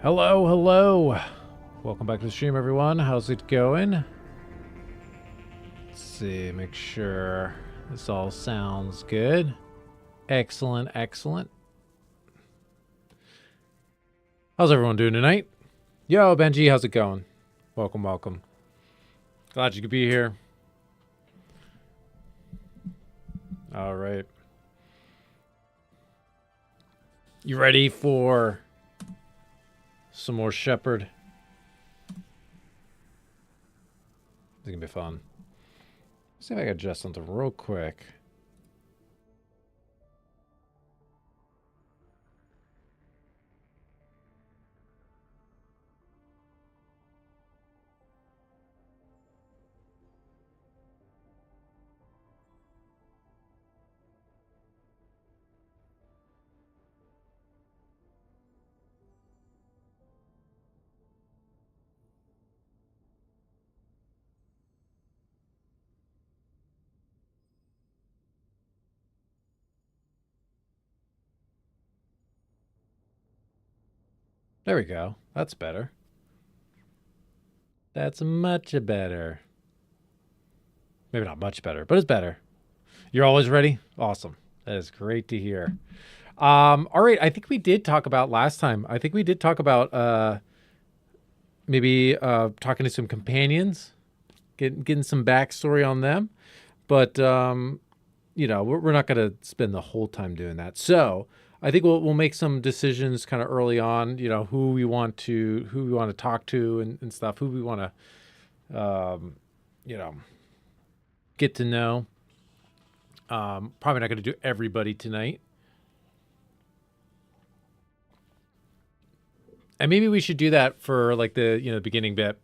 Hello, hello. Welcome back to the stream, everyone. How's it going? Let's see, make sure this all sounds good. Excellent, excellent. How's everyone doing tonight? Yo, Benji, how's it going? Welcome, welcome. Glad you could be here. All right. You ready for some more Shepherd? It's gonna be fun. Let's see if I can adjust something real quick. There we go. That's better. That's much better. Maybe not much better, but it's better. You're always ready? Awesome. That is great to hear. All right. I think we did talk about last time. I think we did talk about maybe talking to some companions, getting some backstory on them. But, you know, we're not going to spend the whole time doing that. So I think we'll make some decisions kind of early on, you know, who we want to talk to and stuff, who we want to, you know, get to know. Probably not going to do everybody tonight. And maybe we should do that for like the, you know, beginning bit.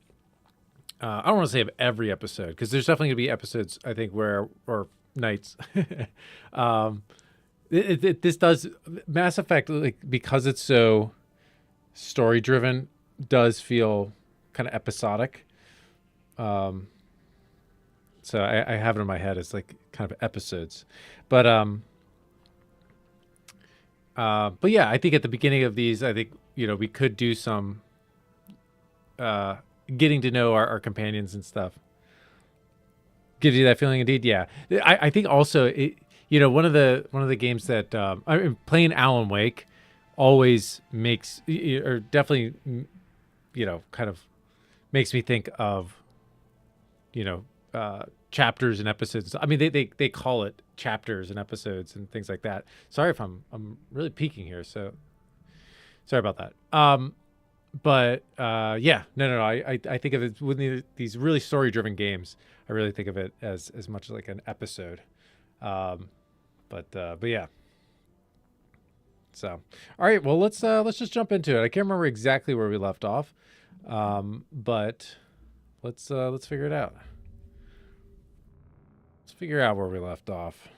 I don't want to say of every episode, because there's definitely going to be episodes, I think, or nights. This does Mass Effect, like, because it's so story driven, does feel kind of episodic. So I have it in my head as like kind of episodes, but yeah, I think at the beginning of these, I think, you know, we could do some getting to know our companions and stuff. Gives you that feeling, indeed. Yeah, I think also it. You know, one of the games that I mean, playing Alan Wake always makes, or definitely, you know, kind of makes me think of, you know, chapters and episodes. I mean, they call it chapters and episodes and things like that. Sorry if I'm really peeking here, so sorry about that. But yeah, no. I think of it with these really story driven games. I really think of it as much like an episode. But yeah. So, all right. Well, let's just jump into it. I can't remember exactly where we left off, but let's figure it out. Let's figure out where we left off.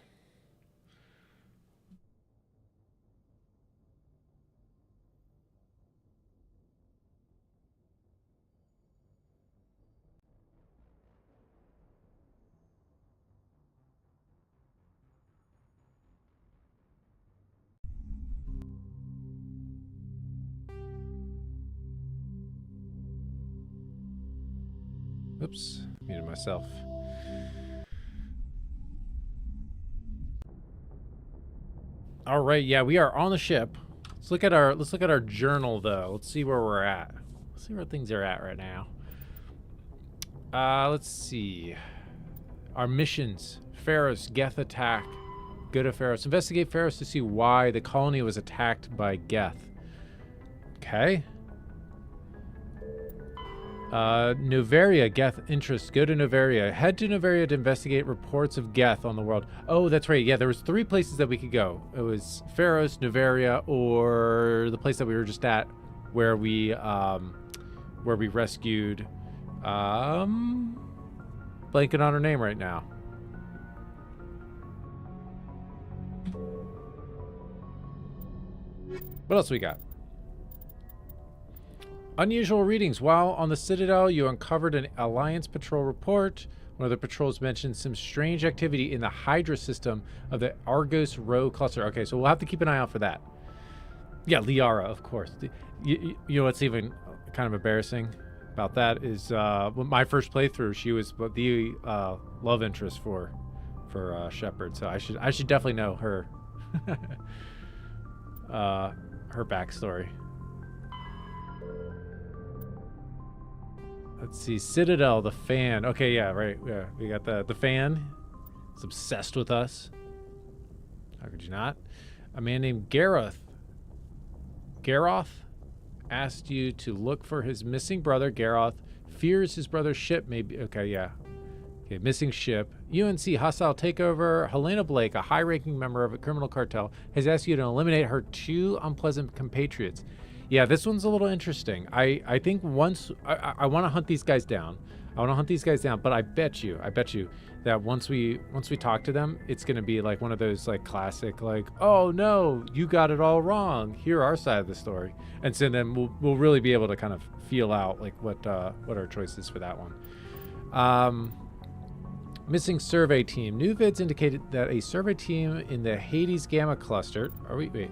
Oops, muted myself. All right, yeah, we are on the ship. Let's look at our journal though. Let's see where we're at. Let's see where things are at right now. Let's see. Our missions: Pharos, Geth attack. Go to Pharos. Investigate Pharos to see why the colony was attacked by Geth. Okay. Novaria, Geth interest. Go to Novaria. Head to Novaria to investigate reports of Geth on the world. Oh, that's right. Yeah, there was 3 places that we could go. It was Pharos, Novaria, or the place that we were just at, where we rescued. Blanking on her name right now. What else we got? Unusual readings. While on the Citadel, you uncovered an Alliance patrol report. One of the patrols mentioned some strange activity in the Hydra system of the Argos Rho cluster. Okay, so we'll have to keep an eye out for that. Yeah, Liara, of course. You know what's even kind of embarrassing about that is my first playthrough. She was the love interest for Shepard, so I should definitely know her her backstory. Let's see, Citadel, the fan. Okay, yeah, right. Yeah, we got the fan. He's obsessed with us. How could you not? A man named Gareth asked you to look for his missing brother. Gareth fears his brother's ship may be... Okay, yeah. Okay, missing ship. UNC hostile takeover. Helena Blake, a high-ranking member of a criminal cartel, has asked you to eliminate her 2 unpleasant compatriots. Yeah, this one's a little interesting. I think once... I want to hunt these guys down. But I bet you that once we talk to them, it's going to be like one of those like classic, like, oh no, you got it all wrong. Hear our side of the story. And so then we'll really be able to kind of feel out like what our choice is for that one. Missing survey team. New vids indicated that a survey team in the Hades Gamma cluster. Wait.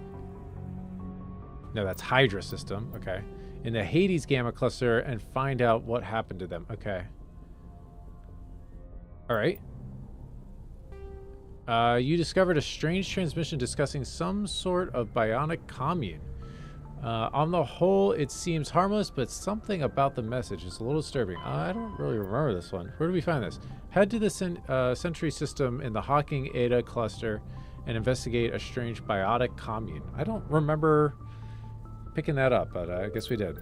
No, that's Hydra system. Okay. In the Hades Gamma cluster and find out what happened to them. Okay. All right. You discovered a strange transmission discussing some sort of bionic commune. On the whole, it seems harmless, but something about the message is a little disturbing. I don't really remember this one. Where do we find this? Head to the Sentry system in the Hawking Ada cluster and investigate a strange biotic commune. I don't remember picking that up, but I guess we did.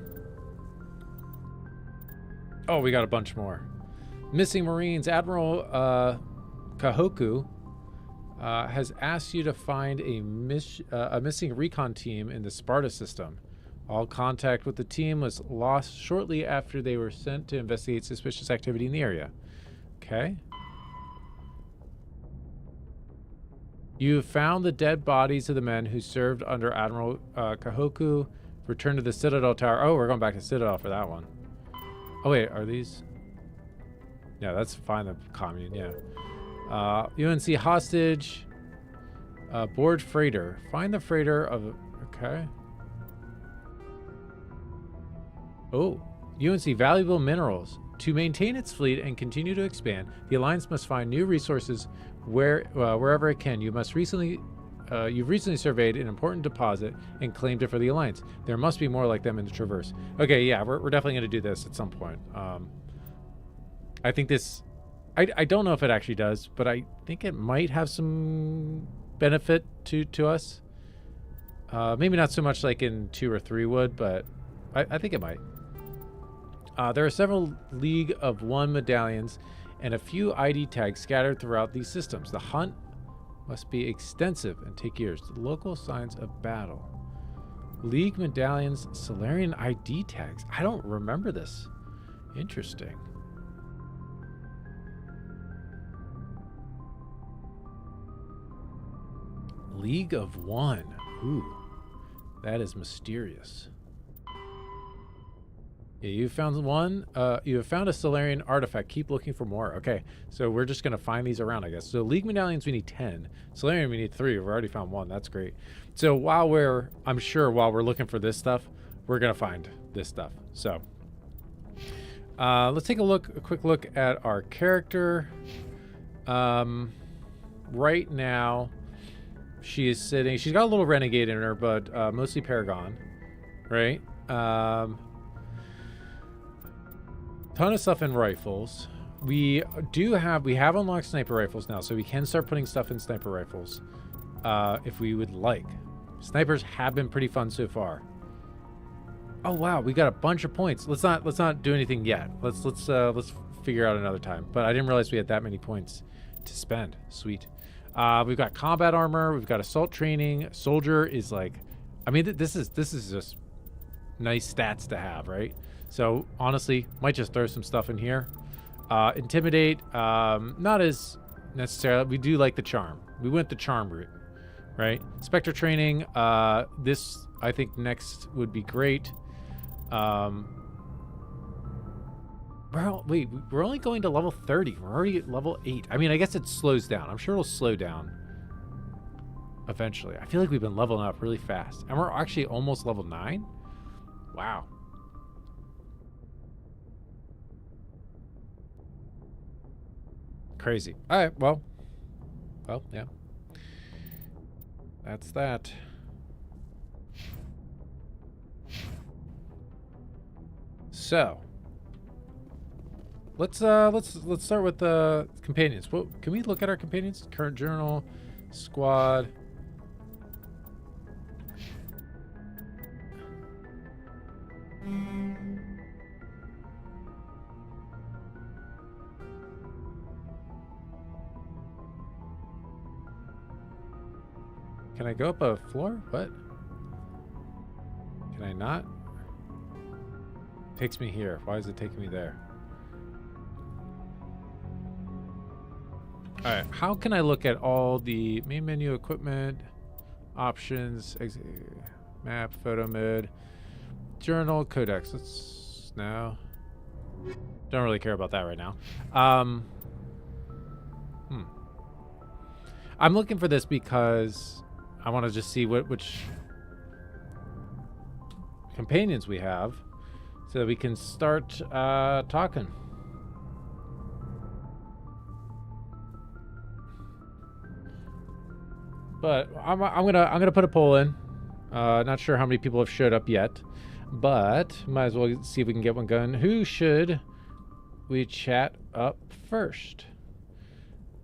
Oh, we got a bunch more. Missing Marines. Admiral Kahoku has asked you to find a missing recon team in the Sparta system. All contact with the team was lost shortly after they were sent to investigate suspicious activity in the area. Okay. You found the dead bodies of the men who served under Admiral Kahoku. Return to the Citadel Tower. Oh, we're going back to Citadel for that one. Oh, wait. Are these... Yeah, that's fine. The commune, yeah. UNC hostage. Board freighter. Find the freighter of... Okay. Oh. UNC valuable minerals. To maintain its fleet and continue to expand, the Alliance must find new resources wherever it can. You've recently surveyed an important deposit and claimed it for the Alliance. There must be more like them in the Traverse. Okay, yeah, we're definitely going to do this at some point. I think this... I don't know if it actually does, but I think it might have some benefit to us. Maybe not so much like in 2 or 3 would, but I think it might. There are several League of One medallions and a few ID tags scattered throughout these systems. The hunt must be extensive and take years. Local signs of battle. League medallions, Solarian ID tags. I don't remember this. Interesting. League of One. Ooh, that is mysterious. Yeah, you found one. You have found a Solarian artifact. Keep looking for more. Okay, so we're just gonna find these around, I guess. So League medallions, we need 10. Solarian, we need 3. We've already found 1. That's great. So I'm sure while we're looking for this stuff, we're gonna find this stuff. So let's take a quick look at our character. Right now, she's got a little renegade in her, but mostly Paragon, right? Ton of stuff in rifles. We have unlocked sniper rifles now, so we can start putting stuff in sniper rifles if we would like. Snipers have been pretty fun so far. Oh wow, we got a bunch of points. Let's not do anything yet. Let's figure out another time. But I didn't realize we had that many points to spend. Sweet. We've got combat armor. We've got assault training. Soldier is like, I mean, this is just nice stats to have, right? So honestly, might just throw some stuff in here. Intimidate, not as necessarily. We do like the charm. We went the charm route, right? Spectre training. This I think next would be great. Wait, we're only going to level 30. We're already at level 8. I mean, I guess it slows down. I'm sure it'll slow down. eventually. I feel like we've been leveling up really fast. And we're actually almost level 9. Wow. Crazy. All right, well, yeah. That's that. So, let's start with the companions. Well, can we look at our companions? Current journal, squad. Can I go up a floor? What? Can I not? It takes me here. Why is it taking me there? All right. How can I look at all the main menu equipment, options, map, photo mode, journal, codex? Let's no. Don't really care about that right now. I'm looking for this because I want to just see which companions we have, so that we can start talking. But I'm gonna put a poll in. Not sure how many people have showed up yet, but might as well see if we can get one going. Who should we chat up first?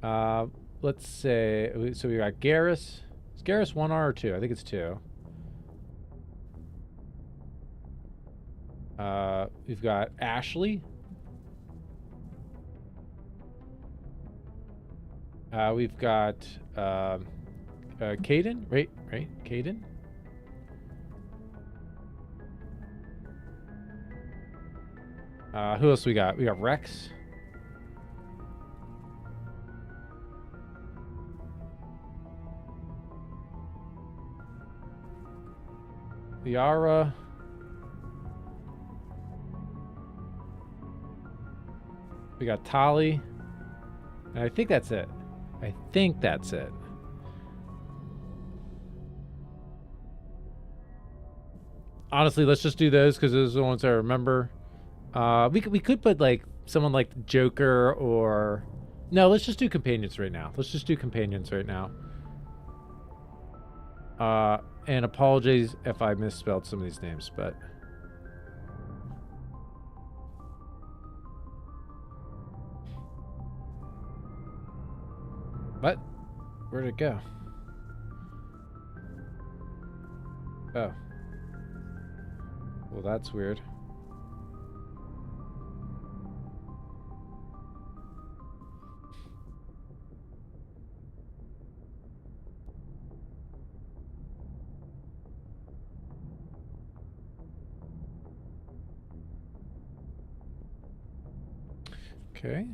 Let's say, so we got Garrus. Is Garrus 1R or 2? I think it's 2. We've got Ashley. We've got Caden, right? Caden. Who else we got? We got Rex. Liara. We got Tali. And I think that's it. Honestly, let's just do those because those are the ones I remember. We could put like someone like Joker or no. Let's just do companions right now. And apologies if I misspelled some of these names, but what? Where'd it go? Oh. Well, that's weird. Okay.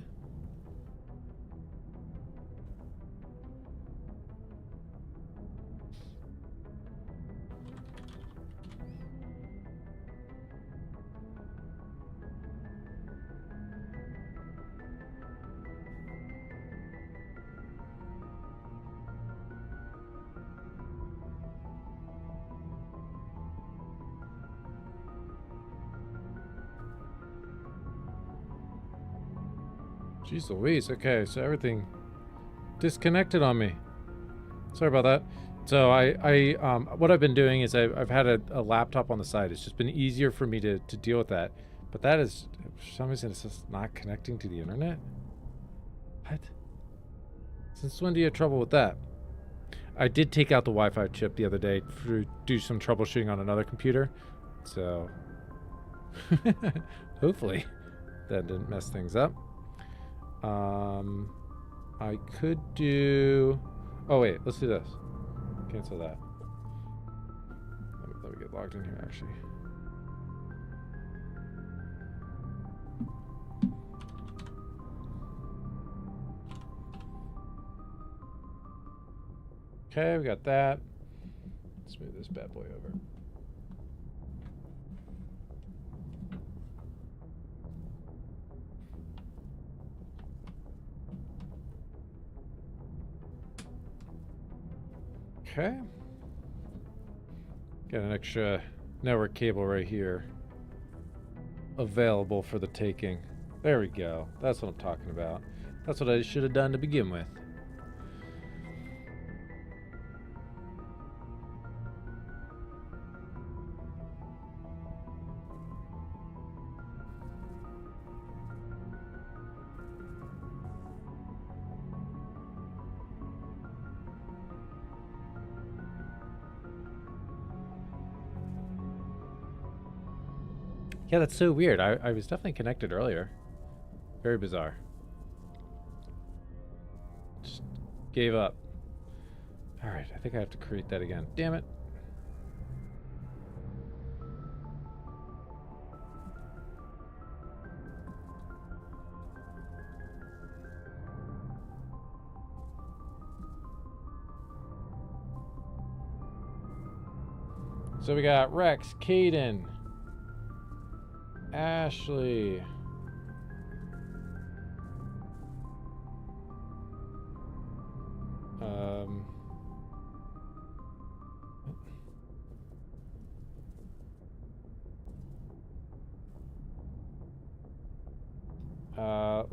Jeez Louise. Okay, so everything disconnected on me. Sorry about that. So what I've been doing is I've had a laptop on the side. It's just been easier for me to deal with that. But that is, for some reason, it's just not connecting to the internet. What? Since when do you have trouble with that? I did take out the Wi-Fi chip the other day to do some troubleshooting on another computer. So hopefully that didn't mess things up. I could do... Oh, wait. Let's do this. Cancel that. Let me get logged in here, actually. Okay, we got that. Let's move this bad boy over. Okay. Got an extra network cable right here. Available for the taking. There we go. That's what I'm talking about. That's what I should have done to begin with. Yeah, that's so weird. I was definitely connected earlier. Very bizarre. Just gave up. Alright, I think I have to create that again. Damn it. So we got Rex, Caden, Ashley.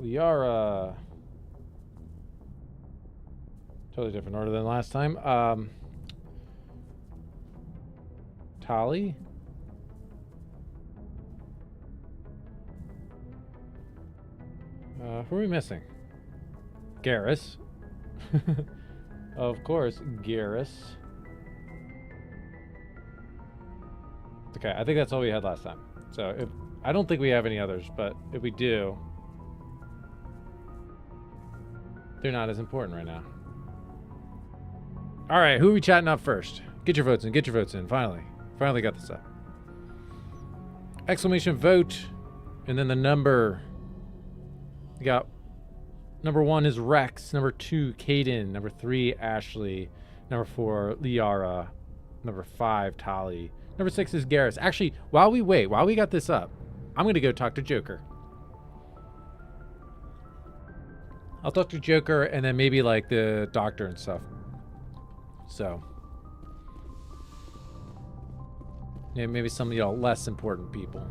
Liara. Totally different order than last time. Tali. Who are we missing? Garrus. Of course, Garrus. Okay, I think that's all we had last time. So if I don't think we have any others, but if we do, they're not as important right now. All right, who are we chatting up first? Get your votes in. Get your votes in. Finally got this up. Exclamation vote, and then the number. We got number 1 is Rex, number 2 Caden, number 3 Ashley, number 4 Liara, number 5 Tali, number 6 is Garrus. Actually, while we got this up, I'm gonna go talk to Joker. I'll talk to Joker and then maybe like the doctor and stuff. So yeah, maybe some less important people.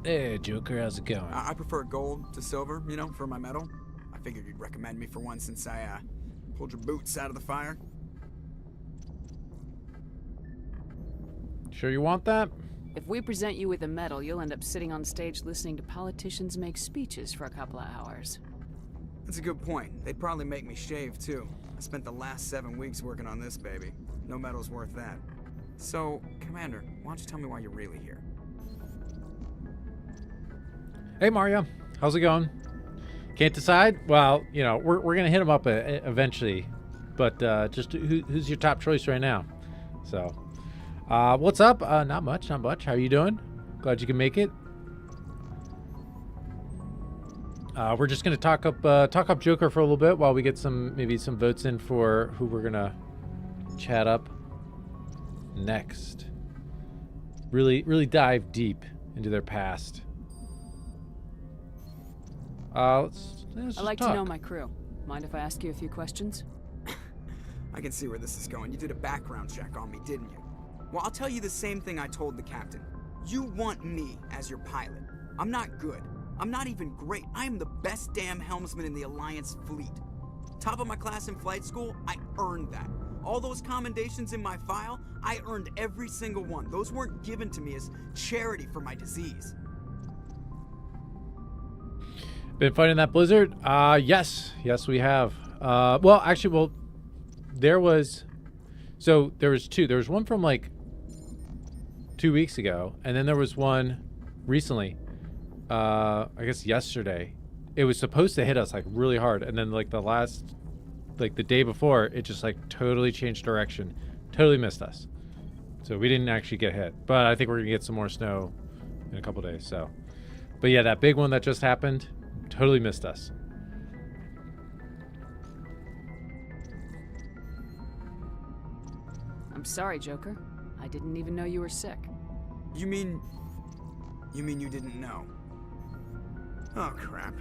Hey, Joker, how's it going? I prefer gold to silver, for my medal. I figured you'd recommend me for one since I pulled your boots out of the fire. Sure you want that? If we present you with a medal, you'll end up sitting on stage listening to politicians make speeches for a couple of hours. That's a good point. They'd probably make me shave, too. I spent the last 7 weeks working on this baby. No medal's worth that. So, Commander, why don't you tell me why you're really here? Hey, Mario. How's it going? Can't decide? Well, we're going to hit him up eventually. But just who's your top choice right now? So, what's up? Not much. How are you doing? Glad you can make it. We're just going to talk up Joker for a little bit while we get maybe some votes in for who we're going to chat up next. Really dive deep into their past. Let's I'd like talk. to know my crew. Mind if I ask you a few questions? I can see where this is going. You did a background check on me, didn't you? Well, I'll tell you the same thing I told the captain. You want me as your pilot. I'm not good. I'm not even great. I am the best damn helmsman in the Alliance fleet. Top of my class in flight school, I earned that. All those commendations in my file, I earned every single one. Those weren't given to me as charity for my disease. Been fighting that blizzard? Yes, we have. There was two. There was one from like 2 weeks ago, and then there was one recently. I guess yesterday. It was supposed to hit us like really hard, and then like the day before, it just like totally changed direction, totally missed us. So we didn't actually get hit, but I think we're gonna get some more snow in a couple days. So, but yeah, that big one that just happened. Totally missed us. I'm sorry, Joker. I didn't even know you were sick. You mean You mean you didn't know? Oh, crap.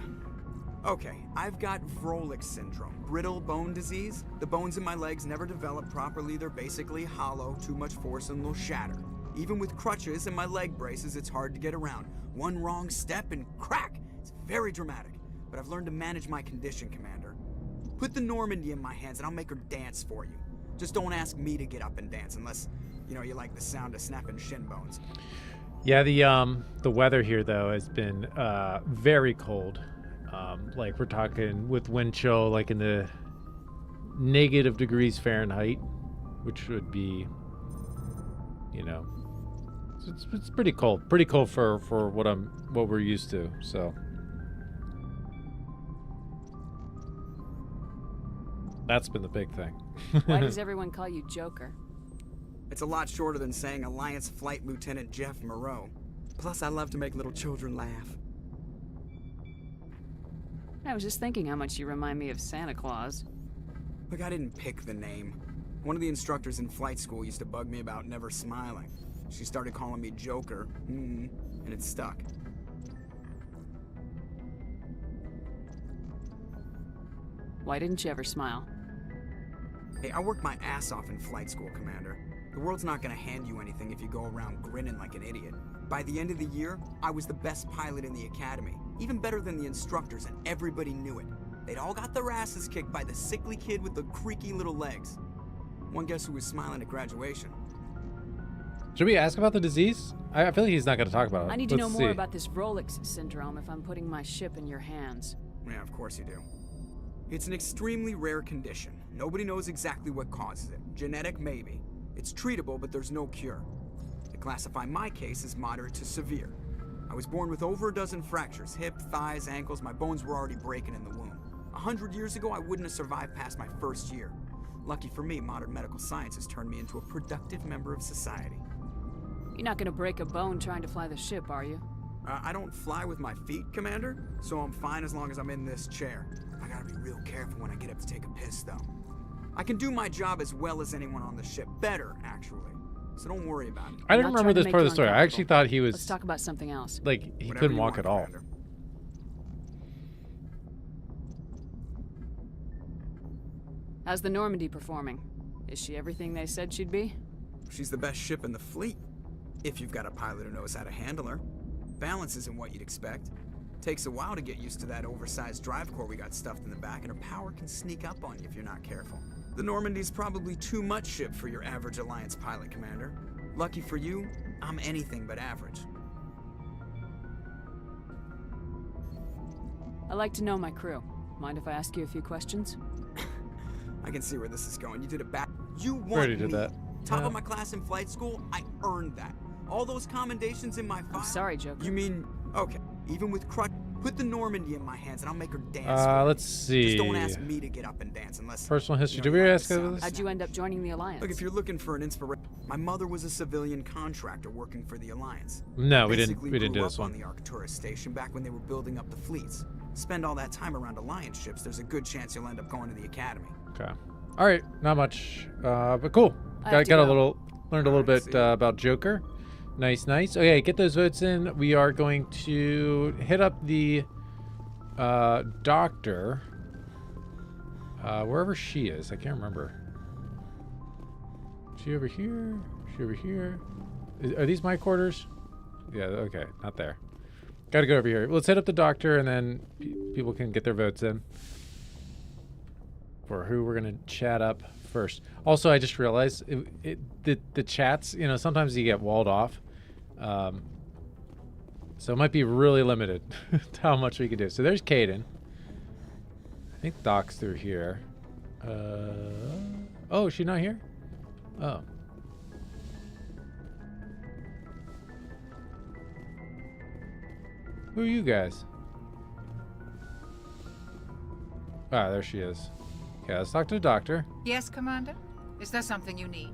Okay, I've got Vrolik syndrome, brittle bone disease. The bones in my legs never develop properly. They're basically hollow, too much force and they'll shatter. Even with crutches and my leg braces, it's hard to get around. One wrong step and crack! It's very dramatic, but I've learned to manage my condition, Commander. Put the Normandy in my hands and I'll make her dance for you. Just don't ask me to get up and dance unless, you like the sound of snapping shin bones. Yeah, the weather here though has been very cold. Like we're talking with wind chill like in the negative degrees Fahrenheit, which would be, it's pretty cold. Pretty cold for what we're used to. So that's been the big thing. Why does everyone call you Joker? It's a lot shorter than saying Alliance Flight Lieutenant Jeff Moreau. Plus, I love to make little children laugh. I was just thinking how much you remind me of Santa Claus. Look, I didn't pick the name. One of the instructors in flight school used to bug me about never smiling. She started calling me Joker, and it stuck. Why didn't you ever smile? Hey, I worked my ass off in flight school, Commander. The world's not gonna hand you anything if you go around grinning like an idiot. By the end of the year, I was the best pilot in the academy. Even better than the instructors, and everybody knew it. They'd all got their asses kicked by the sickly kid with the creaky little legs. One guess who was smiling at graduation? Should we ask about the disease? I feel like he's not going to talk about it. I need to know more about this Vrolik syndrome if I'm putting my ship in your hands. Yeah, of course you do. It's an extremely rare condition. Nobody knows exactly what causes it. Genetic, maybe. It's treatable, but there's no cure. They classify my case as moderate to severe. I was born with over a dozen fractures, hip, thighs, ankles. My bones were already breaking in the womb. 100 years ago, I wouldn't have survived past my first year. Lucky for me, modern medical science has turned me into a productive member of society. You're not gonna break a bone trying to fly the ship, are you? I don't fly with my feet, Commander, so I'm fine as long as I'm in this chair. I gotta be real careful when I get up to take a piss, though. I can do my job as well as anyone on the ship. Better, actually. So don't worry about it. I didn't remember this part of the story. I actually thought he was... Let's talk about something else. Like, he Whatever couldn't you walk want, at all. Commander. How's the Normandy performing? Is she everything they said she'd be? She's the best ship in the fleet. If you've got a pilot who knows how to handle her. Balance isn't what you'd expect. Takes a while to get used to that oversized drive core we got stuffed in the back, and her power can sneak up on you if you're not careful. The Normandy's probably too much ship for your average Alliance pilot, Commander. Lucky for you, I'm anything but average. I like to know my crew. Mind if I ask you a few questions? I can see where this is going. You did it back. You want Already me. did that. Top Yeah. of my class in flight school, I earned that. All those commendations in my file. I'm sorry, Joker. You mean, okay, even with crutch, put the Normandy in my hands and I'll make her dance for you. Let's see. Just don't ask me to get up and dance unless... Personal history. you Did know, we you ask like the about sound this? of How'd you end up joining the Alliance? Look, if you're looking for an inspiration, my mother was a civilian contractor working for the Alliance. No, we Basically didn't do grew this up on one. the Arcturus station back when they were building up the fleets. Spend all that time around Alliance ships, there's a good chance you'll end up going to the Academy. Okay. All right. Not much, but cool. I have to go. Learned a little Alright, bit see ya. about Joker. Nice. Okay, get those votes in. We are going to hit up the doctor, wherever she is. I can't remember. Is she over here? Is she over here? Are these my quarters? Yeah. Okay. Not there. Got to go over here. Let's hit up the doctor, and then people can get their votes in for who we're gonna chat up first. Also, I just realized the chats. Sometimes you get walled off, so it might be really limited to how much we can do. So there's Caden. I think Doc's through here. Oh, is she not here? Oh. Who are you guys? Ah, there she is. Okay, let's talk to the doctor. Yes, Commander? Is there something you need?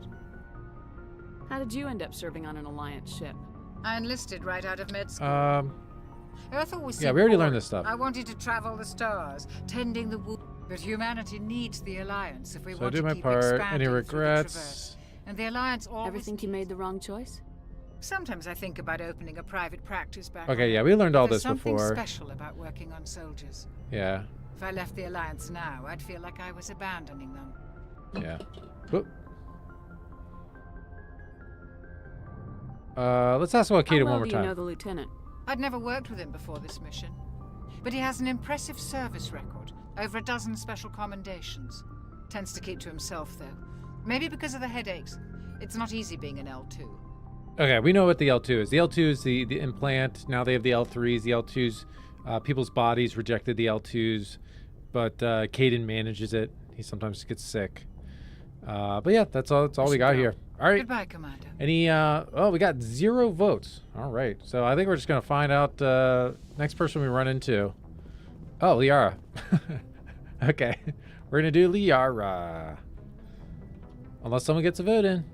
How did you end up serving on an Alliance ship? I enlisted right out of med school. Earth always Yeah, seemed we already learned boring. this stuff. I wanted to travel the stars, tending the wound. But humanity needs the Alliance if we So I want do to my keep part. expanding Any through the regrets? Traverse. And the Alliance always... Ever think you made the wrong choice? Sometimes I think about opening a private practice back Okay, home. yeah, we learned all There's this something before. special about working on soldiers. Yeah. If I left the Alliance now, I'd feel like I was abandoning them. Yeah. Whoop. Let's ask about Kaden How one well more do you time. know the lieutenant? I'd never worked with him before this mission, but he has an impressive service record, over a dozen special commendations. Tends to keep to himself, though. Maybe because of the headaches. It's not easy being an L2. Okay, we know what the L2 is. The L2 is the implant. Now they have the L3s. The L2s, people's bodies rejected the L2s, but Kaden manages it. He sometimes gets sick. But yeah, that's all we got here. All right. Goodbye, Commander. Any, oh, we got 0 votes. All right. So I think we're just going to find out next person we run into. Oh, Liara. Okay. We're going to do Liara. Unless someone gets a vote in.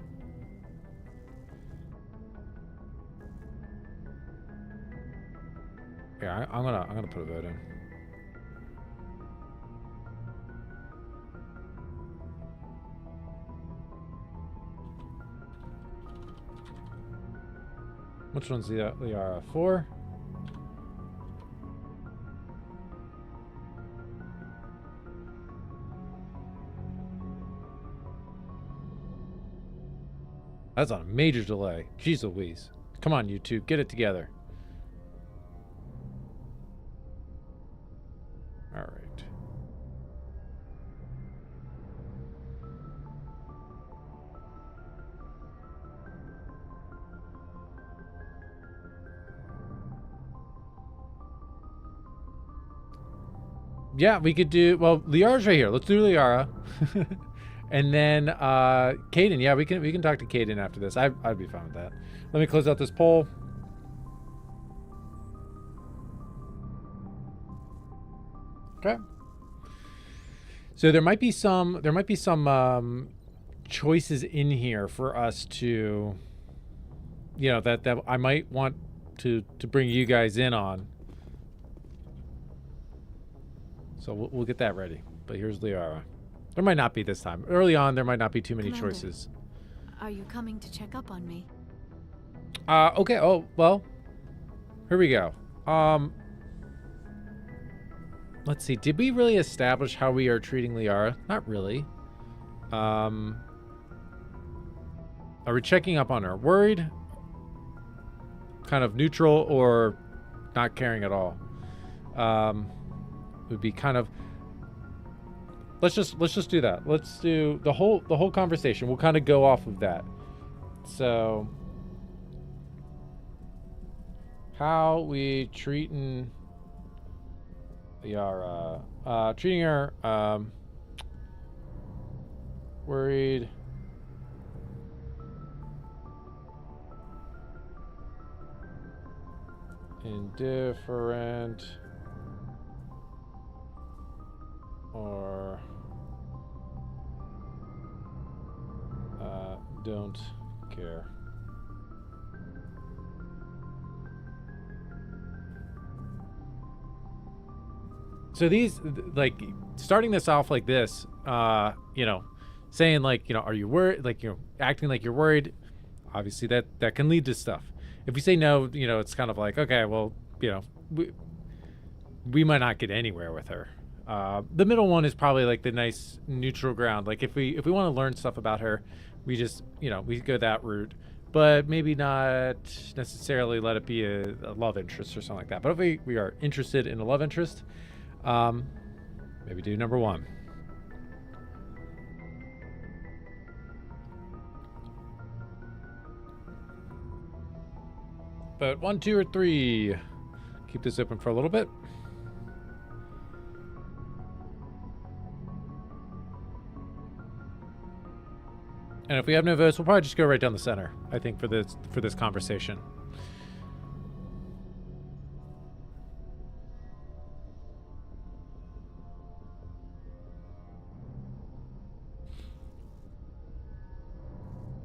Yeah, I'm gonna put a vote in. Which one's the Liara? 4? That's on a major delay. Jeez Louise. Come on, YouTube, get it together. All right. Yeah, we could do, well, Liara's right here. Let's do Liara. And then Kaden, yeah, we can talk to Kaden after this. I'd be fine with that. Let me close out this poll. Okay. So there might be some choices in here for us to, you know, that I might want to bring you guys in on. So we'll get that ready. But here's Liara. There might not be this time. Early on, there might not be too many Commander, choices. Are you coming to check up on me? Okay. Oh, well, here we go. Let's see. Did we really establish how we are treating Liara? Not really. Are we checking up on her? Worried? Kind of neutral or not caring at all? Would be kind of. Let's just do that. Let's do the whole conversation. We'll kind of go off of that. So, how we treating Liara? Treating her worried, indifferent, or don't care. So these, like, starting this off like this, you know, saying like, you know, are you worried? Like, you know, acting like you're worried. Obviously, that can lead to stuff. If we say no, you know, it's kind of like, okay, well, you know, we might not get anywhere with her. The middle one is probably like the nice neutral ground. Like if we want to learn stuff about her, we just, you know, we go that route, but maybe not necessarily let it be a love interest or something like that. But if we are interested in a love interest, maybe do number 1. But 1, 2, or 3. Keep this open for a little bit. And if we have no votes, we'll probably just go right down the center, I think, for this conversation.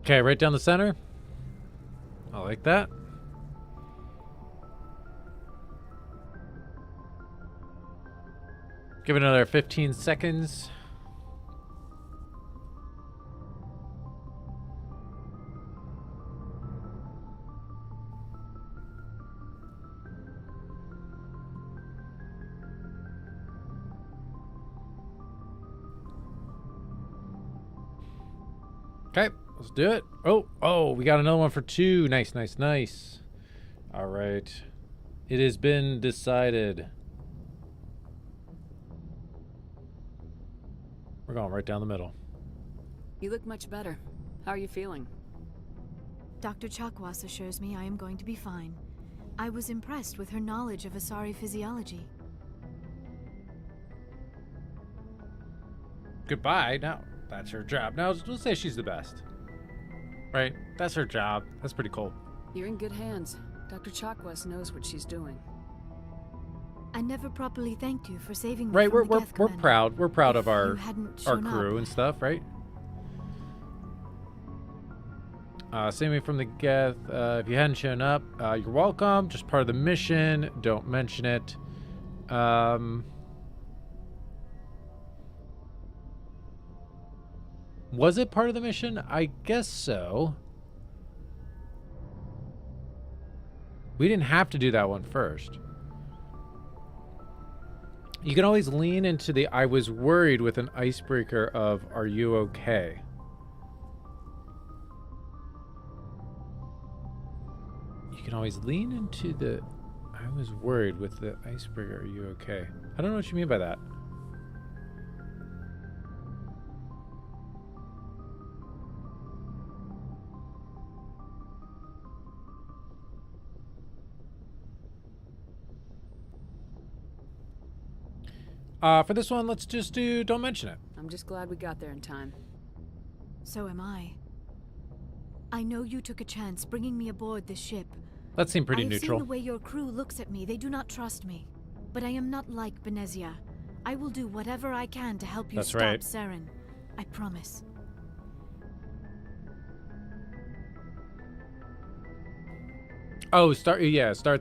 Okay, right down the center. I like that. Give it another 15 seconds. Okay, let's do it. Oh, we got another one for 2. Nice, nice, nice. All right. It has been decided. We're going right down the middle. You look much better. How are you feeling? Dr. Chakwas assures me I am going to be fine. I was impressed with her knowledge of Asari physiology. Goodbye. No, that's her job. Now, let's say she's the best. Right? That's her job. That's pretty cool. You're in good hands. Dr. Chakwas knows what she's doing. I never properly thanked you for saving me Right, from the we're Geth Commander. proud. We're proud If of our you hadn't our shown crew up, and stuff, right? Save me from the Geth. If you hadn't shown up, you're welcome. Just part of the mission. Don't mention it. Was it part of the mission? I guess so. We didn't have to do that one first. You can always lean into the I was worried with an icebreaker of are you okay? You can always lean into the I was worried with the icebreaker, are you okay? I don't know what you mean by that. For this one, let's just do don't mention it. I'm just glad we got there in time. So am I. I know you took a chance bringing me aboard this ship. That seemed pretty I have neutral. seen the way your crew looks at me. They do not trust me. But I am not like Benezia. I will do whatever I can to help you That's stop right. Saren. I promise. Oh, start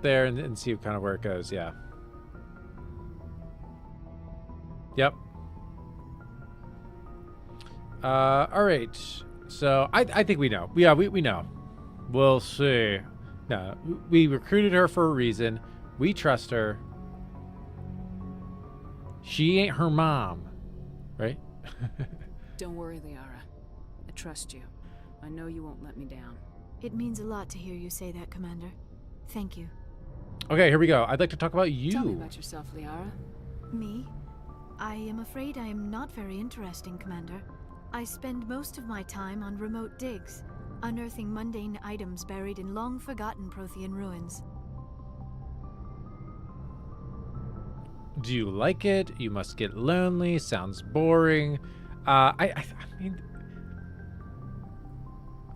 there and see kind of where it goes. Yeah. Yep. All right. So I think we know. Yeah, we know. We'll see. No, we recruited her for a reason. We trust her. She ain't her mom, right? Don't worry, Liara. I trust you. I know you won't let me down. It means a lot to hear you say that, Commander. Thank you. Okay, here we go. I'd like to talk about you. Tell me about yourself, Liara. Me? I am afraid I am not very interesting, Commander. I spend most of my time on remote digs, unearthing mundane items buried in long-forgotten Prothean ruins. Do you like it? You must get lonely. Sounds boring. I mean,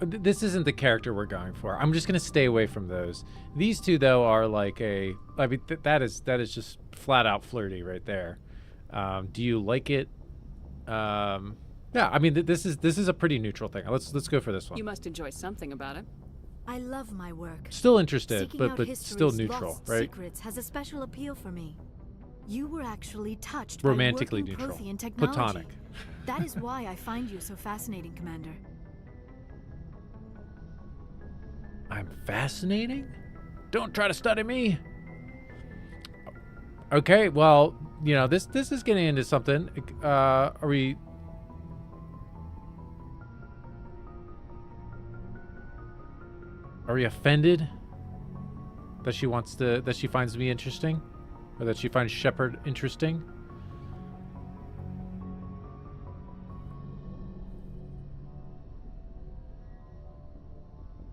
this isn't the character we're going for. I'm just gonna stay away from those. These two, though, are like I mean, that is just flat out flirty right there. Do you like it? Yeah, I mean, this is a pretty neutral thing. Let's go for this one. You must enjoy something about it. I love my work. Still interested, Seeking out but history's still neutral, lost right? secrets has a special appeal for me. You were actually touched Romantically by working neutral. Prothean technology. Platonic. That is why I find you so fascinating, Commander. I'm fascinating? Don't try to study me. Okay, well, you know, this is getting into something. Are we offended that she finds me interesting? Or that she finds Shepard interesting?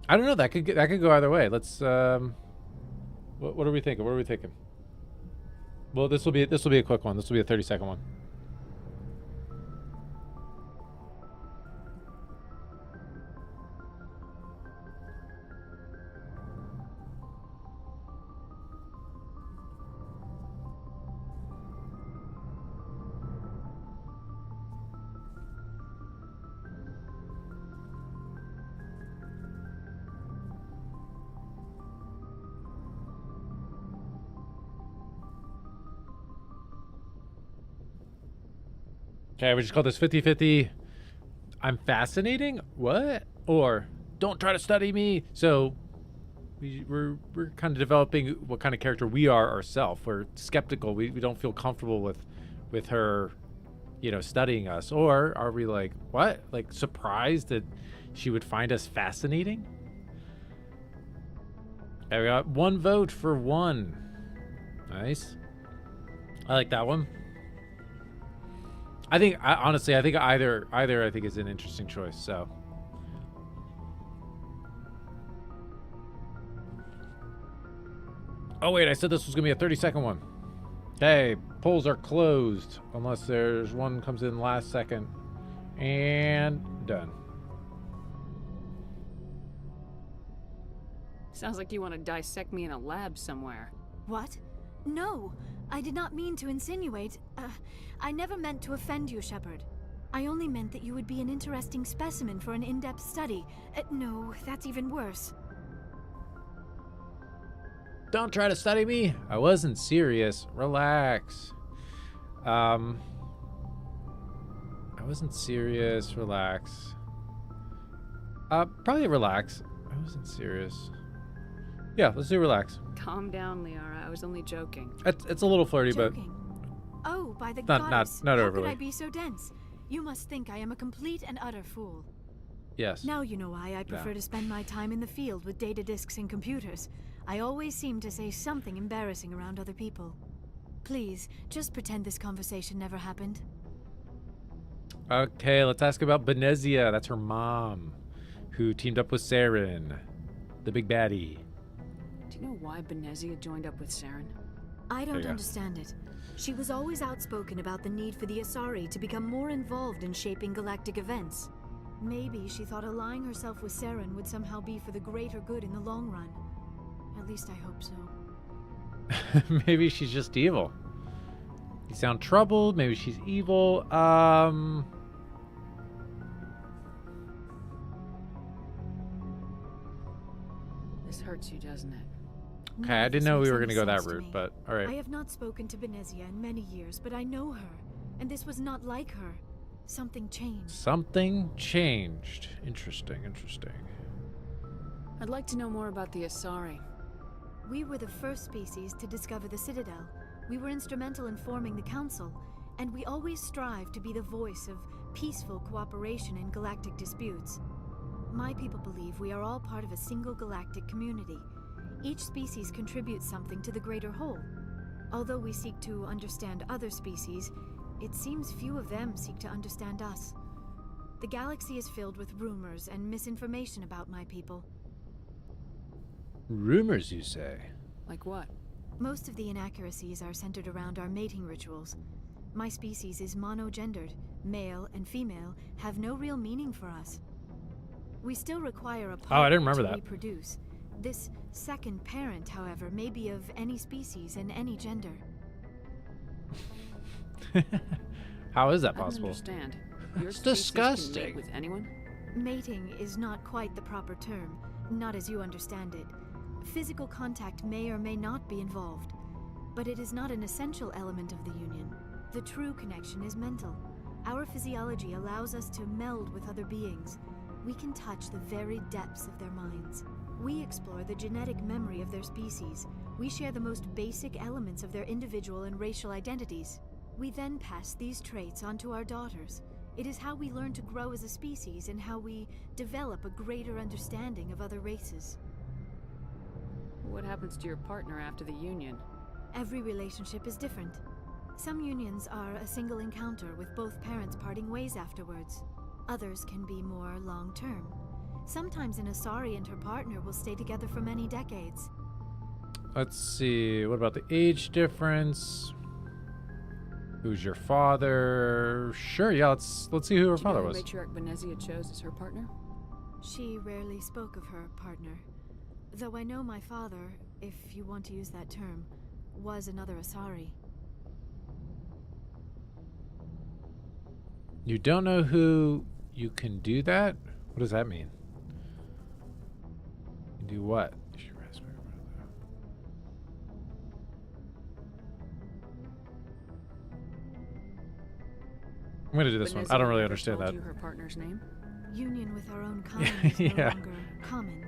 I don't know. That could go either way. Let's. What are we thinking? What are we thinking? Well, this will be a quick one. This will be a 30-second one. Okay, we just call this 50-50. I'm fascinating? What? Or don't try to study me. So we're kind of developing what kind of character we are ourselves. We're skeptical. We don't feel comfortable with her studying us? Or are we like, what? Like surprised that she would find us fascinating? Okay, we got 1 vote for 1. Nice. I like that one. Honestly, I think either I think is an interesting choice, so. Oh wait, I said this was gonna be a 30-second one. Okay, polls are closed unless there's one comes in last second. And done. Sounds like you want to dissect me in a lab somewhere. What? No, I did not mean to insinuate. I never meant to offend you, Shepard. I only meant that you would be an interesting specimen for an in-depth study. No, that's even worse. Don't try to study me. I wasn't serious. Relax. I wasn't serious. Relax. Probably relax. I wasn't serious. Yeah, let's do relax. Calm down, Liara. I was only joking. It's a little flirty, Joking. Oh, by the Not- goddess. not How overly. could I be so dense? You must think I am a complete and utter fool. but yes. Now you know why I prefer to spend my time in the field with data disks and computers. I always seem to say something embarrassing around other people. Please, just pretend this conversation never happened. Okay, let's ask about Benezia. That's her mom, who teamed up with Saren, the big baddie. Do you know why Benezia joined up with Saren? I There don't you go. understand it. She was always outspoken about the need for the Asari to become more involved in shaping galactic events. Maybe she thought allying herself with Saren would somehow be for the greater good in the long run. At least I hope so. Maybe she's just evil. You sound troubled. Maybe she's evil. This hurts you, doesn't it? Okay, None I of didn't this know we makes were any gonna go that sense to route, me. but all right. I have not spoken to Benezia in many years, but I know her, and this was not like her. Something changed. Something changed. Interesting. I'd like to know more about the Asari. We were the first species to discover the Citadel. We were instrumental in forming the Council, and we always strive to be the voice of peaceful cooperation in galactic disputes. My people believe we are all part of a single galactic community. Each species contributes something to the greater whole. Although we seek to understand other species, it seems few of them seek to understand us. The galaxy is filled with rumors and misinformation about my people. Rumors, you say? Like what? Most of the inaccuracies are centered around our mating rituals. My species is monogendered. Male and female have no real meaning for us. We still require a I partner didn't remember to that. reproduce. This second parent, however, may be of any species and any gender. How is that I don't possible? understand. Your It's species can mate disgusting. with anyone? Mating is not quite the proper term, not as you understand it. Physical contact may or may not be involved, but it is not an essential element of the union. The true connection is mental. Our physiology allows us to meld with other beings. We can touch the very depths of their minds. We explore the genetic memory of their species. We share the most basic elements of their individual and racial identities. We then pass these traits on to our daughters. It is how we learn to grow as a species and how we develop a greater understanding of other races. What happens to your partner after the union? Every relationship is different. Some unions are a single encounter with both parents parting ways afterwards. Others can be more long-term. Sometimes an Asari and her partner will stay together for many decades. Let's see. What about the age difference? Who's your father? Sure, yeah. Let's see who her Do you father know was. who Matriarch Benezia chose as her partner? She rarely spoke of her partner. Though I know my father, if you want to use that term, was another Asari. You don't know who you can do that? What does that mean? You do what? I'm gonna do this one. I don't really Benezia understand told that. you her partner's name? Union with our own kind is no Yeah. longer common,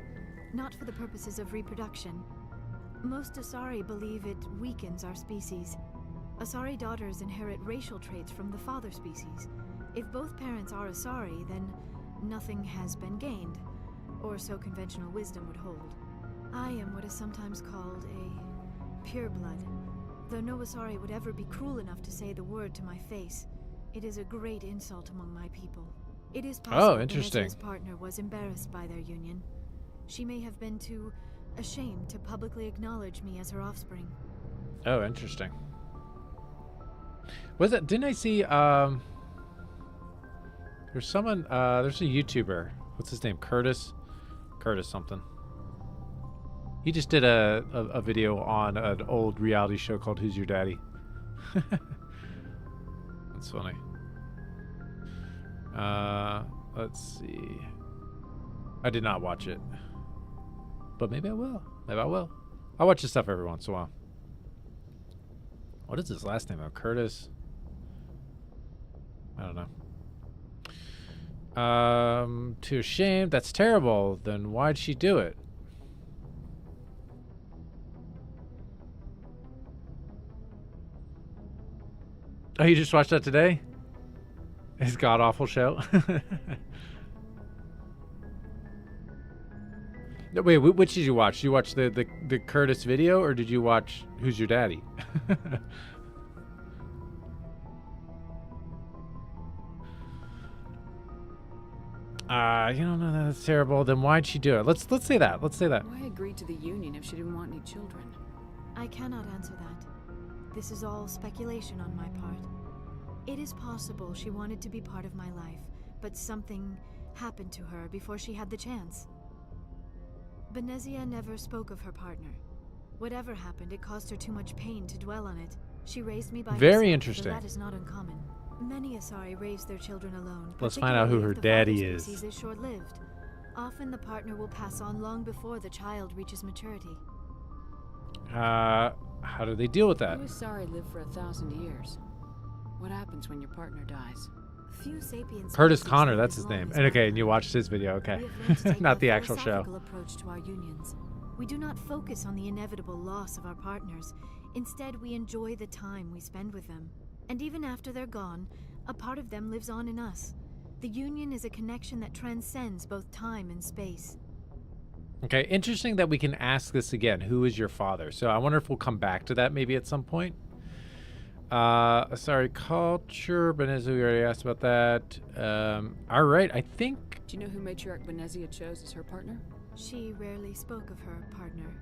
not for the purposes of reproduction. Most Asari believe it weakens our species. Asari daughters inherit racial traits from the father species. If both parents are Asari, then nothing has been gained, or so conventional wisdom would hold. I am what is sometimes called a pureblood. Though no Asari would ever be cruel enough to say the word to my face, it is a great insult among my people. It is possible interesting. Venezia's partner was embarrassed by their union. She may have been too ashamed to publicly acknowledge me as her offspring. Oh, interesting. Was it? Didn't I see? There's someone. There's a YouTuber. What's his name? Curtis something. He just did a video on an old reality show called Who's Your Daddy? That's funny. Let's see. I did not watch it, but maybe I will. Maybe I will. I watch this stuff every once in a while. What is his last name? Curtis? I don't know. Too ashamed. That's terrible. Then why'd she do it? Oh, you just watched that today? His god-awful show? No, wait, which did you watch? Did you watch the Curtis video, or did you watch Who's Your Daddy? You don't know that's terrible. Then why'd she do it? Let's say that. Let's say that. Why agree to the union if she didn't want any children? I cannot answer that. This is all speculation on my part. It is possible she wanted to be part of my life, but something happened to her before she had the chance. Venezia never spoke of her partner. Whatever happened, it caused her too much pain to dwell on it. She raised me by herself, Very interesting. though that is not uncommon. Many Asari raise their children alone. Let's find out who her daddy is. Is short-lived. Often the partner will pass on long before the child reaches maturity. How do they deal with that? You Asari live for 1,000 years. What happens when your partner dies? Few sapiens Curtis species Connor, live that's as his long name. as And okay, mine. and you watched his video, okay. We have learned to take Not a the actual show. philosophical approach to our unions. We do not focus on the inevitable loss of our partners. Instead, we enjoy the time we spend with them. And even after they're gone, a part of them lives on in us. The union is a connection that transcends both time and space. Okay, interesting that we can ask this again. Who is your father? So I wonder if we'll come back to that maybe at some point. Sorry, culture. Venezia, we already asked about that. All right, I think... Do you know who matriarch Venezia chose as her partner? She rarely spoke of her partner.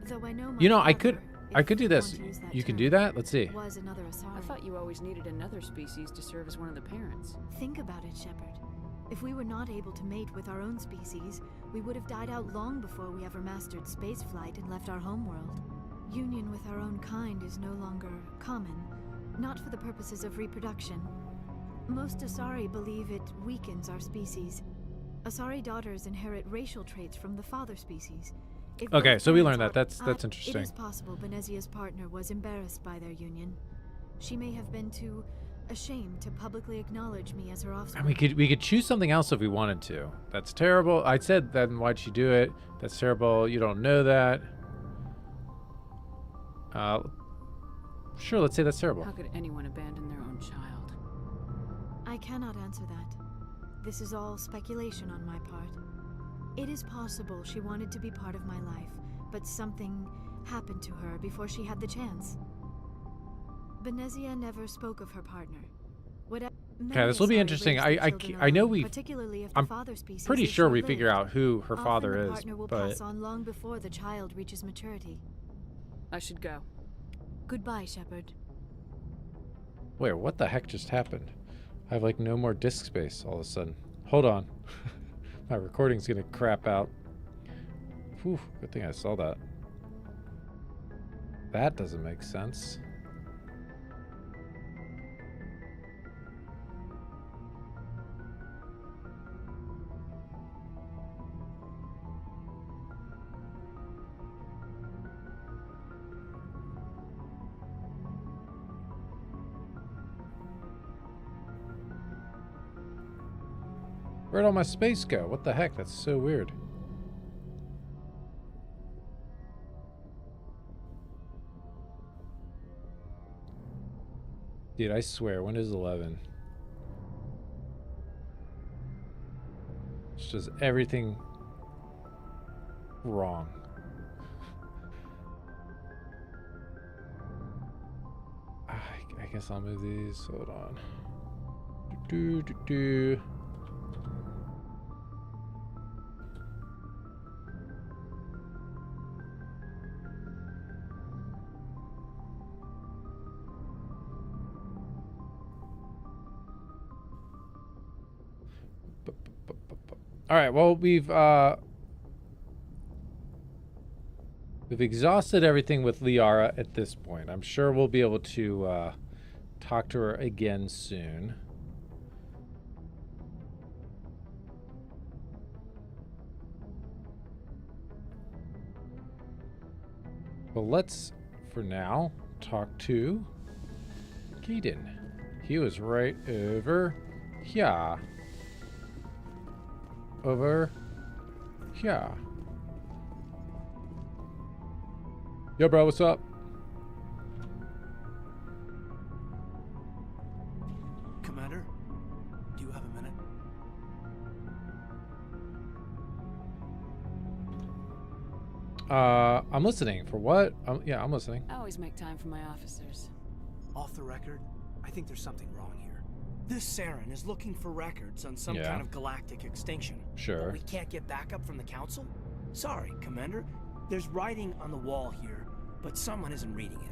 Though I know my You know, I father, could do if this. want to use that You can term, do that? Let's see. was another Asari. I thought you always needed another species to serve as one of the parents. Think about it, Shepard. If we were not able to mate with our own species, we would have died out long before we ever mastered spaceflight and left our homeworld. Union with our own kind is no longer common, not for the purposes of reproduction. Most Asari believe it weakens our species. Asari daughters inherit racial traits from the father species. If Okay, both so we parents learned that. are- That's It interesting. is possible Venezia's partner was embarrassed by their union. She may have been too ashamed to publicly acknowledge me as her offspring. And we could choose something else if we wanted to. That's terrible. I said then why'd she do it? That's terrible. You don't know that. Sure, let's say that's terrible. How could anyone abandon their own child? I cannot answer that. This is all speculation on my part. It is possible she wanted to be part of my life, but something happened to her before she had the chance. Venezia never spoke of her partner. Okay, this will be interesting. I know we. I'm pretty sure we figure out who her father the is, partner will but pass on long before the child reaches maturity. I should go. Goodbye, Shepard. wait, what the heck just happened? I have like no more disk space all of a sudden. Hold on. My recording's gonna crap out. Whew, good thing I saw that. That doesn't make sense. Where'd all my space go? What the heck? That's so weird. Dude, I swear, Windows 11. It's just everything wrong. I guess I'll move these. Hold on. Do, do, do, do. All right. Well, we've exhausted everything with Liara at this point. I'm sure we'll be able to talk to her again soon. Well, let's, for now, talk to Kaden. He was right over here. Over here. Yo, bro, what's up? Commander, do you have a minute? I'm listening. For what? Yeah, I'm listening. I always make time for my officers. Off the record, I think there's something wrong here. This Saren is looking for records on some kind of galactic extinction. Sure. But we can't get backup from the Council? Sorry, Commander. There's writing on the wall here, but someone isn't reading it.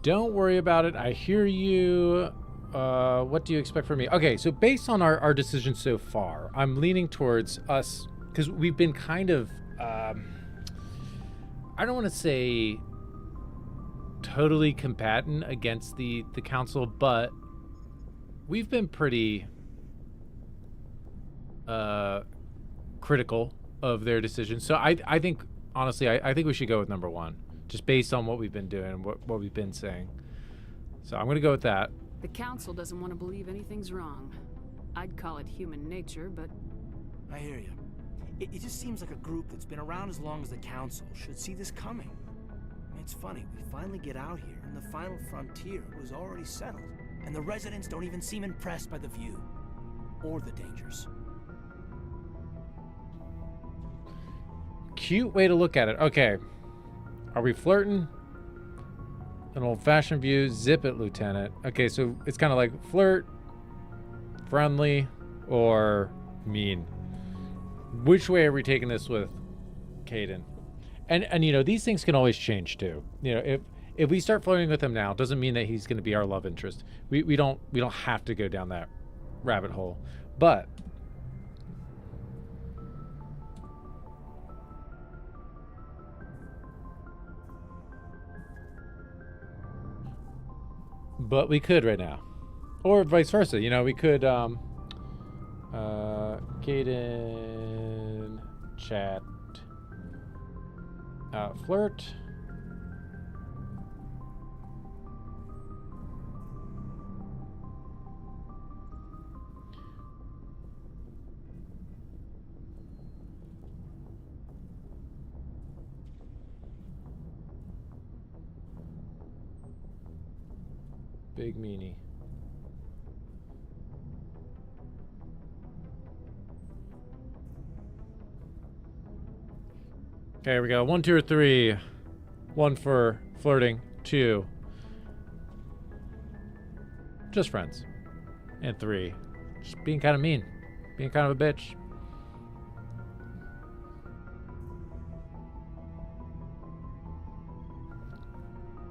Don't worry about it. I hear you. What do you expect from me? Okay, so based on our decision so far, I'm leaning towards us, because we've been kind of, I don't want to say totally combatant against the Council, but we've been pretty critical of their decisions. So I think, honestly, I think we should go with number one, just based on what we've been doing and what we've been saying. So I'm going to go with that. The Council doesn't want to believe anything's wrong. I'd call it human nature, but... I hear you. It just seems like a group that's been around as long as the Council should see this coming. It's funny, we finally get out here, and the final frontier was already settled. And the residents don't even seem impressed by the view. Or the dangers. Cute way to look at it. Okay. Are we flirting? An old-fashioned view. Zip it, Lieutenant. Okay, so it's kind of like flirt, friendly, or mean. Which way are we taking this with Kaden? And you know, these things can always change too. You know, if we start flirting with him now, doesn't mean that he's going to be our love interest. We don't have to go down that rabbit hole. But we could right now, or vice versa. You know, we could Kaden chat. Flirt. Big meanie. Okay, here we go. 1, 2, or 3. 1 for flirting. 2. Just friends. And 3. Just being kind of mean. Being kind of a bitch.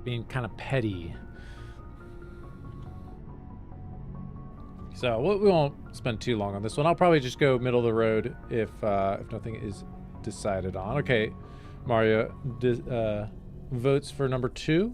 Being kind of petty. So we won't spend too long on this one. I'll probably just go middle of the road if nothing is decided on. Okay, Mario votes for number 2.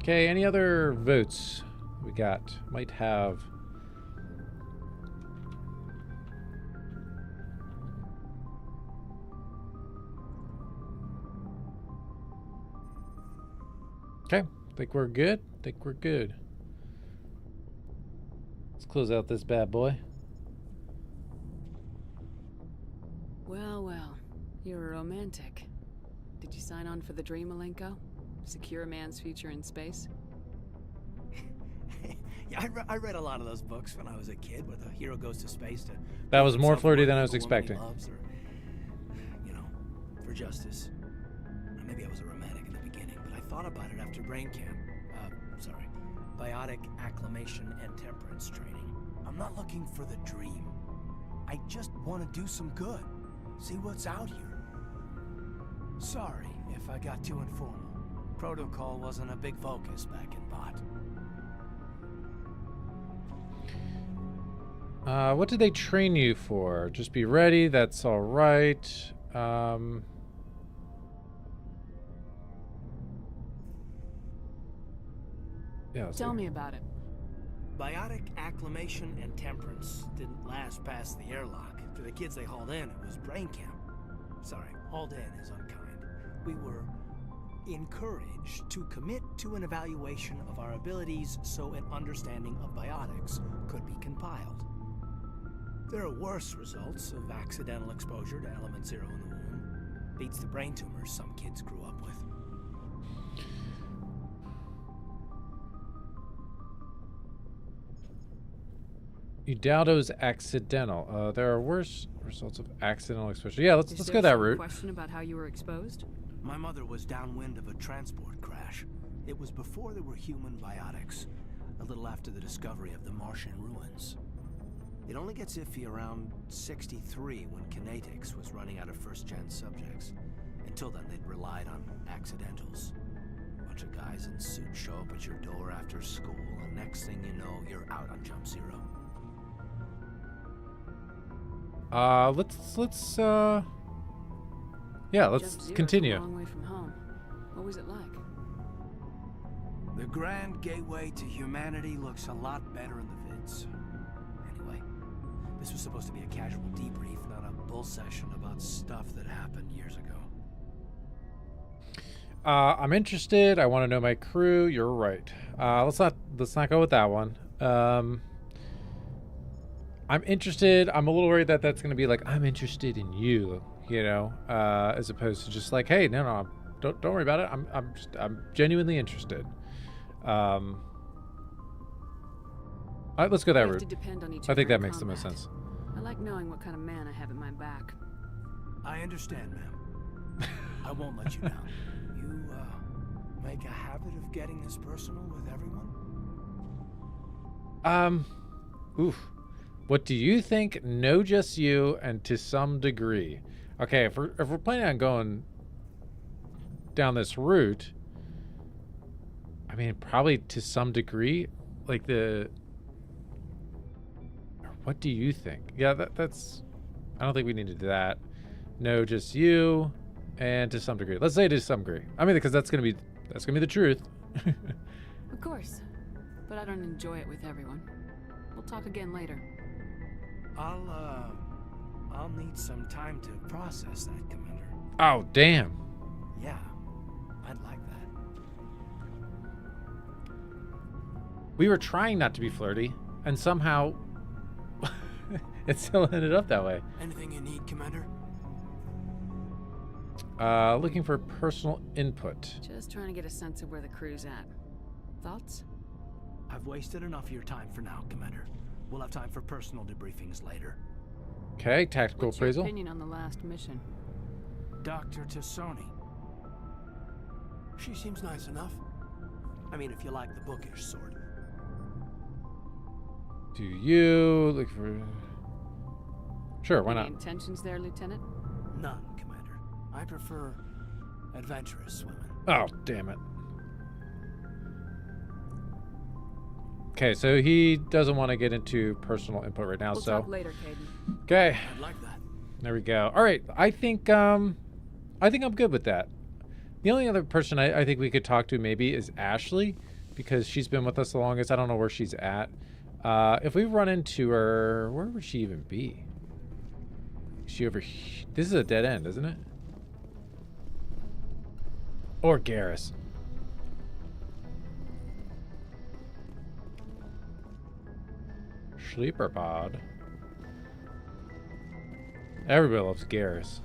Okay, any other votes we got? Might have Okay, think we're good. Think we're good. Let's close out this bad boy. Well, well. You're a romantic. Did you sign on for the dream, Malenko? Secure a man's future in space? Yeah, I read a lot of those books when I was a kid, where the hero goes to space to... That was prove more himself flirty worthy than I of was the woman he expecting. loves, or, you know, for justice. Maybe I was a romantic in the beginning, but I thought about it after brain camp. Biotic acclimation and temperance training. I'm not looking for the dream. I just want to do some good. See what's out here. Sorry if I got too informal. Protocol wasn't a big focus back in Bot. What did they train you for? Just be ready. That's all right. Yeah. Tell me about it. Biotic acclimation and temperance didn't last past the airlock. To the kids they hauled in, it was brain camp. Sorry, hauled in is unkind. We were encouraged to commit to an evaluation of our abilities so an understanding of biotics could be compiled. There are worse results of accidental exposure to element 0 in the womb. Beats the brain tumors some kids grew up with. Udaldo's accidental. There are worse results of accidental exposure. Yeah, let's go that route. Question about how you were exposed? My mother was downwind of a transport crash. It was before there were human biotics, a little after the discovery of the Martian ruins. It only gets iffy around 63 when kinetics was running out of first-gen subjects. Until then, they'd relied on accidentals. A bunch of guys in suits show up at your door after school, and next thing you know, you're out on Jump Zero. Let's continue. A long way from home. What was it like? The grand gateway to humanity looks a lot better in the vids. Anyway, this was supposed to be a casual debrief, not a bull session about stuff that happened years ago. I'm interested. I want to know my crew. You're right. Let's not go with that one. I'm interested. I'm a little worried that that's going to be like, I'm interested in you, you know, as opposed to just like, hey, no, don't worry about it. I'm genuinely interested. All right, let's go that route. I think that makes the most sense. I like knowing what kind of man I have at my back. I understand, ma'am. I won't let you down. You, make a habit of getting this personal with everyone? What do you think? No, just you, and to some degree. Okay, if we're planning on going down this route, I mean, probably to some degree, like what do you think? Yeah, that's. I don't think we need to do that. No, just you, and to some degree. Let's say to some degree. I mean, because that's gonna be the truth. Of course, but I don't enjoy it with everyone. We'll talk again later. I'll need some time to process that, Commander. Oh, damn. Yeah, I'd like that. We were trying not to be flirty, and somehow it still ended up that way. Anything you need, Commander? Looking for personal input. Just trying to get a sense of where the crew's at. Thoughts? I've wasted enough of your time for now, Commander. We'll have time for personal debriefings later. Okay, tactical What's your appraisal. opinion on the last mission? Dr. Tassoni. She seems nice enough. I mean, if you like the bookish sort. Do you look for? Sure, why Any not? intentions there, Lieutenant? None, Commander. I prefer adventurous women. Oh, damn it. Okay, so he doesn't want to get into personal input right now, We'll so talk later, Caden. okay, I'd like that. there we go. All right, I think I'm good with that. The only other person I think we could talk to maybe is Ashley, because she's been with us the longest. I don't know where she's at. If we run into her, where would she even be? Is she over here? This is a dead end, isn't it? Or Garrus. Sleeper pod. Everybody loves Garrus.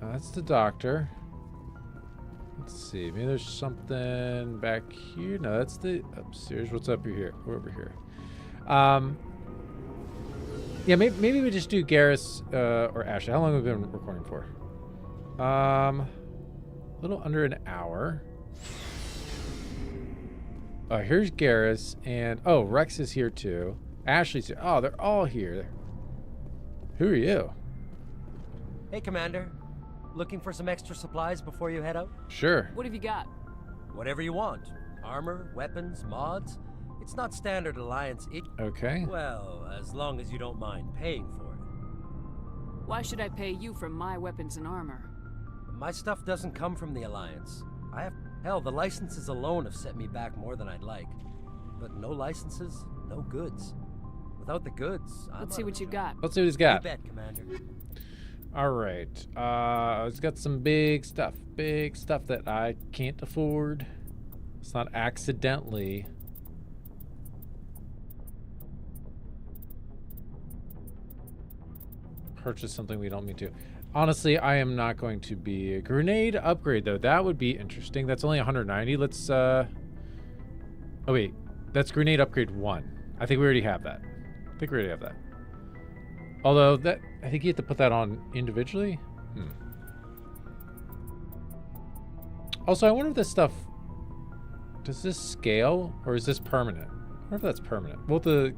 That's the doctor. Let's see. Maybe there's something back here. No, that's the upstairs. What's up here? We're over here. Yeah, maybe we just do Garrus or Ashley. How long have we been recording for? A little under an hour. Oh, here's Garrus, and oh, Rex is here too. Ashley's here. Oh, they're all here. Who are you? Hey, Commander. Looking for some extra supplies before you head out? Sure. What have you got? Whatever you want. Armor, weapons, mods. It's not standard Alliance. Okay. Well, as long as you don't mind paying for it. Why should I pay you for my weapons and armor? My stuff doesn't come from the Alliance. Hell, the licenses alone have set me back more than I'd like. But no licenses, no goods. Without the goods, Let's see what you got. Let's see what he's You got. bet, Commander. All right. He's got some big stuff that I can't afford. It's not accidentally. Purchase something we don't mean to. Honestly, I am not going to be a grenade upgrade though. That would be interesting. That's only 190. Let's oh wait, that's grenade upgrade 1. I think we already have that. Although that, I think you have to put that on individually. Also, I wonder if this stuff, does this scale or is this permanent? I wonder if that's permanent. Well,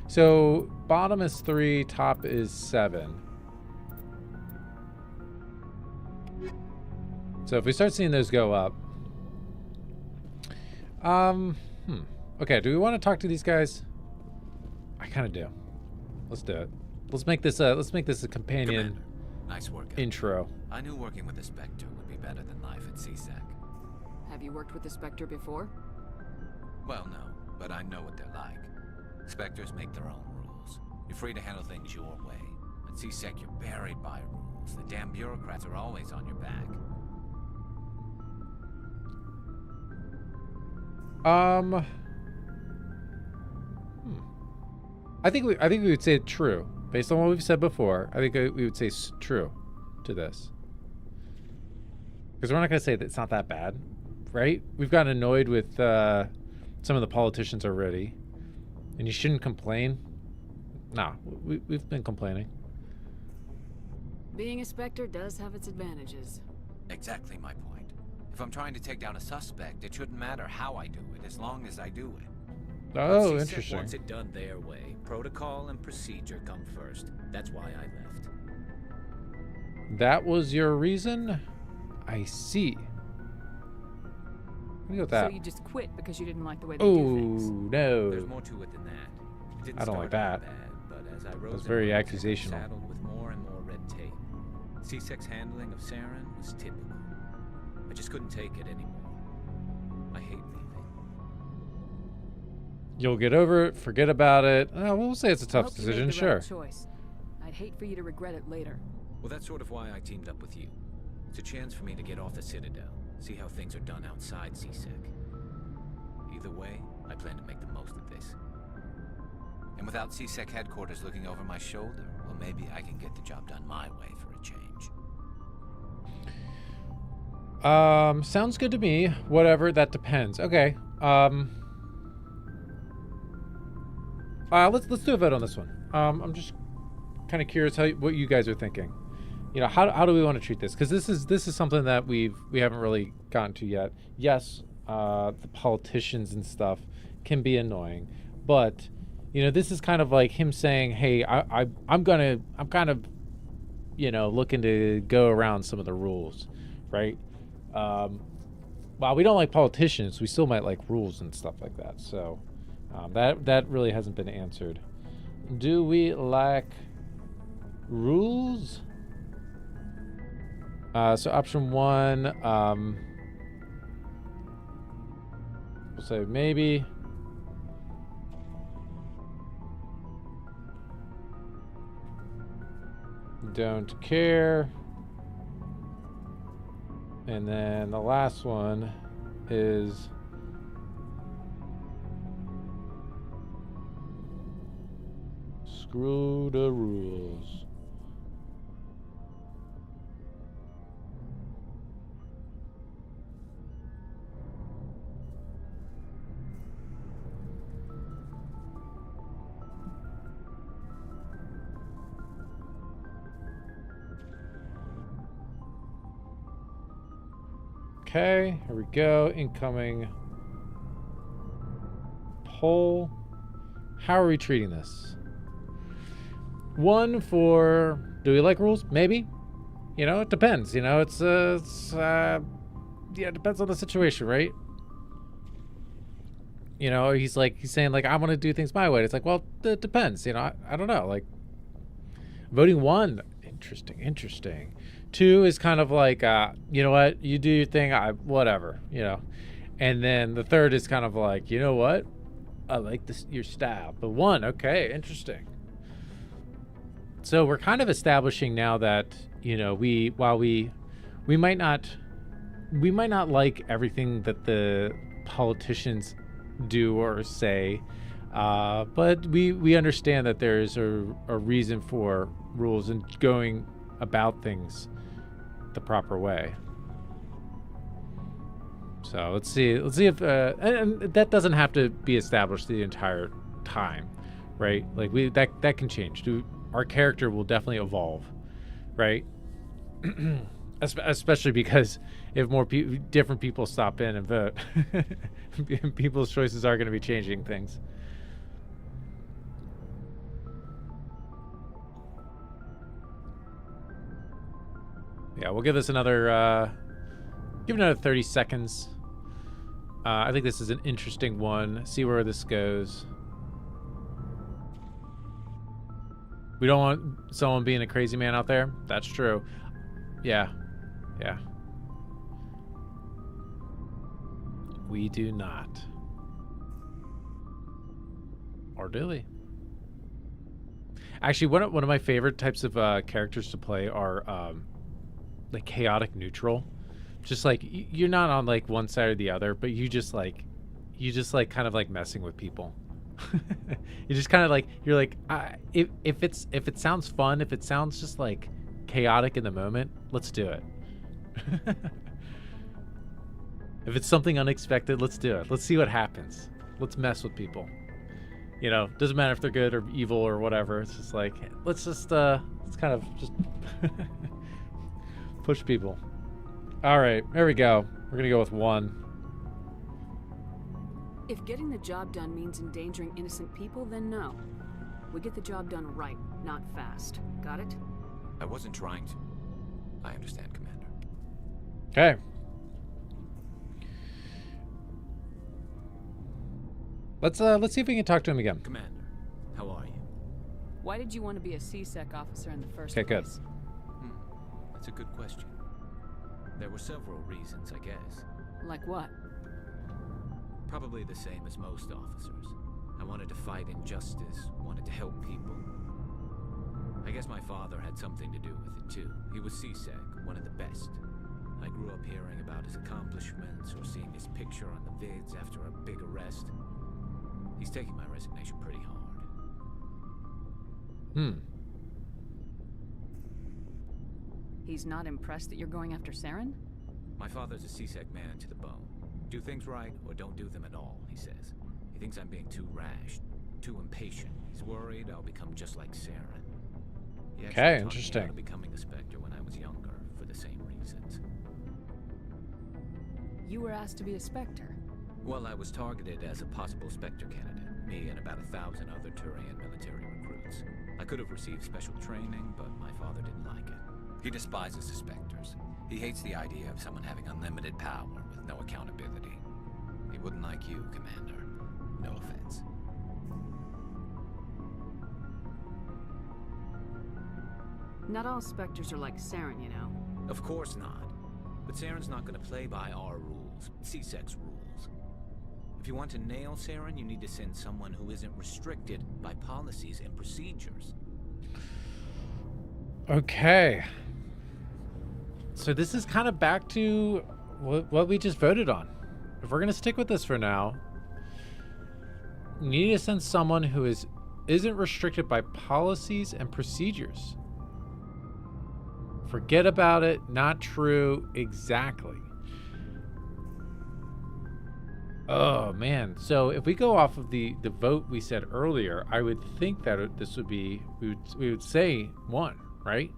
so bottom is 3, top is 7. So if we start seeing those go up, okay, do we want to talk to these guys? I kind of do. Let's do it. Let's make this a companion. Commander, nice work. Intro. I knew working with the Spectre would be better than life at CSEC. Have you worked with the Spectre before? Well, no, but I know what they're like. Spectres make their own rules. You're free to handle things your way. At CSEC, you're buried by rules. The damn bureaucrats are always on your back. I think we would say true based on what we've said before. I think we would say true to this because we're not going to say that it's not that bad, right? We've gotten annoyed with some of the politicians already, and you shouldn't complain. Nah, we've been complaining. Being a Spectre does have its advantages. Exactly my point. If I'm trying to take down a suspect, it shouldn't matter how I do it, as long as I do it. Oh, CSEC interesting. wants it done their way. Protocol and procedure come first. That's why I left. That was your reason? I see. Let me go with that. So you just quit because you didn't like the way they Oh, do things? no. There's more to it than that. It didn't I don't like start out that. bad, but as I rose That's in very ranks, I was accusational. saddled with more and more red tape. CSEC's handling of Saren was typical. I just couldn't take it anymore. I hate leaving. You'll get over it, forget about it. We'll say it's a I tough hope you decision, made the sure. right choice. I'd hate for you to regret it later. Well, that's sort of why I teamed up with you. It's a chance for me to get off the Citadel, see how things are done outside CSEC. Either way, I plan to make the most of this. And without CSEC headquarters looking over my shoulder, well, maybe I can get the job done my way for a change. Sounds good to me. Whatever, that depends. Okay. Let's do a vote on this one. I'm just kind of curious what you guys are thinking. You know, how do we want to treat this? Because this is something that we haven't really gotten to yet. Yes, the politicians and stuff can be annoying, but you know, this is kind of like him saying, "Hey, I'm kind of, you know, looking to go around some of the rules, right?" While we don't like politicians, we still might like rules and stuff like that. So that really hasn't been answered. Do we like rules? So option 1, we'll say maybe. Don't care. And then the last one is Screw the rules. Okay, here we go. Incoming poll. How are we treating this? 1 for, do we like rules? Maybe. You know, it depends. You know, yeah, it depends on the situation, right? You know, he's saying like, I want to do things my way. It's like, well, it depends. You know, I don't know. Like, voting 1, interesting. 2 is kind of like, you know what, you do your thing, whatever, you know. And then the 3rd is kind of like, you know what, I like your style. But 1, okay, interesting. So we're kind of establishing now that, you know, while we might not like everything that the politicians do or say, but we understand that there's a reason for rules and going about things the proper way. So let's see if and that doesn't have to be established the entire time, right? Like that can change. Our character will definitely evolve, right? Especially because if more different people stop in and vote, people's choices are going to be changing things. Yeah, we'll give this another 30 seconds. I think this is an interesting one. See where this goes. We don't want someone being a crazy man out there. That's true. Yeah. We do not. Or do we? Actually, one of my favorite types of characters to play are like chaotic neutral. Just like you're not on like one side or the other, but you just like kind of like messing with people. You just kind of like, you're like, if it sounds fun, if it sounds just like chaotic in the moment, let's do it. If it's something unexpected, let's do it. Let's see what happens. Let's mess with people. You know, doesn't matter if they're good or evil or whatever. It's just like, let's kind of just push people. All right, there we go. We're gonna go with 1. If getting the job done means endangering innocent people, then no. We get the job done right, not fast. Got it? I wasn't trying to. I understand, Commander. Okay. Let's see if we can talk to him again. Commander, how are you? Why did you want to be a CSEC officer in the first Okay, good. place? That's a good question. There were several reasons, I guess. Like what? Probably the same as most officers. I wanted to fight injustice, wanted to help people. I guess my father had something to do with it too. He was CSEC, one of the best. I grew up hearing about his accomplishments or seeing his picture on the vids after a big arrest. He's taking my resignation pretty hard. He's not impressed that you're going after Saren? My father's a CSEC man to the bone. Do things right or don't do them at all, he says. He thinks I'm being too rash, too impatient. He's worried I'll become just like Saren. He actually Okay, talked interesting. me out of becoming a Spectre when I was younger for the same reasons. You were asked to be a Spectre. Well, I was targeted as a possible Spectre candidate, me and about 1,000 other Turian military recruits. I could have received special training, but my father didn't like it. He despises the Spectres. He hates the idea of someone having unlimited power with no accountability. He wouldn't like you, Commander. No offense. Not all Spectres are like Saren, you know. Of course not. But Saren's not going to play by our rules, CSEC's rules. If you want to nail Saren, you need to send someone who isn't restricted by policies and procedures. Okay. So this is kind of back to what we just voted on. If we're going to stick with this for now, we need to send someone who is isn't restricted by policies and procedures. Forget about it. Not true. Exactly. Oh, man. So if we go off of the vote we said earlier, I would think that this would be, we would say 1, right?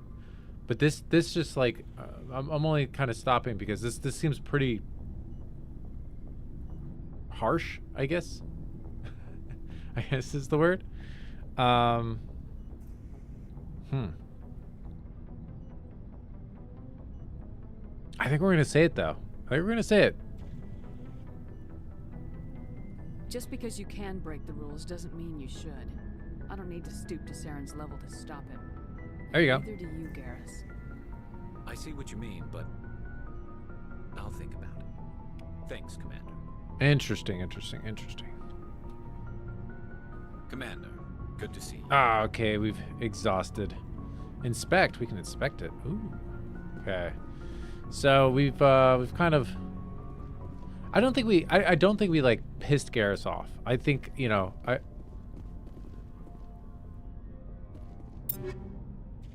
But this just like, I'm only kind of stopping because this seems pretty harsh, I guess. I guess is the word. I think we're going to say it, though. I think we're going to say it. Just because you can break the rules doesn't mean you should. I don't need to stoop to Saren's level to stop him. There you go. Neither do you, Garrus. I see what you mean, but I'll think about it. Thanks, Commander. Interesting. Commander, good to see you. Ah, okay. We've exhausted. Inspect. We can inspect it. Ooh. Okay. So we've kind of. I don't think we like pissed Garrus off. I think, you know,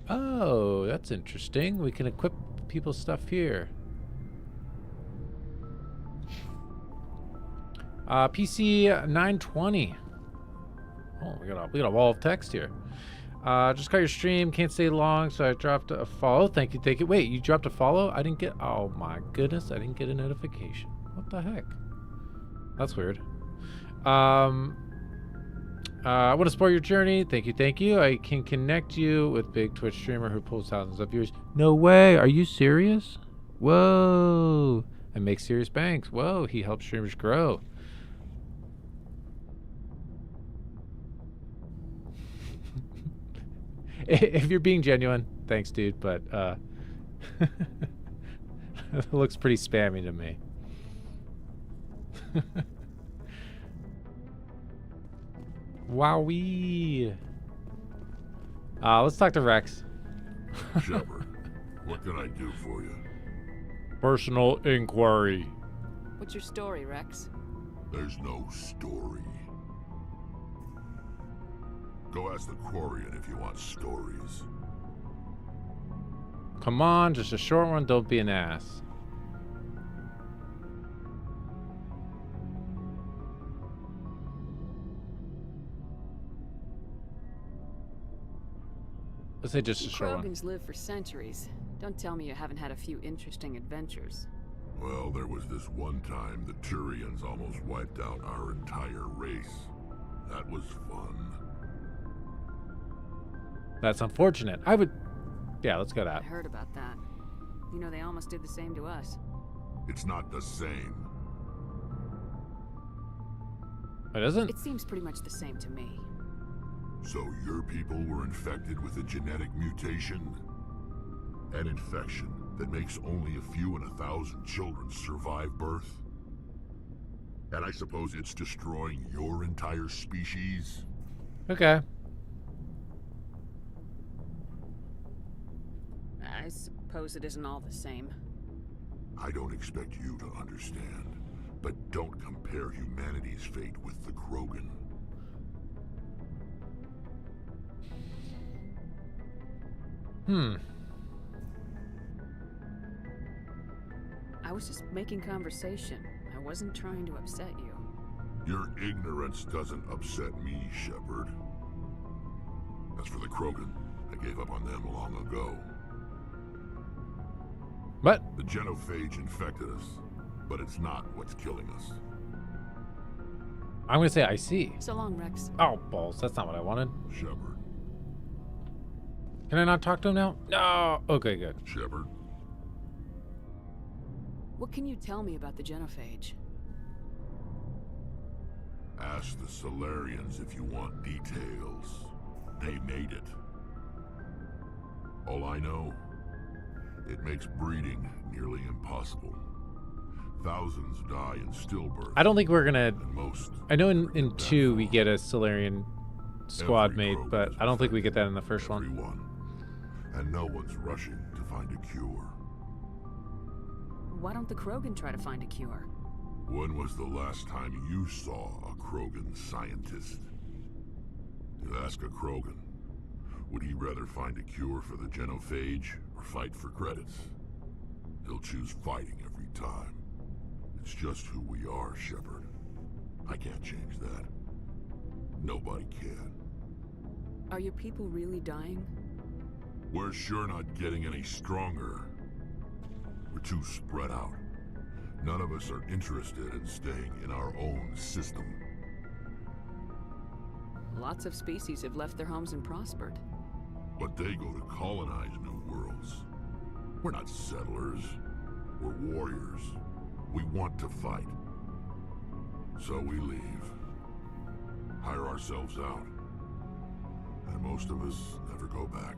Oh, that's interesting. We can equip people's stuff here. PC 920. Oh, we got a wall of text here. Just got your stream. Can't stay long, so I dropped a follow. Thank you. Wait, you dropped a follow? I didn't get. Oh my goodness, I didn't get a notification. What the heck? That's weird. I want to spoil your journey. Thank you. I can connect you with big Twitch streamer who pulls thousands of viewers. No way. Are you serious? Whoa. And makes serious banks. Whoa. He helps streamers grow. If you're being genuine, thanks, dude. But it looks pretty spammy to me. Wowee. Let's talk to Rex. Shepard, what can I do for you? Personal inquiry. What's your story, Rex? There's no story. Go ask the Quarian if you want stories. Come on, just a short one. Don't be an ass. Let's say just a short one. Krogans live for centuries. Don't tell me you haven't had a few interesting adventures. Well, there was this one time the Turians almost wiped out our entire race. That was fun. That's unfortunate. I would... Yeah, let's go that. I heard about that. You know, they almost did the same to us. It's not the same. It isn't? It seems pretty much the same to me. So your people were infected with a genetic mutation? An infection that makes only a few in 1,000 children survive birth? And I suppose it's destroying your entire species? Okay. I suppose it isn't all the same. I don't expect you to understand, but don't compare humanity's fate with the Krogan. I was just making conversation. I wasn't trying to upset you. Your ignorance doesn't upset me, Shepard. As for the Krogan, I gave up on them long ago. What? The genophage infected us, but it's not what's killing us. I'm going to say I see. So long, Rex. Oh, balls. That's not what I wanted. Shepard. Can I not talk to him now? No. Okay, good. Shepard. What can you tell me about the genophage? Ask the Solarians if you want details. They made it. All I know, it makes breeding nearly impossible. Thousands die in stillbirth. I don't think we're gonna. Most. I know in 2 we get a Solarian squad made, but I don't think we get that in the first one. Everyone. And no one's rushing to find a cure. Why don't the Krogan try to find a cure? When was the last time you saw a Krogan scientist? ask a Krogan. Would he rather find a cure for the genophage or fight for credits? He'll choose fighting every time. It's just who we are, Shepard. I can't change that. Nobody can. Are your people really dying? We're sure not getting any stronger. We're too spread out. None of us are interested in staying in our own system. Lots of species have left their homes and prospered. But they go to colonize new worlds. We're not settlers. We're warriors. We want to fight. So we leave. Hire ourselves out. And most of us never go back.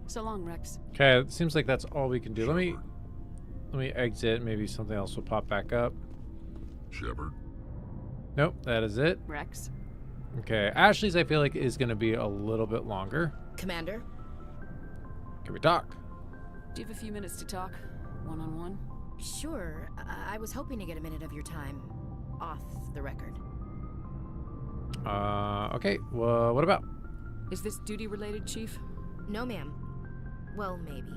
So long, Rex. Okay, it seems like that's all we can do. Let me exit. Maybe something else will pop back up. Shepard? Nope, that is it. Rex? Okay, Ashley's I feel like is going to be a little bit longer. Commander? Can we talk? Do you have a few minutes to talk? One-on-one? Sure. I was hoping to get a minute of your time off the record. Okay, well, what about? Is this duty-related, Chief? No, ma'am. Well, maybe.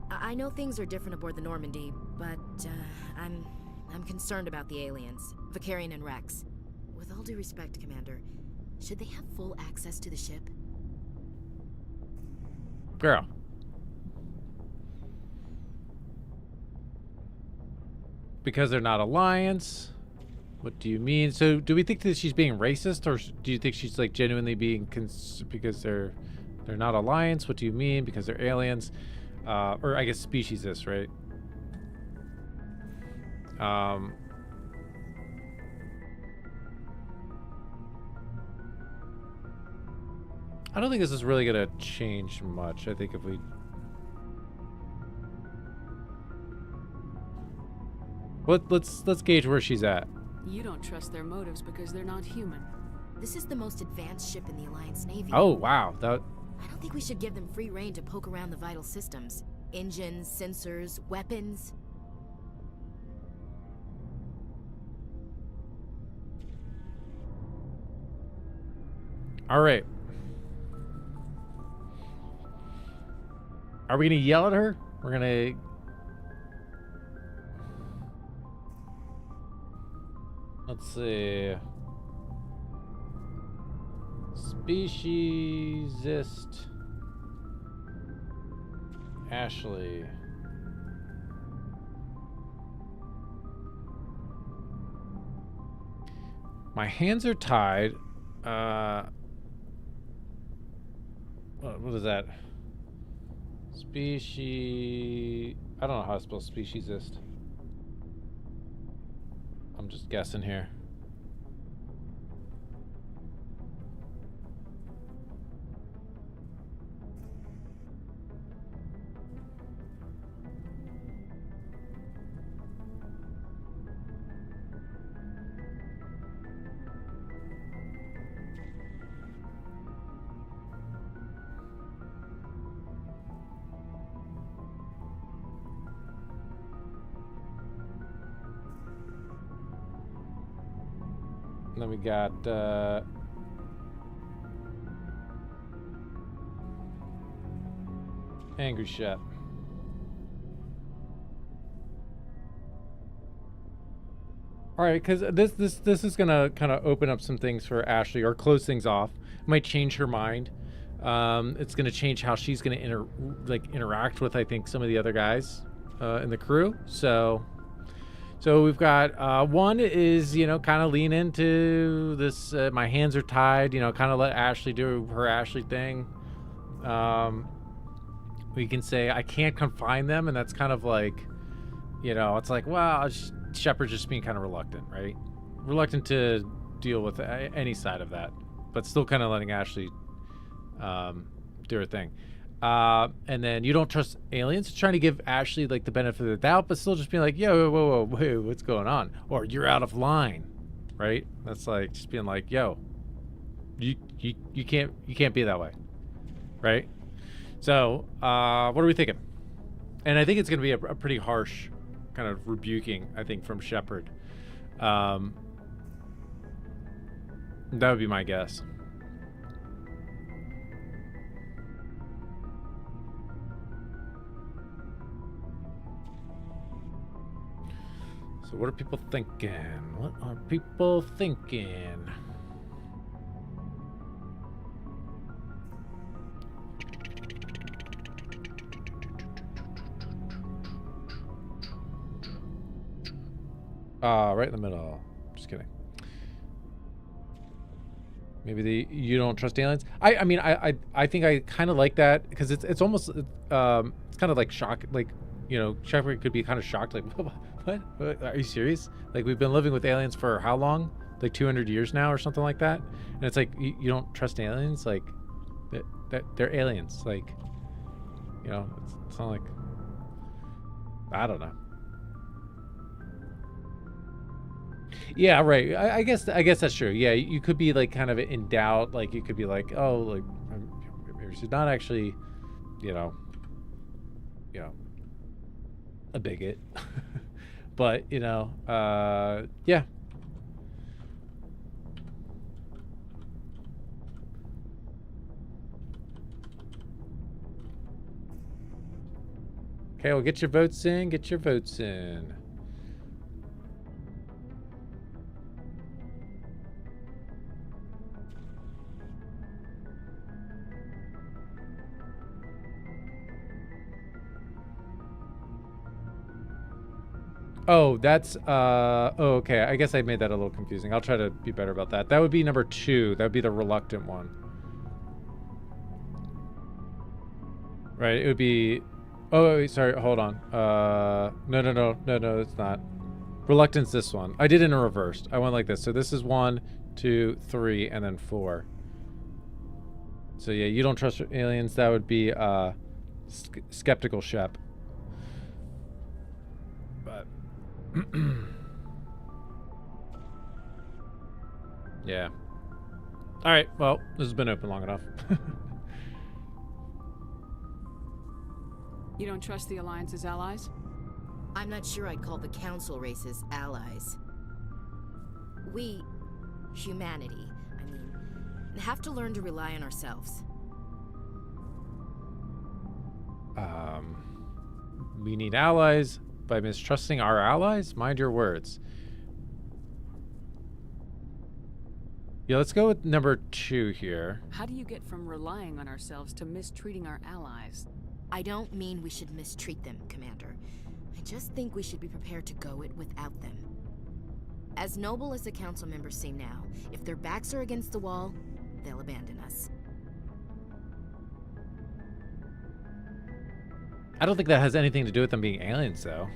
I know things are different aboard the Normandy, but I'm concerned about the aliens, Vicarian and Rex. With all due respect, Commander, should they have full access to the ship? Girl. Because they're not Alliance? What do you mean? So do we think that she's being racist, or do you think she's like genuinely being because they're not Alliance? What do you mean? Because they're aliens? Or I guess speciesist, right? I don't think this is really gonna change much. I think if we let's gauge where she's at. You don't trust their motives because they're not human. This is the most advanced ship in the Alliance Navy. Oh wow, that. I don't think we should give them free rein to poke around the vital systems. Engines, sensors, weapons. All right. Are we gonna yell at her? We're gonna. Let's see. Speciesist. Ashley. My hands are tied. What is that? Species. I don't know how to spell speciesist. I'm just guessing here. Then we got Angry Shep. All right, because this is gonna kind of open up some things for Ashley, or close things off. It might change her mind. It's gonna change how she's gonna interact with, I think, some of the other guys in the crew. So we've got one is, kind of lean into this, my hands are tied, kind of let Ashley do her Ashley thing. We can say, I can't confine them, and that's kind of like, it's like, well, Shepard's just being kind of reluctant, right? Reluctant to deal with any side of that, but still kind of letting Ashley do her thing. And then you don't trust aliens, trying to give Ashley like the benefit of the doubt, but still just being like, yo, whoa, what's going on? Or you're out of line, right? That's like just being like, yo, you can't be that way, right? So what are we thinking? And I think it's gonna be a pretty harsh kind of rebuking, I think, from Shepard. That would be my guess. So what are people thinking? What are people thinking? Right in the middle. Just kidding. Maybe you don't trust aliens. I mean I think I kind of like that because it's almost it's kind of like shock, like, you know, Shepard could be kind of shocked, like what? Are you serious? Like, we've been living with aliens for how long? Like 200 years now or something like that. And it's like you don't trust aliens, like they're aliens, like, you know, it's not like, I don't know. Yeah, right. I guess that's true. Yeah, you could be like kind of in doubt. Like, you could be like, oh, like maybe she's not actually, you know, a bigot, but you know, yeah. Okay, well, get your votes in. Get your votes in. Oh, that's, oh, okay. I guess I made that a little confusing. I'll try to be better about that. That would be number 2. That would be the reluctant one. Right, it would be, oh, wait, sorry, hold on. No, it's not. Reluctance, this one. I did it in reversed. I went like this. So this is 1, 2, 3, and then 4. So yeah, you don't trust aliens. That would be, skeptical Shep. But yeah. All right. Well, this has been open long enough. You don't trust the Alliance's allies? I'm not sure I'd call the Council races allies. We, humanity, I mean, have to learn to rely on ourselves. We need allies by mistrusting our allies? Mind your words. Yeah, let's go with number 2 here. How do you get from relying on ourselves to mistreating our allies? I don't mean we should mistreat them, Commander. I just think we should be prepared to go it without them. As noble as the Council members seem now, if their backs are against the wall, they'll abandon us. I don't think that has anything to do with them being aliens, though.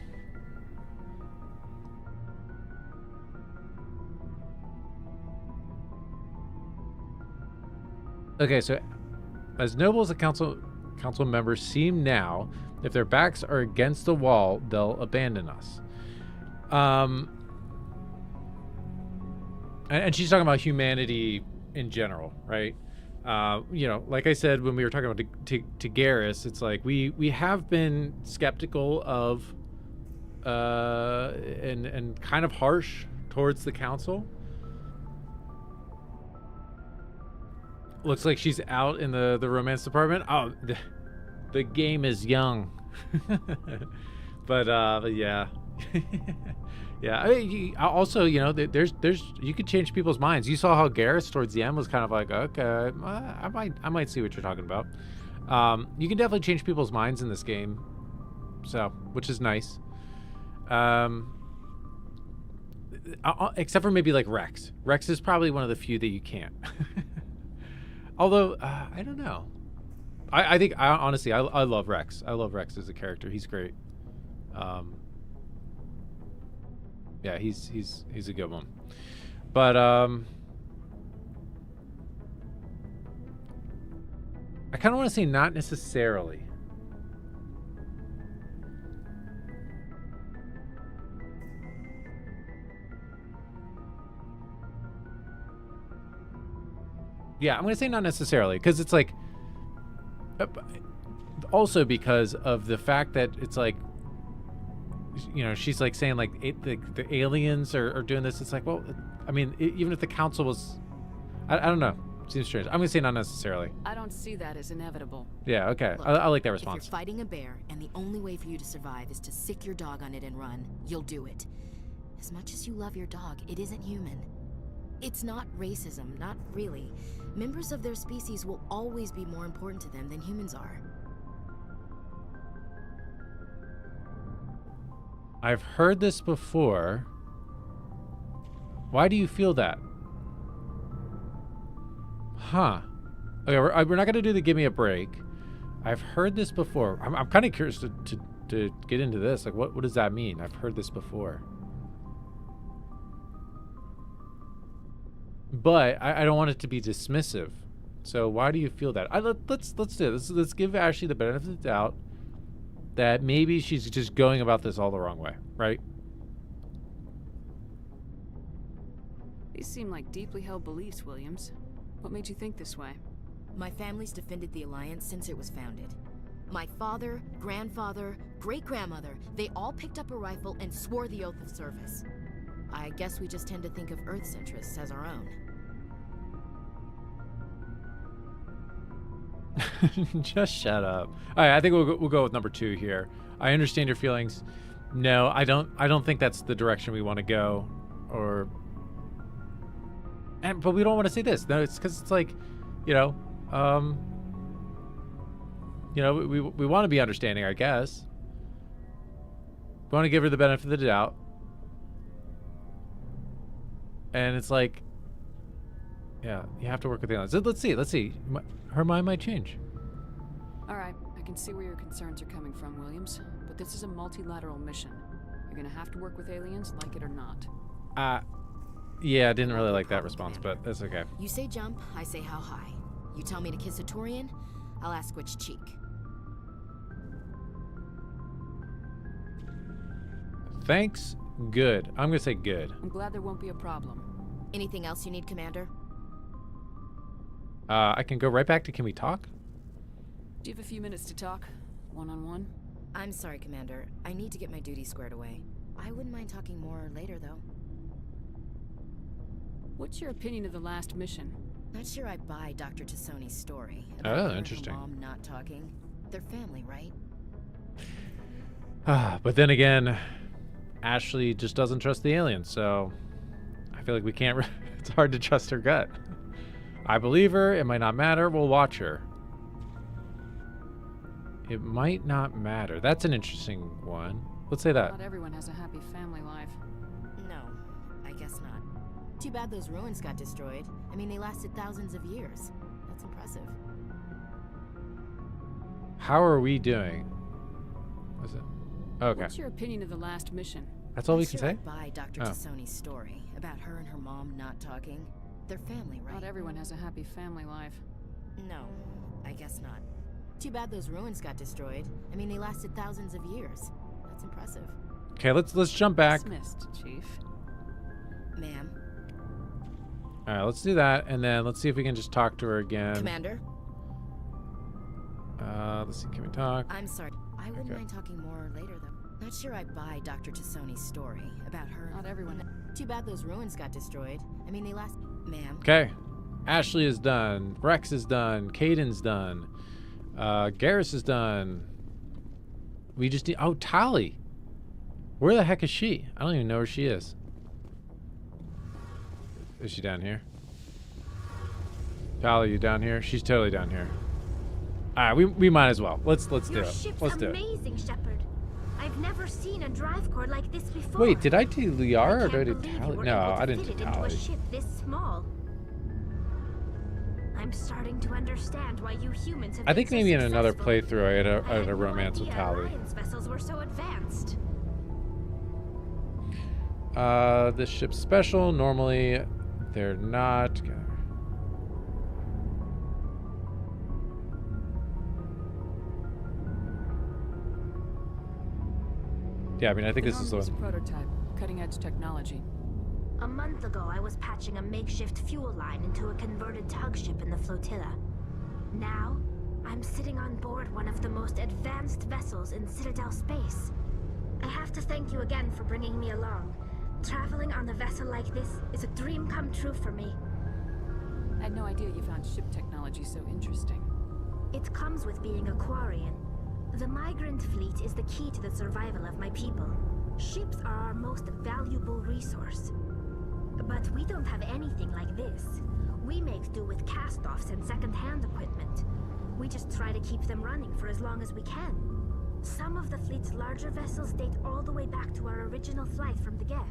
Okay, so as noble as the council members seem now, if their backs are against the wall, they'll abandon us. And she's talking about humanity in general, right? You know, like I said when we were talking about to Garrus, it's like we have been skeptical of and kind of harsh towards the council. Looks like she's out in the romance department. Oh, the game is young. but yeah. Yeah, I mean, also, you know, there's you could change people's minds. You saw how Garrus towards the end was kind of like, okay, I might see what you're talking about. You can definitely change people's minds in this game, so, which is nice. Except for maybe like Rex. Rex is probably one of the few that you can't. Although I don't know. I think honestly I love Rex. I love Rex as a character. He's great. Yeah, he's a good one. But I kind of want to say not necessarily. Yeah, I'm going to say not necessarily, because it's like, also because of the fact that it's like, you know, she's like saying like the aliens are doing this. It's like, well, I mean, even if the council was, I don't know. Seems strange. I'm gonna say not necessarily. I don't see that as inevitable. Yeah, okay. Look, I like that If response. you're fighting a bear and the only way for you to survive is to sick your dog on it and run, you'll do it. As much as you love your dog, it isn't human. It's not racism, not really. Members of their species will always be more important to them than humans are. I've heard this before. Why do you feel that? Huh. Okay, we're not going to do the give me a break. I've heard this before. I'm kind of curious to get into this. Like, what does that mean? I've heard this before. But I don't want it to be dismissive. So why do you feel that? Let's do this. Let's give Ashley the benefit of the doubt that maybe she's just going about this all the wrong way, right? These seem like deeply held beliefs, Williams. What made you think this way? My family's defended the Alliance since it was founded. My father, grandfather, great-grandmother, they all picked up a rifle and swore the oath of service. I guess we just tend to think of Earth's interests as our own. Just shut up. All right, I think we'll go with number 2 here. I understand your feelings. No, I don't think that's the direction we want to go. But we don't want to say this. No, it's because it's like, we want to be understanding, I guess. We want to give her the benefit of the doubt. And it's like, yeah, you have to work with the aliens. Let's see. Her mind might change. All right, I can see where your concerns are coming from, Williams. But this is a multilateral mission. You're gonna have to work with aliens, like it or not. Yeah, I didn't really like that response, but that's okay. You say jump, I say how high. You tell me to kiss a Turian, I'll ask which cheek. Thanks. Good. I'm gonna say good. I'm glad there won't be a problem. Anything else you need, Commander? I can go right back to can we talk? Do you have a few minutes to talk? One-on-one? I'm sorry, Commander. I need to get my duties squared away. I wouldn't mind talking more later, though. What's your opinion of the last mission? Not sure I buy Dr. Tassoni's story. Oh, About her and interesting. her mom not talking. They're family, right? But then again, Ashley just doesn't trust the aliens, so I feel like we can't. It's hard to trust her gut. I believe her. It might not matter. We'll watch her. It might not matter. That's an interesting one. Let's say that. Not everyone has a happy family life. No, I guess not. Too bad those ruins got destroyed. I mean, they lasted thousands of years. That's impressive. How are we doing? What's it? Okay. What's your opinion of the last mission? That's all we Not can sure say? I buy Dr. Tassoni's story about her and her mom not talking. They're family, right? Not everyone has a happy family life. No, I guess not. Too bad those ruins got destroyed. I mean, they lasted thousands of years. That's impressive. Okay, let's jump back. Dismissed, Chief. Ma'am. All right, let's do that, and then let's see if we can just talk to her again. Commander? Let's see, can we talk? I'm sorry. I wouldn't Okay. mind talking more later, though. Not sure I buy Dr. Tassoni's story about her. Not everyone. Too bad those ruins got destroyed. I mean, they last. Ma'am. Okay. Ashley is done. Rex is done. Caden's done. Garrus is done. We just need... Oh, Tali. Where the heck is she? I don't even know where she is. Is she down here? Tali, you down here? She's totally down here. All right, we might as well. Let's do Your it. ship's Let's do it. amazing, Shepard. I've never seen a drive core like this before. Wait, did I do Liara or I did I can't do believe Tali? you were No, able to I didn't fit do it into a Tali. ship this small. I'm starting to understand why you humans have I been think so maybe in another successful. playthrough I had had a no romance with idea Tali. Alliance vessels were so advanced. This ship's special. Normally, they're not. Yeah, I mean, I think this is the Normandy's a one. prototype, cutting-edge technology. A month ago, I was patching a makeshift fuel line into a converted tug ship in the flotilla. Now, I'm sitting on board one of the most advanced vessels in Citadel space. I have to thank you again for bringing me along. Traveling on a vessel like this is a dream come true for me. I had no idea you found ship technology so interesting. It comes with being a Quarian. The migrant fleet is the key to the survival of my people. Ships are our most valuable resource. But we don't have anything like this. We make do with cast-offs and second-hand equipment. We just try to keep them running for as long as we can. Some of the fleet's larger vessels date all the way back to our original flight from the Geth.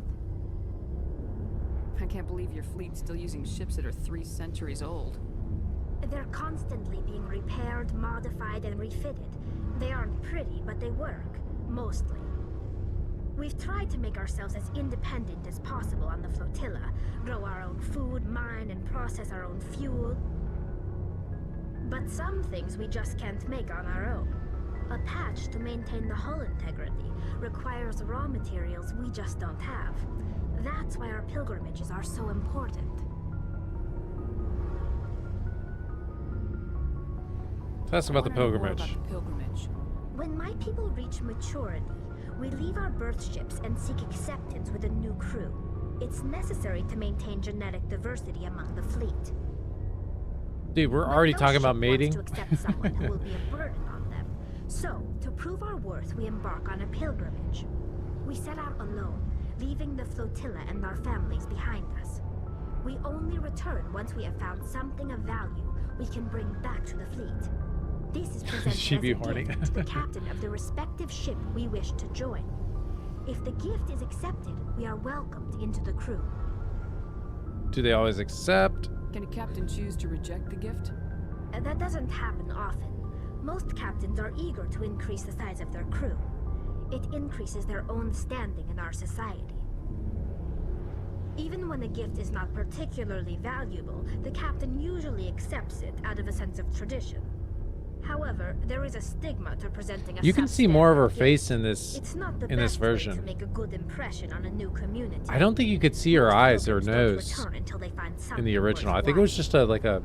I can't believe your fleet's still using ships that are 3 centuries old. They're constantly being repaired, modified, and refitted. They aren't pretty, but they work. Mostly. We've tried to make ourselves as independent as possible on the flotilla. Grow our own food, mine, and process our own fuel. But some things we just can't make on our own. A patch to maintain the hull integrity requires raw materials we just don't have. That's why our pilgrimages are so important. Tell us about the pilgrimage. When my people reach maturity, we leave our birth ships and seek acceptance with a new crew. It's necessary to maintain genetic diversity among the fleet. Dude, we're already talking about mating. To accept someone who will be a burden on them. So, to prove our worth, we embark on a pilgrimage. We set out alone, leaving the flotilla and our families behind us. We only return once we have found something of value we can bring back to the fleet. This is presented as a gift to the captain of the respective ship we wish to join. If the gift is accepted, we are welcomed into the crew. Do they always accept? Can a captain choose to reject the gift? That doesn't happen often. Most captains are eager to increase the size of their crew. It increases their own standing in our society. Even when a gift is not particularly valuable, the captain usually accepts it out of a sense of tradition. However, there is a stigma to presenting a You can see more of her face in this version. version. To make a good impression on a new community. I don't think you could see her eyes or nose in the original. I think it was just a like a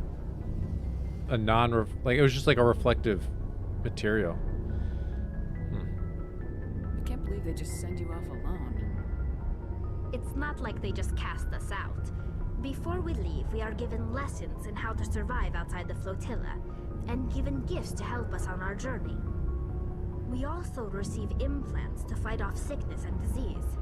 non like it was just like a reflective material. I can't believe they just send you off alone. It's not like they just cast us out. Before we leave, we are given lessons in how to survive outside the flotilla, and given gifts to help us on our journey. We also receive implants to fight off sickness and disease.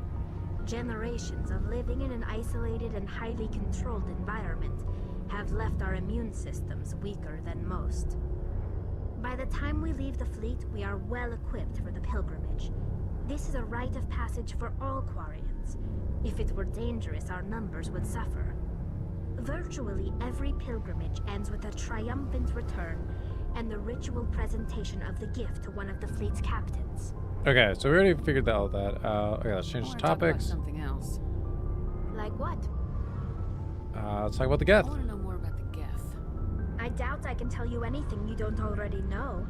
Generations of living in an isolated and highly controlled environment have left our immune systems weaker than most. By the time we leave the fleet, we are well equipped for the pilgrimage. This is a rite of passage for all Quarians. If it were dangerous, our numbers would suffer. Virtually every pilgrimage ends with a triumphant return and the ritual presentation of the gift to one of the fleet's captains. Okay, so we already figured all that out. Okay, let's change the topics. Something else. Like what? Let's talk about the Geth. I want to know more about the Geth. I doubt I can tell you anything you don't already know.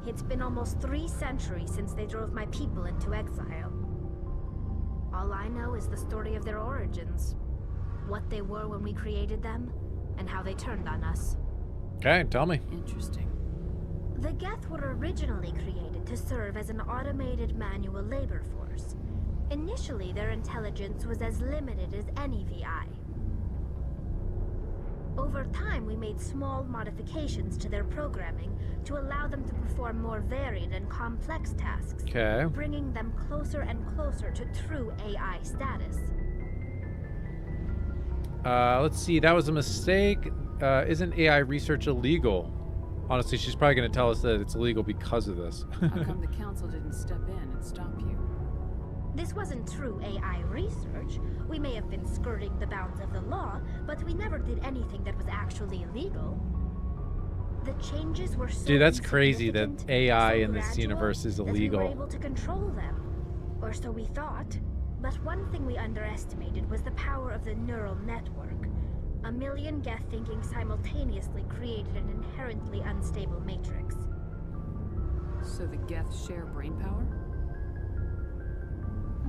It's been almost 3 centuries since they drove my people into exile. All I know is the story of their origins. What they were when we created them, and how they turned on us. Okay, tell me. Interesting. The Geth were originally created to serve as an automated manual labor force. Initially, their intelligence was as limited as any VI. Over time, we made small modifications to their programming to allow them to perform more varied and complex tasks, bringing them closer and closer to true AI status. Let's see. That was a mistake. Isn't AI research illegal? Honestly, she's probably going to tell us that it's illegal because of this. How come the council didn't step in and stop you? This wasn't true AI research. We may have been skirting the bounds of the law, but we never did anything that was actually illegal. The changes were so Dude, that's crazy that AI in this gradual universe is that illegal. we were able to control them. Or so we thought. But one thing we underestimated was the power of the neural network. A million Geth thinking simultaneously created an inherently unstable matrix. So the Geth share brain power?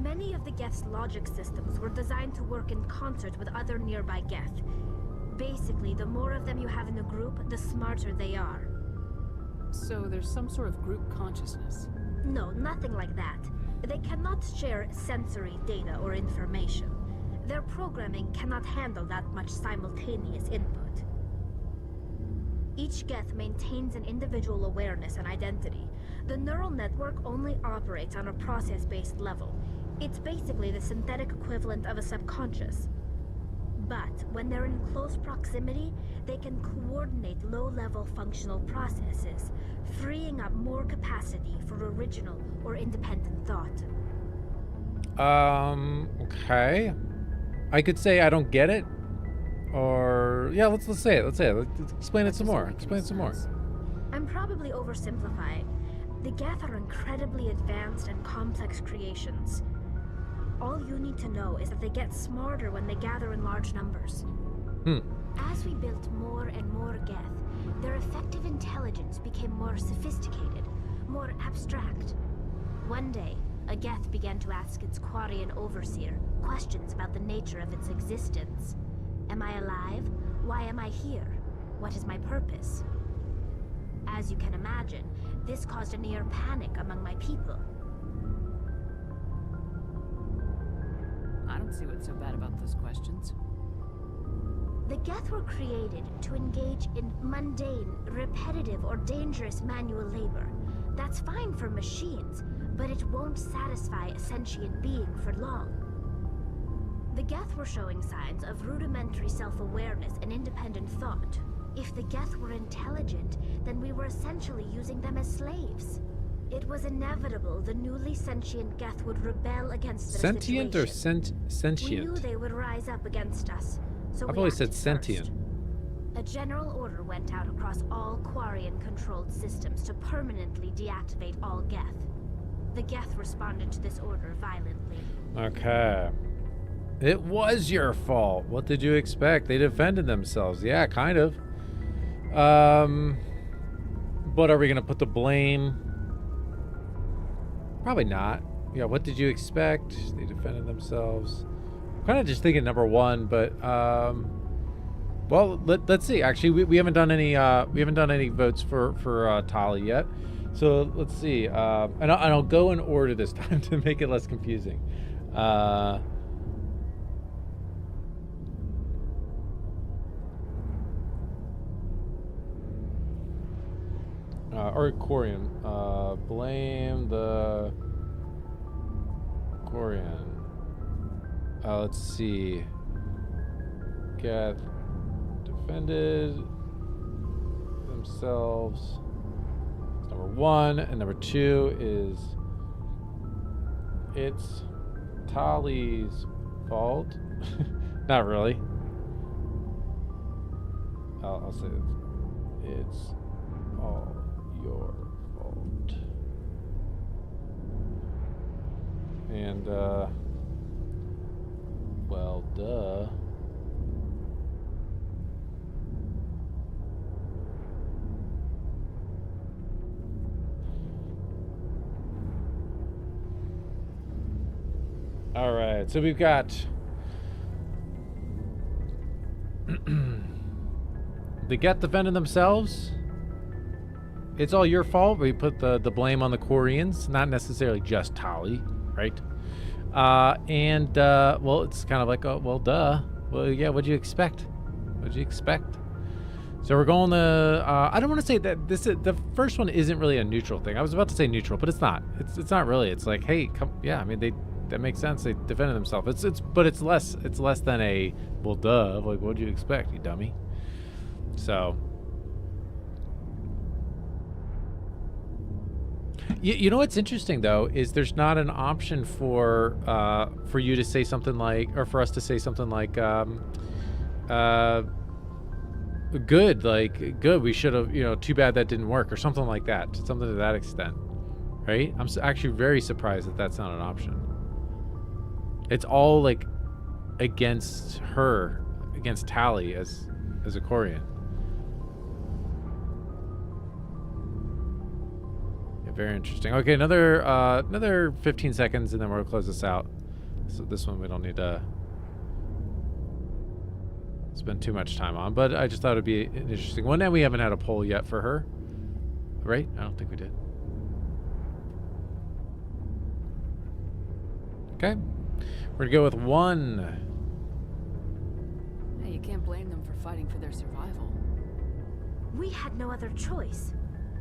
Many of the Geth's logic systems were designed to work in concert with other nearby Geth. Basically, the more of them you have in a group, the smarter they are. So there's some sort of group consciousness? No, nothing like that. They cannot share sensory data or information. Their programming cannot handle that much simultaneous input. Each Geth maintains an individual awareness and identity. The neural network only operates on a process-based level. It's basically the synthetic equivalent of a subconscious. But when they're in close proximity, they can coordinate low-level functional processes, freeing up more capacity for original or independent thought. Okay. I could say I don't get it. Or yeah, let's say it. Let's explain it some more. Explain it some more. I'm probably oversimplifying. The Geth are incredibly advanced and complex creations. All you need to know is that they get smarter when they gather in large numbers. As we built more and more Geth, their effective intelligence became more sophisticated, more abstract. One day, a Geth began to ask its Quarian overseer questions about the nature of its existence. Am I alive? Why am I here? What is my purpose? As you can imagine, this caused a near panic among my people. I don't see what's so bad about those questions. The Geth were created to engage in mundane, repetitive, or dangerous manual labor. That's fine for machines, but it won't satisfy a sentient being for long. The Geth were showing signs of rudimentary self-awareness and independent thought. If the Geth were intelligent, then we were essentially using them as slaves. It was inevitable the newly sentient Geth would rebel against their Sentient or sentient? We knew they would rise up against us, so I've we always said acted sentient. first. A general order went out across all Quarian-controlled systems to permanently deactivate all Geth. The Geth responded to this order violently. Okay. It was your fault. What did you expect? They defended themselves. Yeah, kind of. But are we going to put the blame? Probably not. Yeah, what did you expect? They defended themselves. I'm kind of just thinking number one, but well, let's see. Actually, we haven't done any votes for Tali yet. So let's see. And I'll go in order this time to make it less confusing. Or Quarian. Blame the Quarian. Let's see. Geth defended themselves. That's number one. And number two is it's Tali's fault. Not really. I'll say it's all your fault. And well, duh. All right, so we've got the Geth defending themselves. It's all your fault. We put the blame on the Quarians, not necessarily just Tali, right? Well, it's kind of like, oh, well, duh. Well, yeah, what'd you expect? What'd you expect? So we're going to, I don't want to say that the first one isn't really a neutral thing. I was about to say neutral, but it's not. It's not really. It's like, hey, come, yeah, I mean, that makes sense. They defended themselves. But it's less than a, well, duh. Like, what'd you expect, you dummy? So. You know what's interesting though is there's not an option for you to say something like, or for us to say something like, good, like good. We should have, too bad that didn't work, or something like that, something to that extent, right? I'm actually very surprised that that's not an option. It's all like against her, against Tali as a Quarian. Very interesting. Okay, another 15 seconds, and then we'll close this out. So this one we don't need to spend too much time on, but I just thought it'd be an interesting one. And we haven't had a poll yet for her, right? I don't think we did. Okay, we're gonna go with one. Hey, you can't blame them for fighting for their survival. We had no other choice.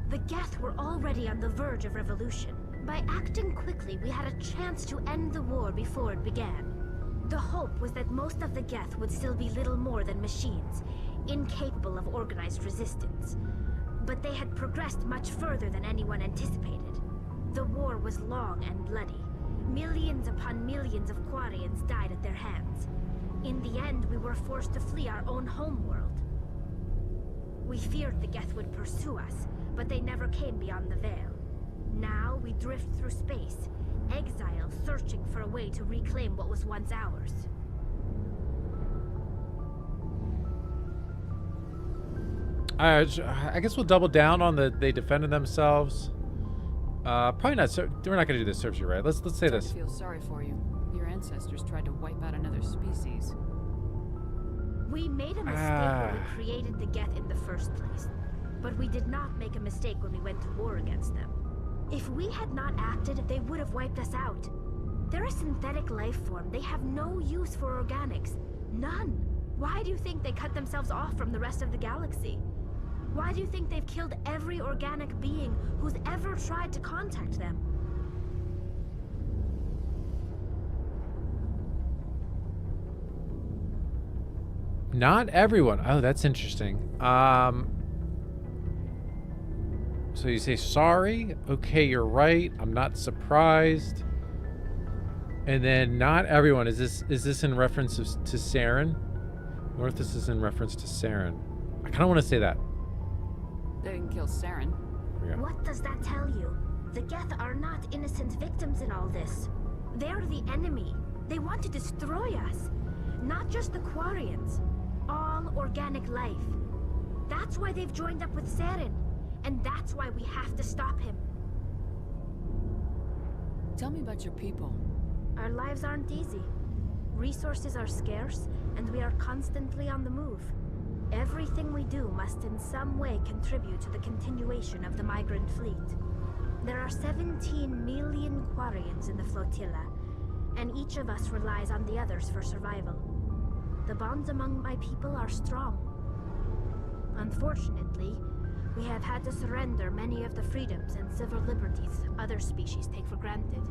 The Geth were already on the verge of revolution. By acting quickly, we had a chance to end the war before it began. The hope was that most of the Geth would still be little more than machines, incapable of organized resistance. But they had progressed much further than anyone anticipated. The war was long and bloody. Millions upon millions of Quarians died at their hands. In the end, we were forced to flee our own homeworld. We feared the Geth would pursue us, but they never came beyond the Veil. Now we drift through space, exiles searching for a way to reclaim what was once ours. I guess we'll double down on they defended themselves. Probably not. We're not going to do this, serves you right. Let's say this. I feel sorry for you. Your ancestors tried to wipe out another species. We made a mistake when we created the Geth in the first place. But we did not make a mistake when we went to war against them. If we had not acted, they would have wiped us out. They're a synthetic life form. They have no use for organics. None. Why do you think they cut themselves off from the rest of the galaxy? Why do you think they've killed every organic being who's ever tried to contact them? Not everyone. Oh, that's interesting. So you say sorry? Okay, you're right. I'm not surprised. And then not everyone. Is this in reference to Saren? I wonder if this is in reference to Saren. I kind of want to say that. They didn't kill Saren. Yeah. What does that tell you? The Geth are not innocent victims in all this. They're the enemy. They want to destroy us. Not just the Quarians. All organic life. That's why they've joined up with Saren. And that's why we have to stop him. Tell me about your people. Our lives aren't easy. Resources are scarce, and we are constantly on the move. Everything we do must in some way contribute to the continuation of the migrant fleet. There are 17 million Quarians in the flotilla, and each of us relies on the others for survival. The bonds among my people are strong. Unfortunately, we have had to surrender many of the freedoms and civil liberties other species take for granted.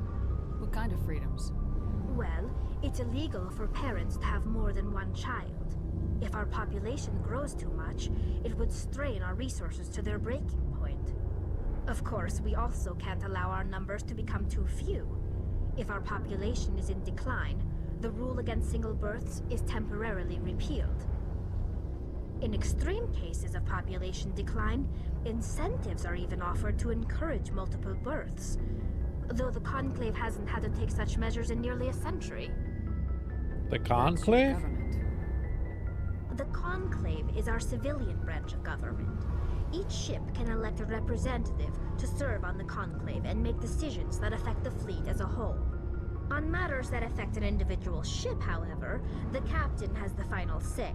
What kind of freedoms? Well, it's illegal for parents to have more than one child. If our population grows too much, it would strain our resources to their breaking point. Of course, we also can't allow our numbers to become too few. If our population is in decline, the rule against single births is temporarily repealed. In extreme cases of population decline, incentives are even offered to encourage multiple births, though the Conclave hasn't had to take such measures in nearly a century. The Conclave? The Conclave is our civilian branch of government. Each ship can elect a representative to serve on the Conclave and make decisions that affect the fleet as a whole. On matters that affect an individual ship, however, the captain has the final say.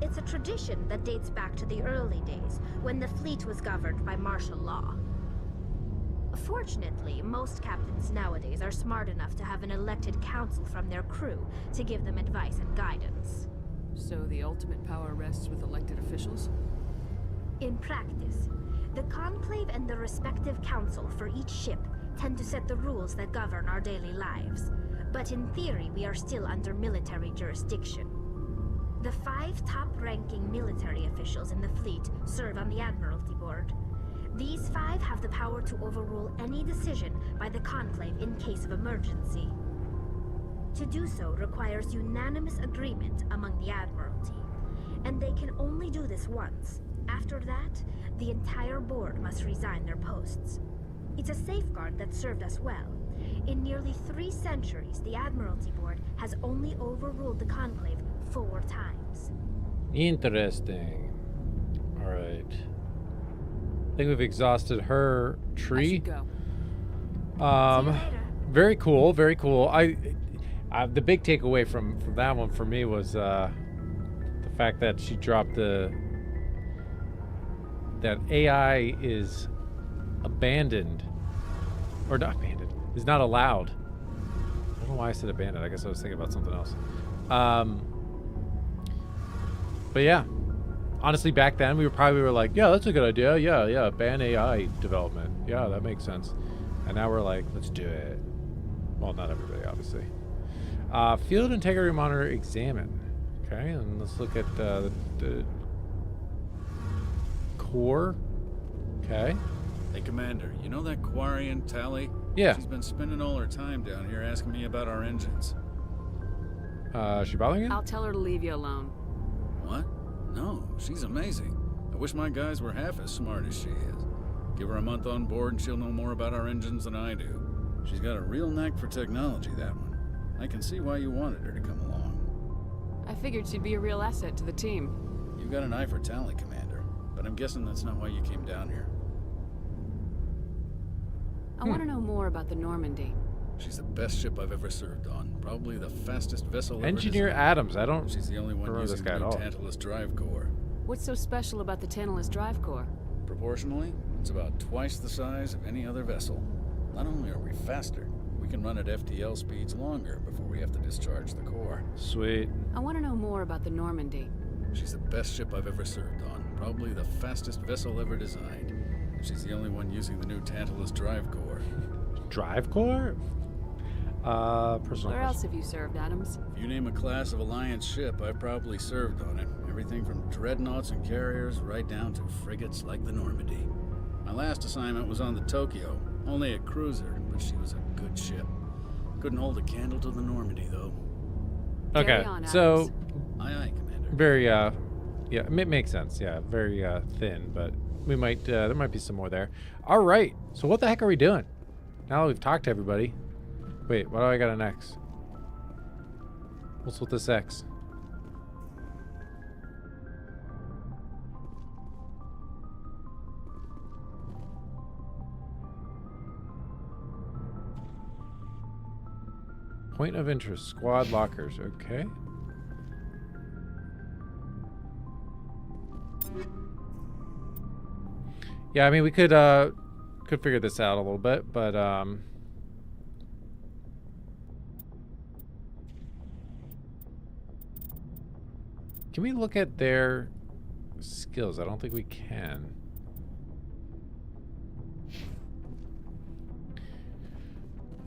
It's a tradition that dates back to the early days, when the fleet was governed by martial law. Fortunately, most captains nowadays are smart enough to have an elected council from their crew to give them advice and guidance. So the ultimate power rests with elected officials? In practice, the Conclave and the respective council for each ship tend to set the rules that govern our daily lives. But in theory, we are still under military jurisdiction. The 5 top-ranking military officials in the fleet serve on the Admiralty Board. These 5 have the power to overrule any decision by the Conclave in case of emergency. To do so requires unanimous agreement among the Admiralty, and they can only do this once. After that, the entire board must resign their posts. It's a safeguard that served us well. In nearly 3 centuries, the Admiralty Board has only overruled the Conclave 4 times. Interesting. All right. I think we've exhausted her tree. I should go. See you later. Very cool. Very cool. The big takeaway from that one for me was the fact that she dropped that AI is abandoned, or not abandoned, is not allowed. I don't know why I said abandoned. I guess I was thinking about something else. But yeah, honestly, back then, we were like, yeah, that's a good idea. Yeah, ban AI development. Yeah, that makes sense. And now we're like, let's do it. Well, not everybody, obviously. Field integrity monitor examine. Okay, and let's look at the core. Okay. Hey, Commander, you know that Quarian, Tally? Yeah. She's been spending all her time down here asking me about our engines. She bothering you? I'll tell her to leave you alone. What? No, she's amazing. I wish my guys were half as smart as she is. Give her a month on board and she'll know more about our engines than I do. She's got a real knack for technology, that one. I can see why you wanted her to come along. I figured she'd be a real asset to the team. You've got an eye for talent, Commander, but I'm guessing that's not why you came down here. I want to know more about the Normandy. She's the best ship I've ever served on. Probably the fastest vessel ever Engineer designed. Adams. I don't She's the only one remember using this guy the at new all. Tantalus drive core. What's so special about the Tantalus drive core? Proportionally, it's about twice the size of any other vessel. Not only are we faster, we can run at FTL speeds longer before we have to discharge the core. Sweet. I want to know more about the Normandy. She's the best ship I've ever served on. Probably the fastest vessel ever designed. She's the only one using the new Tantalus drive core. Drive core? Personal. Where else have you served, Adams? If you name a class of Alliance ship, I've probably served on it. Everything from dreadnoughts and carriers right down to frigates like the Normandy. My last assignment was on the Tokyo, only a cruiser, but she was a good ship. Couldn't hold a candle to the Normandy, though. Okay, Carry on, so Aye, aye, Commander. very yeah, it makes sense. Yeah, very thin, but we might there might be some more there. All right, so what the heck are we doing? Now that we've talked to everybody. Wait, what do I got next? What's with this X? Point of interest, squad lockers, okay. Yeah, I mean we could figure this out a little bit, but can we look at their skills? I don't think we can.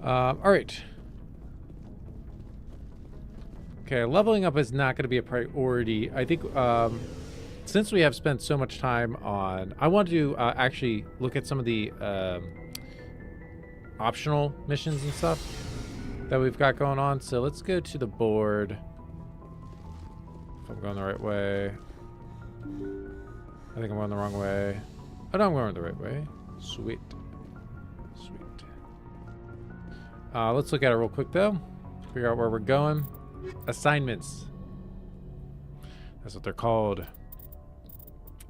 All right. Okay, leveling up is not going to be a priority. I think since we have spent so much time on, I want to actually look at some of the optional missions and stuff that we've got going on. So let's go to the board. If I'm going the right way. I think I'm going the wrong way. Oh no, I'm going the right way. Sweet. Sweet. Let's look at it real quick though. Figure out where we're going. Assignments. That's what they're called.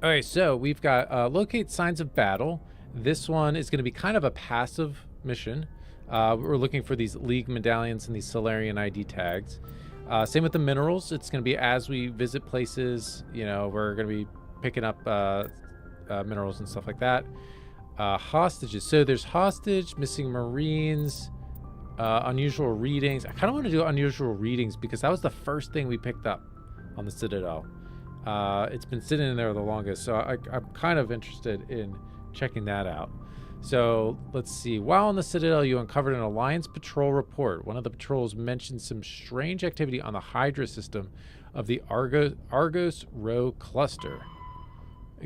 Okay, so we've got locate signs of battle. This one is going to be kind of a passive mission. We're looking for these League medallions and these Solarian ID tags. Same with the minerals. It's going to be as we visit places, you know, we're going to be picking up minerals and stuff like that. Hostages. So there's hostage, missing Marines, unusual readings. I kind of want to do unusual readings because that was the first thing we picked up on the Citadel. It's been sitting in there the longest, so I'm kind of interested in checking that out. So let's see. While on the Citadel, you uncovered an Alliance patrol report. One of the patrols mentioned some strange activity on the Hydra system of the Argos Rho cluster.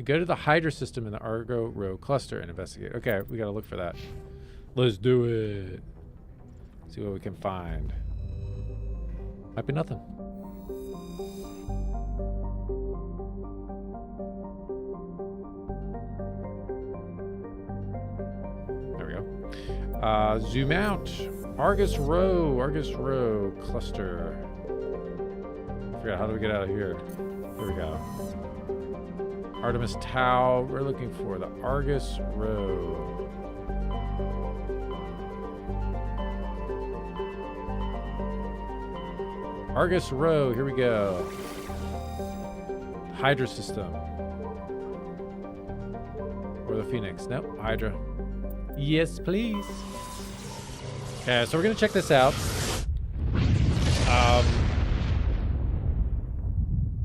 Go to the Hydra system in the Argo Rho cluster and investigate. Okay, we gotta look for that. Let's do it. See what we can find. Might be nothing. There we go. Zoom out. Argus Rho cluster. I forgot, how do we get out of here? There we go. Artemis Tau. We're looking for the Argus Rho. Argus Rho, here we go. Hydra system. Or the Phoenix. Nope, Hydra. Yes, please. Okay, so we're gonna check this out.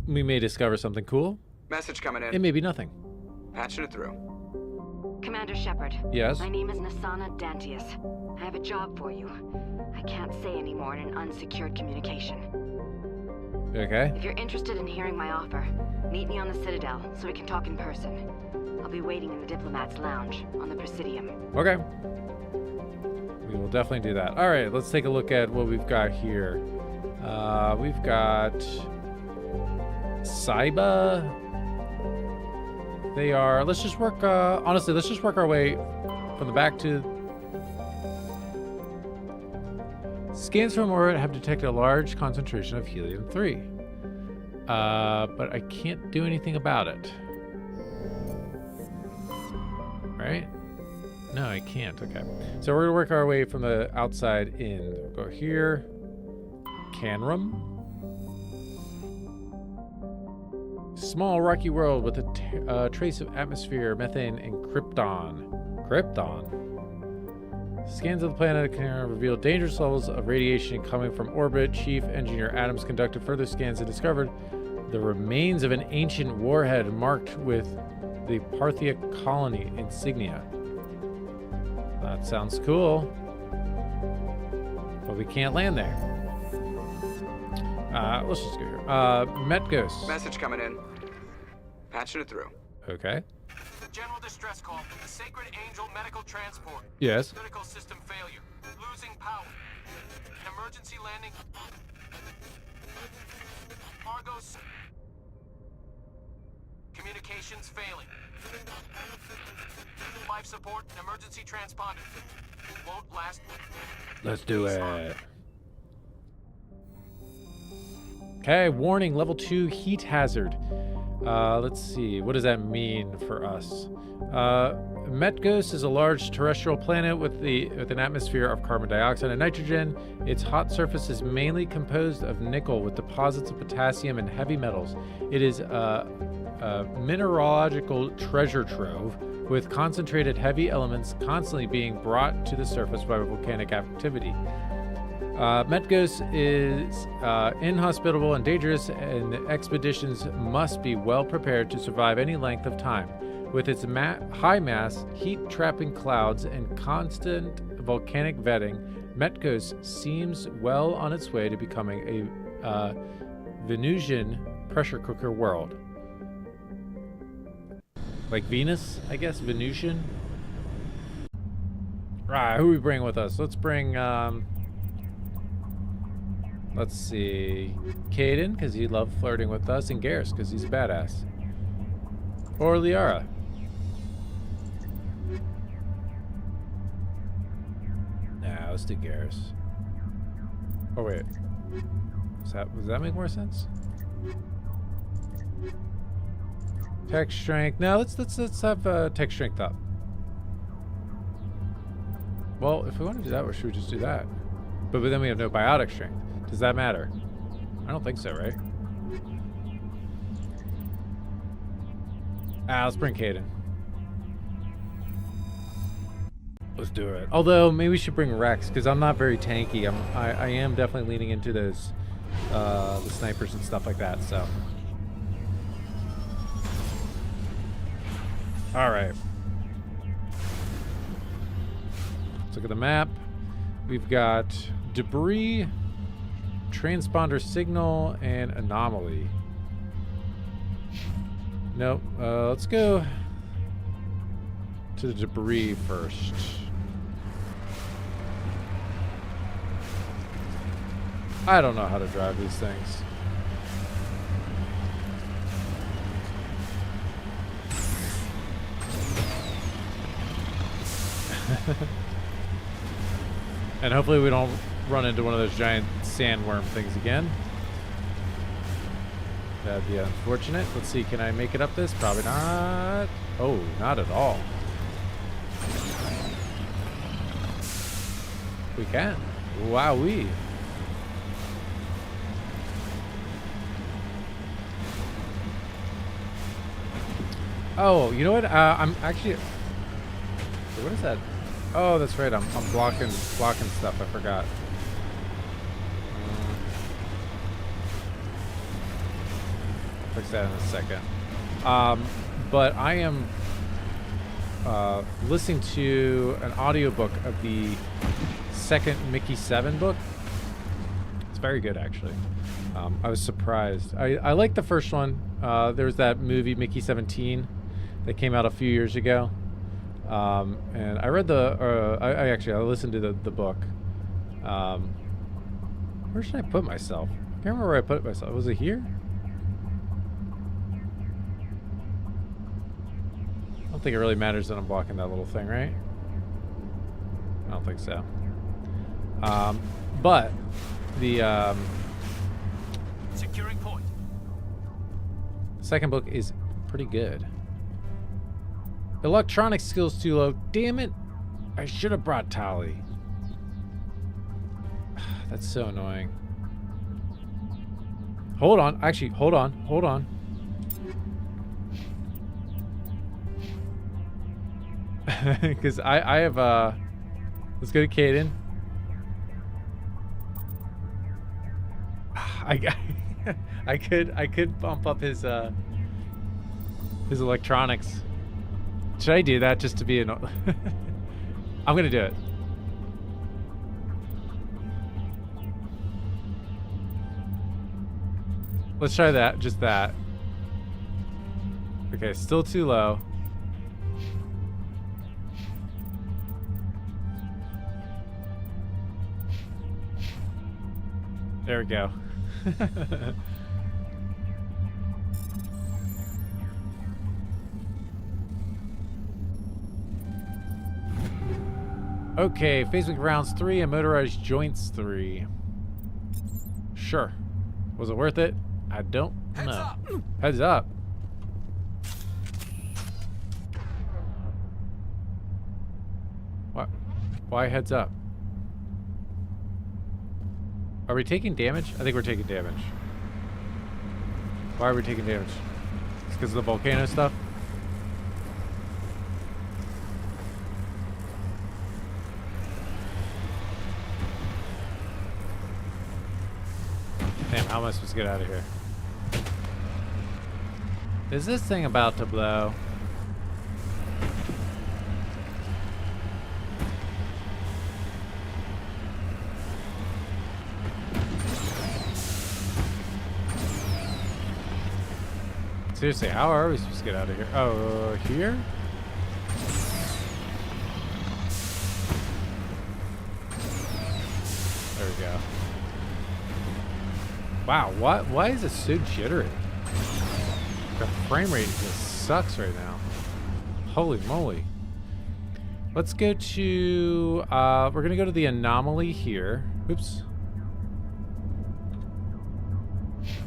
We may discover something cool. Message coming in. It may be nothing. Patching it through. Commander Shepard. Yes? My name is Nasana Dantius. I have a job for you. I can't say any more in an unsecured communication. Okay. If you're interested in hearing my offer, meet me on the Citadel so we can talk in person. I'll be waiting in the Diplomat's Lounge on the Presidium. Okay. We will definitely do that. All right, let's take a look at what we've got here. We've got Saiba. They are, let's just work, honestly, let's just work our way from the back to... Scans from orbit have detected a large concentration of helium-3. But I can't do anything about it. Right? No, I can't. Okay. So we're going to work our way from the outside in. We'll go here. Canrum. Small rocky world with a trace of atmosphere, methane, and krypton. Krypton? Scans of the planet can reveal dangerous levels of radiation coming from orbit. Chief Engineer Adams conducted further scans and discovered the remains of an ancient warhead marked with the Parthia colony insignia. That sounds cool. But we can't land there. Let's just go here. Metgos. Message coming in. Patching it through. Okay. General distress call from the Sacred Angel Medical Transport. Yes. Critical system failure. Losing power. Emergency landing. Argos. Communications failing. Life support and emergency transponder. Won't last. Let's do it. Okay, warning, level 2 heat hazard. Let's see, what does that mean for us? Metgos is a large terrestrial planet with an atmosphere of carbon dioxide and nitrogen. Its hot surface is mainly composed of nickel with deposits of potassium and heavy metals. It is a mineralogical treasure trove with concentrated heavy elements constantly being brought to the surface by volcanic activity. Metgos is inhospitable and dangerous, and expeditions must be well prepared to survive any length of time. With its high mass, heat-trapping clouds, and constant volcanic vetting, Metgos seems well on its way to becoming a Venusian pressure cooker world. Like Venus, I guess? Venusian? Right, who are we bringing with us? Let's bring... let's see, Caden, because he loved flirting with us, and Garrus, because he's a badass. Or Liara. Nah, let's do Garrus. Oh wait, does that make more sense? Tech strength. No, let's have tech strength up. Well, if we want to do that, should we just do that? But then we have no biotic strength. Does that matter? I don't think so, right? Let's bring Caden. Let's do it. Although, maybe we should bring Rex, because I'm not very tanky. I am definitely leaning into those, the snipers and stuff like that, so. Alright. Let's look at the map. We've got debris, transponder signal, and anomaly. Nope. Let's go to the debris first. I don't know how to drive these things. And hopefully we don't run into one of those giant sandworm things again. That'd be unfortunate. Let's see, can I make it up this? Probably not. Oh, not at all. We can. Wowee. Oh, you know what? I'm actually... What is that? Oh, that's right. I'm blocking stuff. I forgot. Fix that in a second. But I am listening to an audiobook of the second Mickey 7 book. It's very good, actually. I was surprised. I liked the first one. There was that movie Mickey 17 that came out a few years ago. And I read I listened to the book. Where should I put myself? I can't remember where I put myself. Was it here? I don't think it really matters that I'm blocking that little thing, right? I don't think so. But the securing point. Second book is pretty good. Electronic skills too low. Damn it! I should have brought Tali. That's so annoying. Hold on. Actually, hold on. Hold on. Because I have let's go to Caden. I could bump up his electronics. Should I do that just to be I'm gonna do it. Let's try that, just that. Okay, still too low. There we go. Okay, Facebook rounds 3 and motorized joints 3. Sure. Was it worth it? I don't know. Heads up. What? Why heads up? Are we taking damage? I think we're taking damage. Why are we taking damage? It's because of the volcano stuff? Damn, how am I supposed to get out of here? Is this thing about to blow? Seriously, how are we supposed to get out of here? Oh, here? There we go. Wow, why is it so jittery? The frame rate just sucks right now. Holy moly. Let's go to, we're gonna go to the anomaly here. Oops.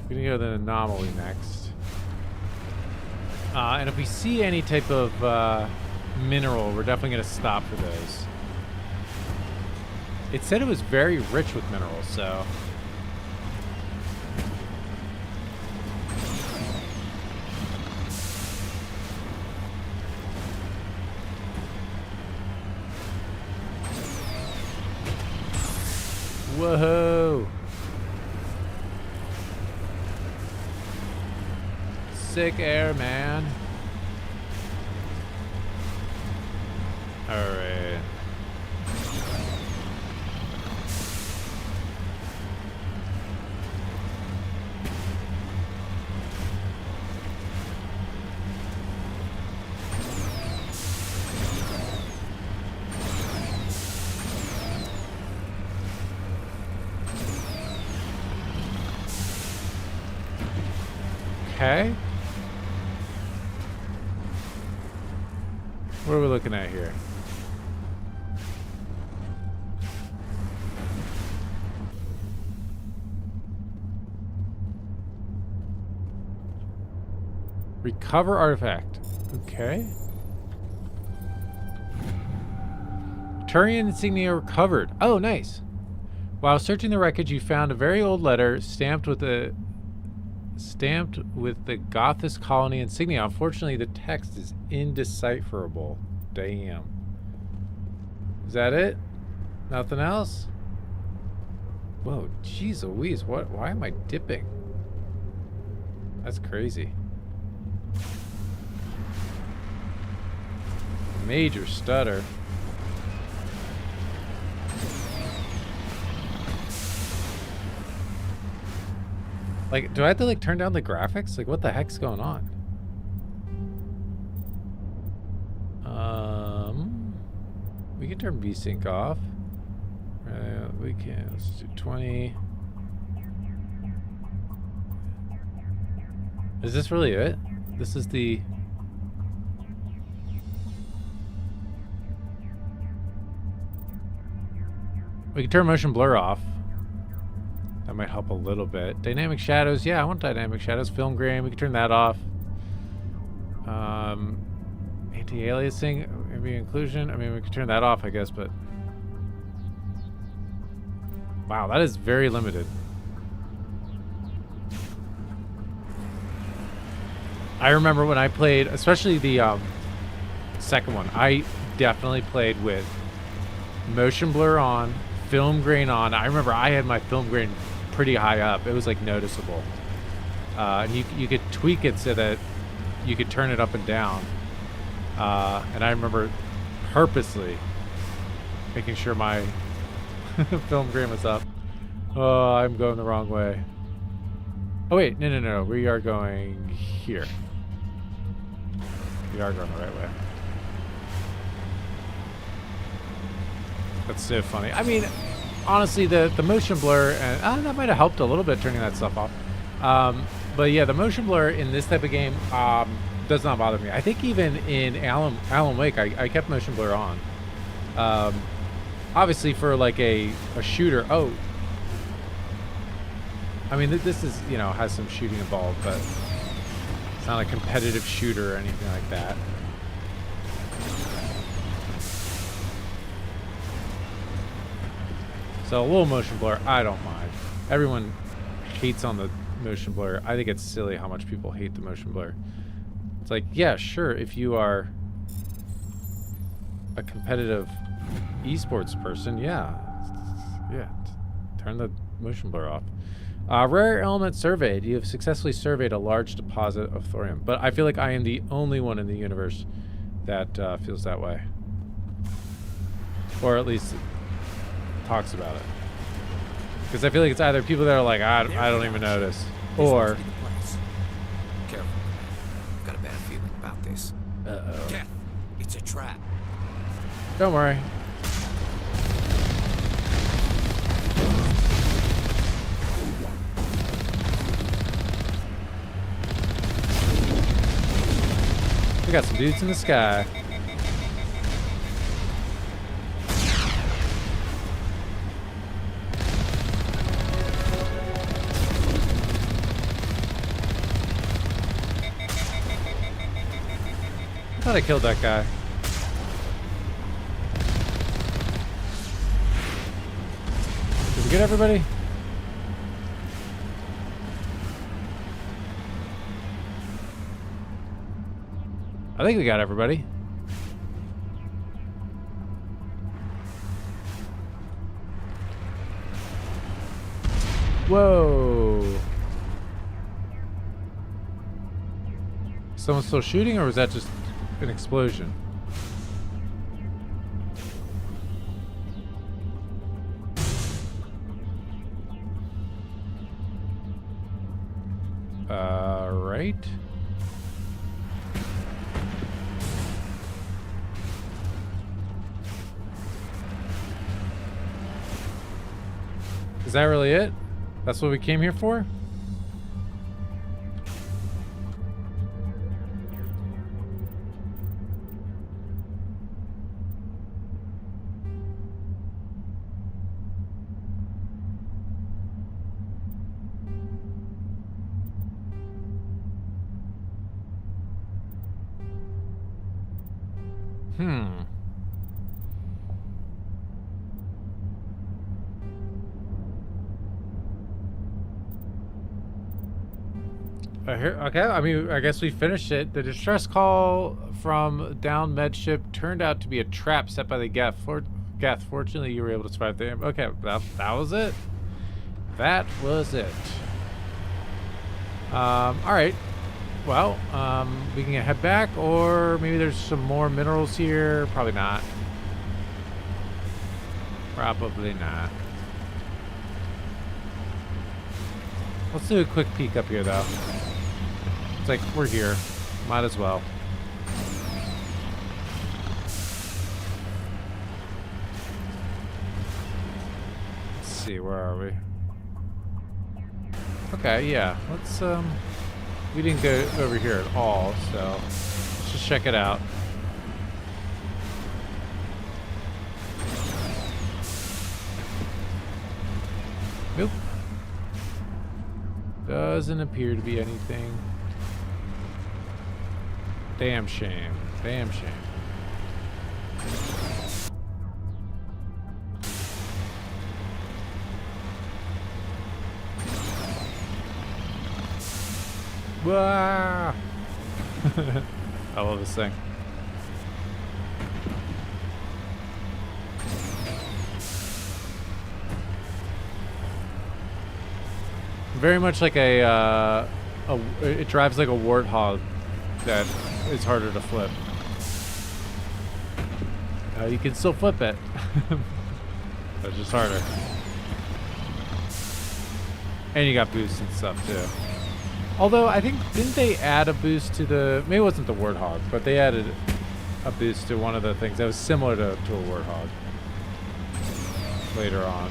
We're gonna go to the anomaly next. And if we see any type of mineral, we're definitely gonna stop for those. It said it was very rich with minerals, so. Whoa! Sick air, man. All right. Okay. What are we looking at here? Recover artifact. Okay. Turian insignia recovered. Oh, nice. While searching the wreckage, you found a very old letter stamped with the Gothis colony insignia. Unfortunately, the text is indecipherable. Damn. Is that it? Nothing else? Whoa, jeez Louise, why am I dipping? That's crazy. major stutter. Like, do I have to like turn down the graphics? Like, what the heck's going on? We can turn VSync off. We can. Let's do 20. Is this really it? This is the. We can turn motion blur off. That might help a little bit. Dynamic shadows, yeah, I want dynamic shadows. Film grain, we can turn that off. Anti-aliasing, maybe inclusion. I mean, we can turn that off, I guess, but wow, that is very limited. I remember when I played, especially the second one, I definitely played with motion blur on, film grain on. I remember I had my film grain pretty high up. It was like noticeable. And you could tweak it so that you could turn it up and down. And I remember purposely making sure my film grain was up. Oh, I'm going the wrong way. Oh wait, no. We are going here. We are going the right way. That's so funny. I mean, honestly, the motion blur, and that might have helped a little bit turning that stuff off. But yeah, the motion blur in this type of game does not bother me. I think even in Alan Wake, I kept motion blur on. Obviously for like a shooter. Oh, I mean, this is, you know, has some shooting involved, but it's not a competitive shooter or anything like that. So a little motion blur, I don't mind. Everyone hates on the motion blur. I think it's silly how much people hate the motion blur. It's like, yeah, sure, if you are a competitive esports person, yeah, turn the motion blur off. Rare element surveyed. You have successfully surveyed a large deposit of thorium. But I feel like I am the only one in the universe that feels that way. Or at least talks about it. Because I feel like it's either people that are like, I don't even notice. Or... Careful. I've got a bad feeling about this. Uh-oh. Keth, it's a trap. Don't worry. We got some dudes in the sky. I thought I killed that guy. Did we get everybody? I think we got everybody. Whoa. Someone still shooting, or was that just an explosion? Right. Is that really it? That's what we came here for? Okay, I mean, I guess we finished it. The distress call from down med ship turned out to be a trap set by the Geth. Fortunately, you were able to survive the... Okay, that was it. That was it. Alright. well, we can head back, or maybe there's some more minerals here. Probably not. Probably not. Let's do a quick peek up here, though. It's like, we're here. Might as well. Let's see, where are we? Okay, yeah. Let's, we didn't go over here at all, so let's just check it out. Nope. Doesn't appear to be anything. Damn shame. Damn shame. Wah! I love this thing. Very much like it drives like a warthog that is harder to flip. You can still flip it, but it's just harder. And you got boosts and stuff too. Although I think, didn't they add a boost to the, maybe it wasn't the warthog, but they added a boost to one of the things that was similar to a warthog later on.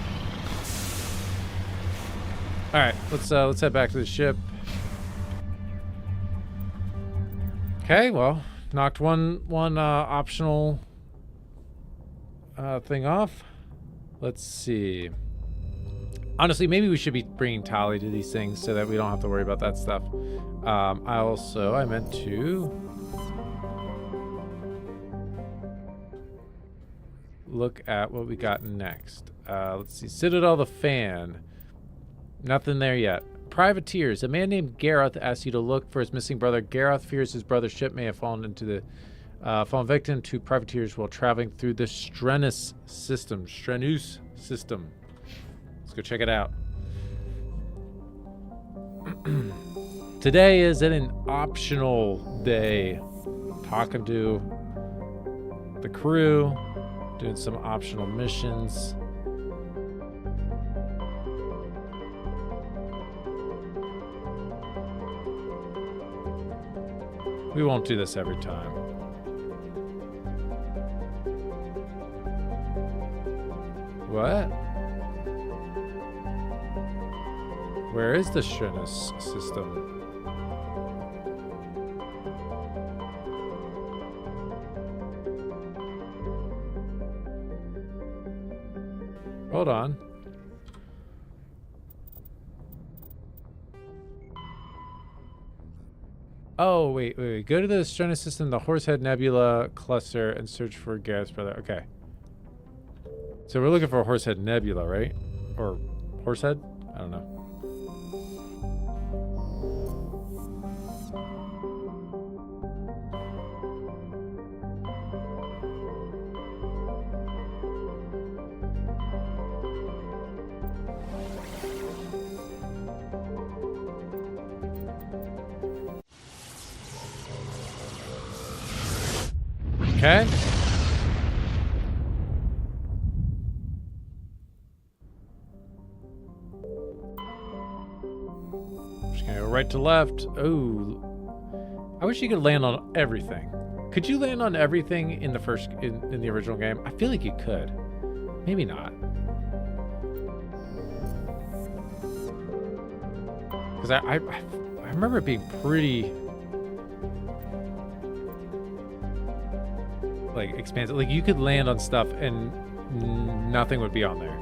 All right, let's head back to the ship. Okay, well, knocked one optional thing off. Let's see. Honestly, maybe we should be bringing Tali to these things so that we don't have to worry about that stuff. I meant to look at what we got next. Let's see, Citadel the Fan. Nothing there yet. Privateers. A man named Gareth asks you to look for his missing brother. Gareth fears his brother's ship may have fallen victim to privateers while traveling through the Strenus system. Let's go check it out. Today is an optional day. Talking to the crew, doing some optional missions. We won't do this every time. What? Where is the Strenus system? Hold on. Oh, wait. Go to the Strenus system, the Horsehead Nebula cluster, and search for Gareth's brother. Okay. So we're looking for a Horsehead Nebula, right? Or Horsehead? I don't know. Okay. Just gonna go right to left. Oh, I wish you could land on everything. Could you land on everything in the in the original game? I feel like you could. Maybe not. Because I remember it being pretty like expansive. Like you could land on stuff and nothing would be on there.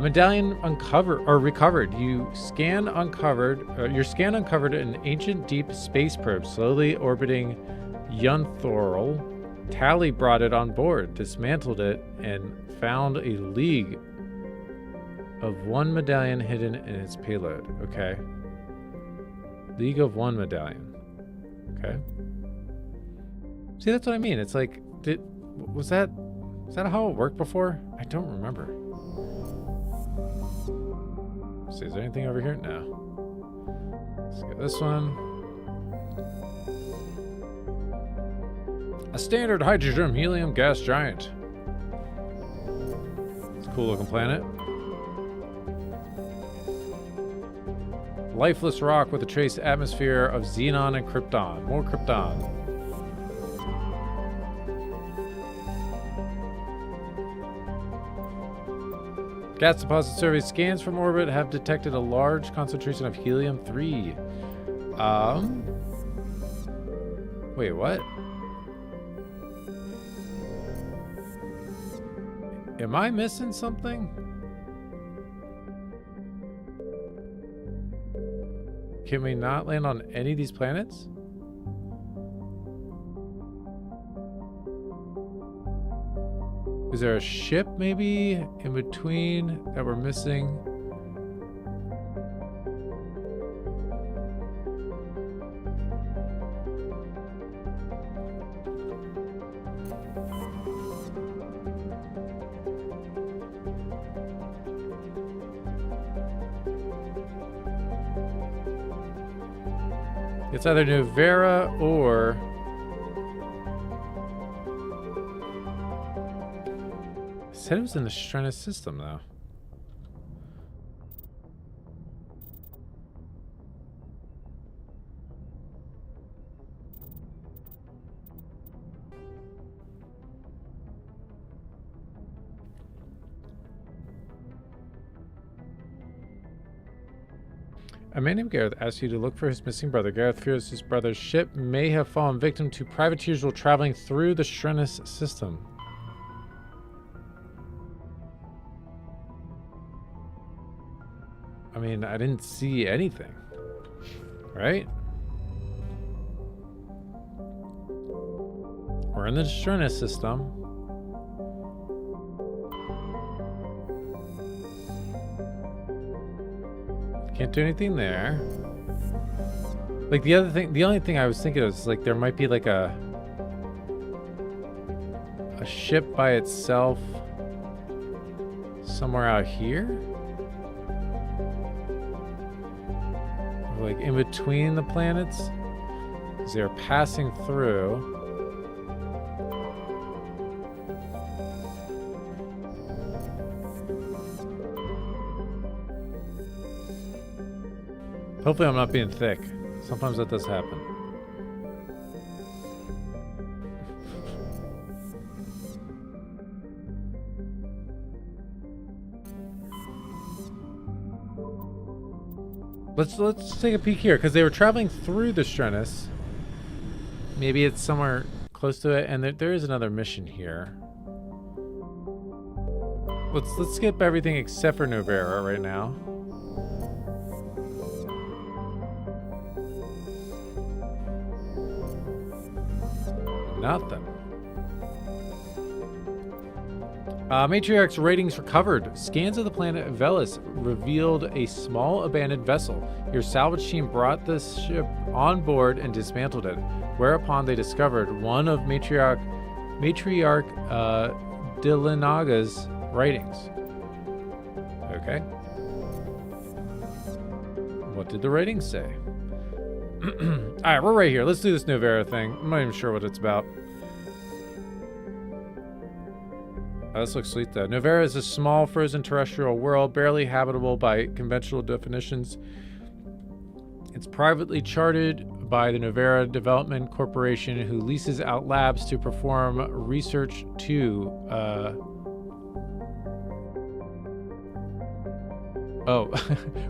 Medallion uncovered or recovered. Your scan uncovered an ancient deep space probe slowly orbiting Yunthorl. Tali brought it on board, dismantled it, and found a league of one medallion hidden in its payload. Okay. League of one medallion. Okay. See, that's what I mean. It's like, was that how it worked before? I don't remember. Let's see, is there anything over here? No. Let's get this one. A standard hydrogen helium gas giant. It's a cool looking planet. Lifeless rock with a trace atmosphere of xenon and krypton. More krypton. Gas deposit survey scans from orbit have detected a large concentration of helium-3. Wait, what? Am I missing something? Can we not land on any of these planets? Is there a ship maybe in between that we're missing? It's either Nuvera or... It said it was in the Strenus system, though. A man named Gareth asks you to look for his missing brother. Gareth fears his brother's ship may have fallen victim to privateers while traveling through the Strenus system. I mean, I didn't see anything, right? We're in the Strenus system. Can't do anything there. Like the only thing I was thinking of is like there might be like a ship by itself somewhere out here. Like in between the planets. Because they're passing through. Hopefully I'm not being thick. Sometimes that does happen. Let's take a peek here, because they were traveling through the Strenus. Maybe it's somewhere close to it, and there is another mission here. Let's skip everything except for Nuvera right now. Nothing. Matriarch's ratings recovered. Scans of the planet Velis revealed a small abandoned vessel. Your salvage team brought this ship on board and dismantled it, whereupon they discovered one of Matriarch Dilinaga's writings. Okay. What did the ratings say? Alright, we're right here. Let's do this Nuvera thing. I'm not even sure what it's about. Oh, this looks sweet though. Nuvera is a small frozen terrestrial world, barely habitable by conventional definitions. It's privately chartered by the Nuvera Development Corporation, who leases out labs to perform research to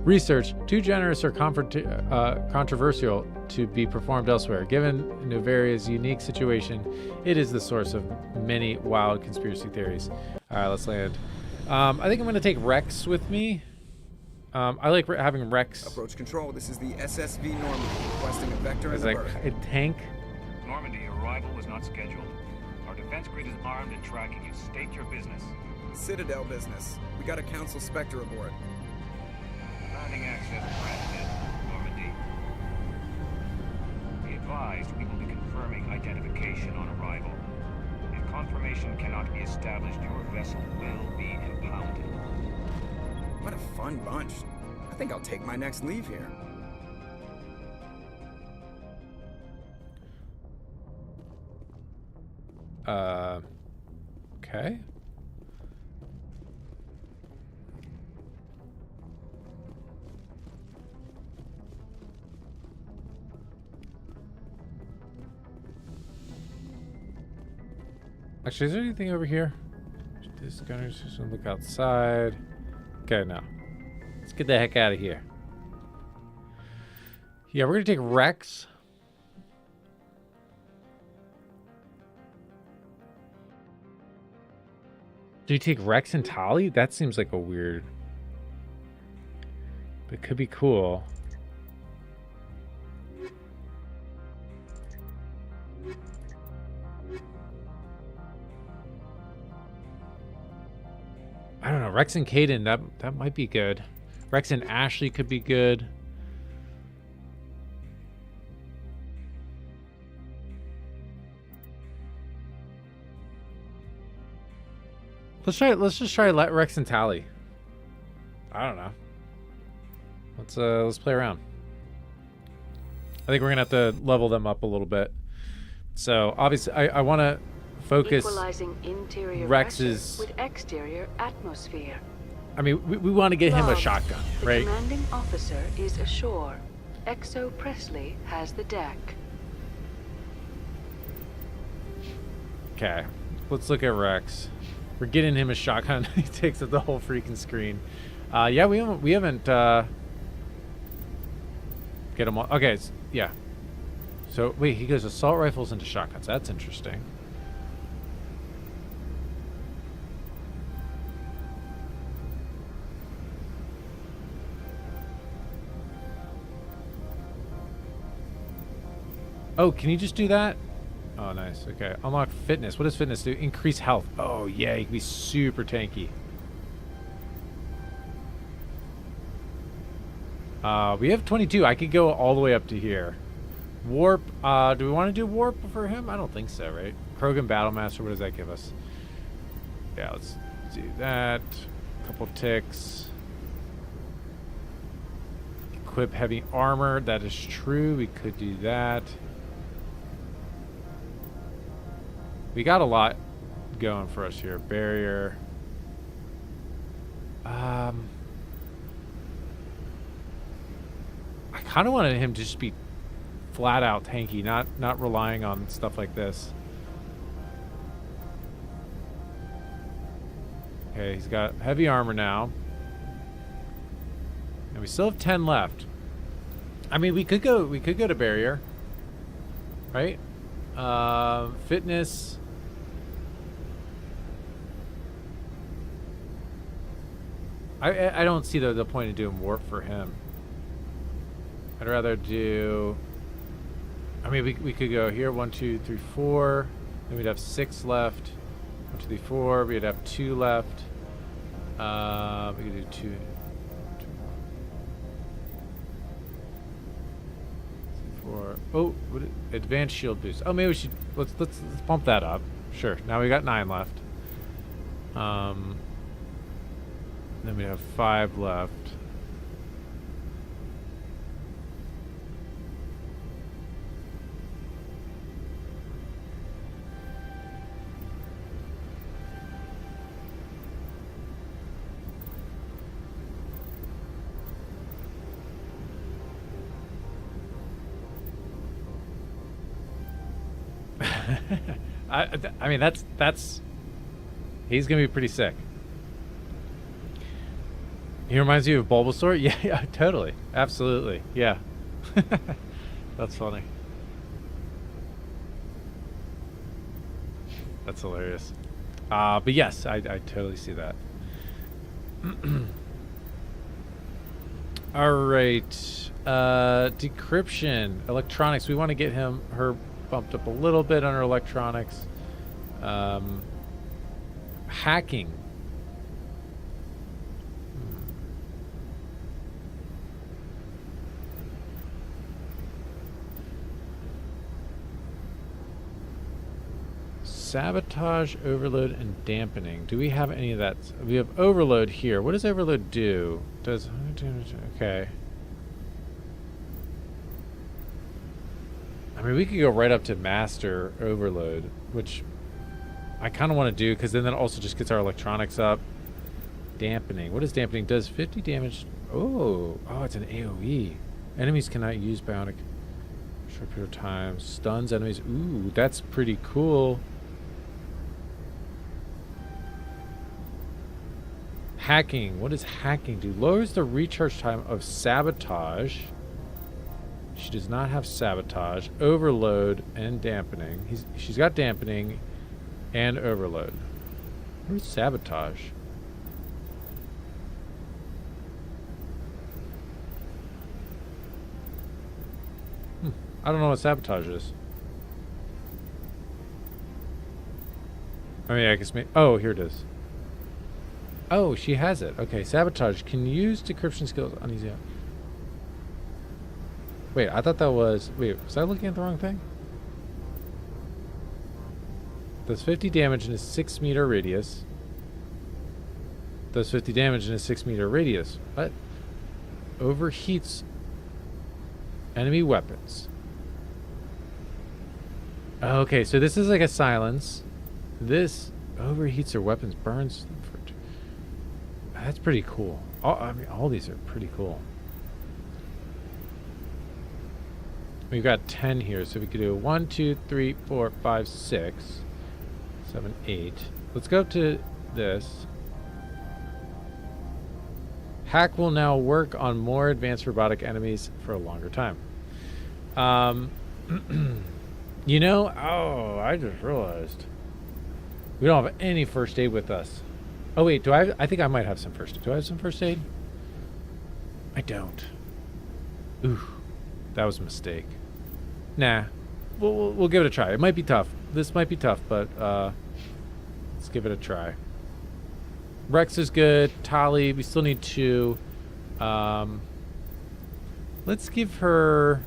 research too generous or controversial to be performed elsewhere. Given Nuvera's unique situation, it is the source of many wild conspiracy theories. All right, let's land. I think I'm going to take Rex with me. I like having Rex. Approach control. This is the SSV Normandy, requesting a vector in the berth. A tank. Normandy, your arrival was not scheduled. Our defense grid is armed and tracking you. State your business. Citadel business. We got a Council Spectre aboard. Landing access granted, Normandy. Be advised, we will be confirming identification on arrival. If confirmation cannot be established, your vessel will be impounded. What a fun bunch. I think I'll take my next leave here. Okay. Actually, is there anything over here? This gunner's just gonna look outside. Okay, now. Let's get the heck out of here. Yeah, we're gonna take Rex. Do you take Rex and Tali? That seems like a weird... But it could be cool. I don't know. Rex and Caden, that might be good. Rex and Ashley could be good. Let's just try Rex and Tali. I don't know. Let's play around. I think we're gonna have to level them up a little bit. So obviously I wanna focus Equalizing interior Rex's pressure with exterior atmosphere. I mean we want to get him a Logged. shotgun, The right? commanding officer is ashore. Exo Presley has the deck. Okay. Let's look at Rex. We're getting him a shotgun. He takes up the whole freaking screen. Yeah, we haven't get him all. Okay, yeah. So wait, he goes assault rifles into shotguns. That's interesting. Oh, can you just do that? Oh, nice. Okay. Unlock fitness. What does fitness do? Increase health. Oh, yeah. You can be super tanky. We have 22. I could go all the way up to here. Warp. Do we want to do warp for him? I don't think so, right? Krogan Battlemaster. What does that give us? Yeah, let's do that. Couple ticks. Equip heavy armor. That is true. We could do that. We got a lot going for us here. Barrier. I kind of wanted him to just be flat out tanky, not relying on stuff like this. Okay, he's got heavy armor now. And we still have 10 left. I mean, we could go to barrier. Right? Fitness. I don't see the point of doing warp for him. I'd rather do... I mean, we could go here. 1, 2, 3, 4. Then we'd have 6 left. 1, 2, 3, 4. We'd have 2 left. We could do 2. 4. Oh, advanced shield boost. Oh, maybe we should let's bump that up. Sure. Now we got 9 left. Then we have 5 left. I mean that's he's gonna be pretty sick. He reminds you of Bulbasaur? Yeah, totally, absolutely, yeah. That's funny. That's hilarious. But yes, I totally see that. All right, decryption, electronics. We want to get her bumped up a little bit on her electronics. Hacking. Sabotage, overload, and dampening. Do we have any of that? We have overload here. What does overload do? Does okay. I mean, we could go right up to master overload, which I kind of want to do, because then that also just gets our electronics up. Dampening. What does dampening does? 50 damage. Oh, it's an AoE. Enemies cannot use bionic short period of time. Stuns enemies. Ooh, that's pretty cool. Hacking. What does hacking do? Lowers the recharge time of sabotage. She does not have sabotage. Overload and dampening. She's got dampening and overload. Where's sabotage? I don't know what sabotage is. I mean, I guess maybe. Oh, here it is. Oh, she has it. Okay, sabotage. Can use decryption skills on easy. Wait, I thought that was. Wait, was I looking at the wrong thing? Does 50 damage in a 6-meter radius. Does 50 damage in a 6-meter radius. What? Overheats enemy weapons. Okay, so this is like a silence. This overheats their weapons, burns them for. That's pretty cool. I mean, all these are pretty cool. We've got 10 here, so we could do 1, 2, 3, 4, 5, 6, 7, 8. Let's go to this. Hack will now work on more advanced robotic enemies for a longer time. You know, I just realized we don't have any first aid with us. Oh wait, I think I might have some first aid. Do I have some first aid? I don't. Ooh, that was a mistake. Nah, we'll give it a try. It might be tough. This might be tough, but let's give it a try. Rex is good. Tali, we still need 2. Let's give her.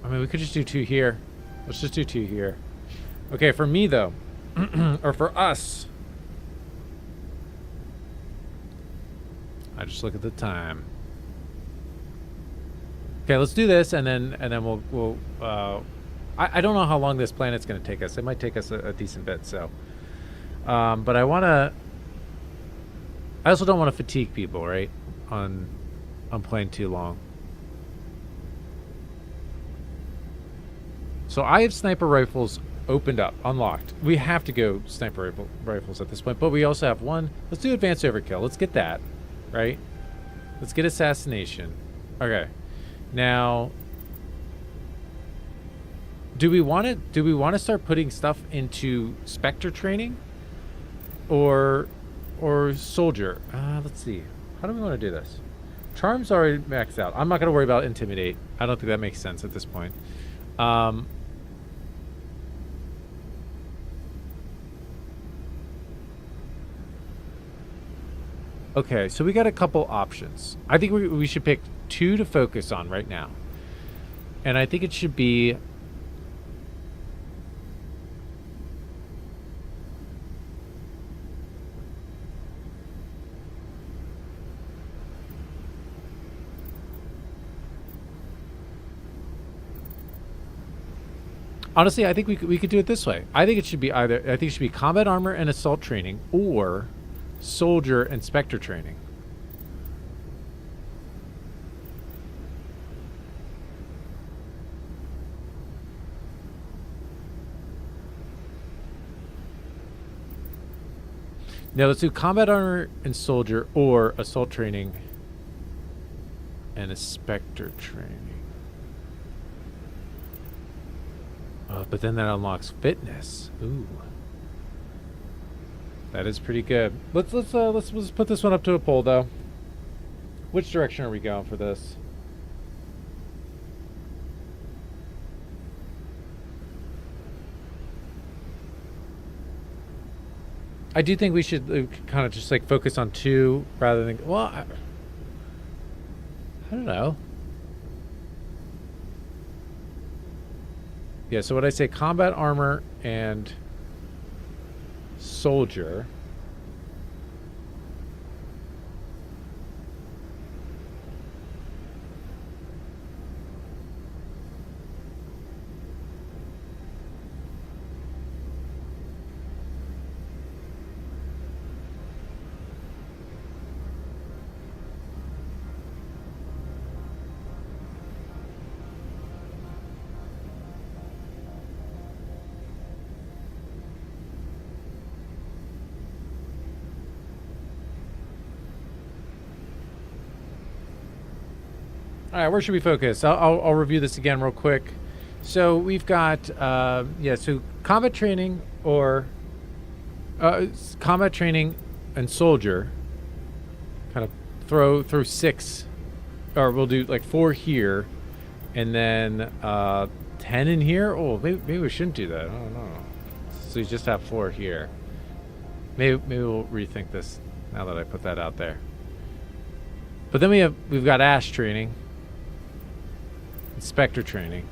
I mean, we could just do 2 here. Let's just do 2 here. Okay, for me, though. Or for us. I just look at the time. Okay, let's do this, and then we'll I don't know how long this planet's going to take us. It might take us a decent bit, so. But I also don't want to fatigue people, right? On playing too long. So I have sniper rifles opened up, unlocked. We have to go sniper rifles at this point, but we also have one. Let's do advanced overkill. Let's get that, right? Let's get assassination. Okay. Now, do we want to start putting stuff into Spectre training, or soldier? Let's see. How do we want to do this? Charm's already maxed out. I'm not going to worry about intimidate. I don't think that makes sense at this point. Okay, so we got a couple options. I think we should pick 2 to focus on right now. And I think it should be honestly, I think we could do it this way. I think it should be combat armor and assault training, or soldier and Spectre training. Now let's do combat armor and soldier, or assault training and a Spectre training. But then that unlocks fitness. Ooh. That is pretty good. Let's put this one up to a poll, though. Which direction are we going for this? I do think we should kind of just like focus on 2 rather than. Well, I don't know. Yeah, so what I say, combat armor and soldier. All right, where should we focus? I'll review this again real quick. So we've got so combat training or combat training and soldier. Kind of throw 6, or we'll do like 4 here, and then 10 in here. Oh, maybe we shouldn't do that. I don't know. So you just have 4 here. Maybe we'll rethink this now that I put that out there. But then we've got Ash training. Spectre training.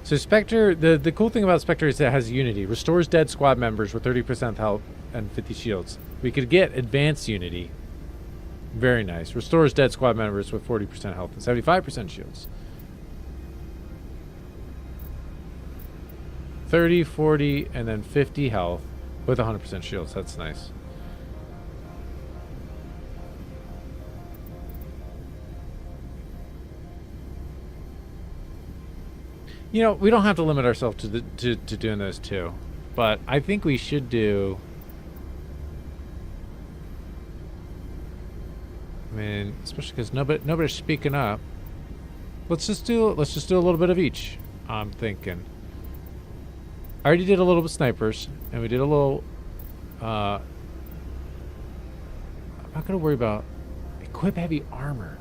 So Spectre, the cool thing about Spectre is it has Unity. Restores dead squad members with 30% health and 50 shields. We could get Advanced Unity. Very nice. Restores dead squad members with 40% health and 75% shields. 30, 40, and then 50 health with 100% shields. That's nice. You know, we don't have to limit ourselves to doing those 2, but I think we should do. I mean, especially because nobody's speaking up. Let's just do a little bit of each. I'm thinking. I already did a little bit snipers, and we did a little. I'm not gonna worry about equip heavy armor.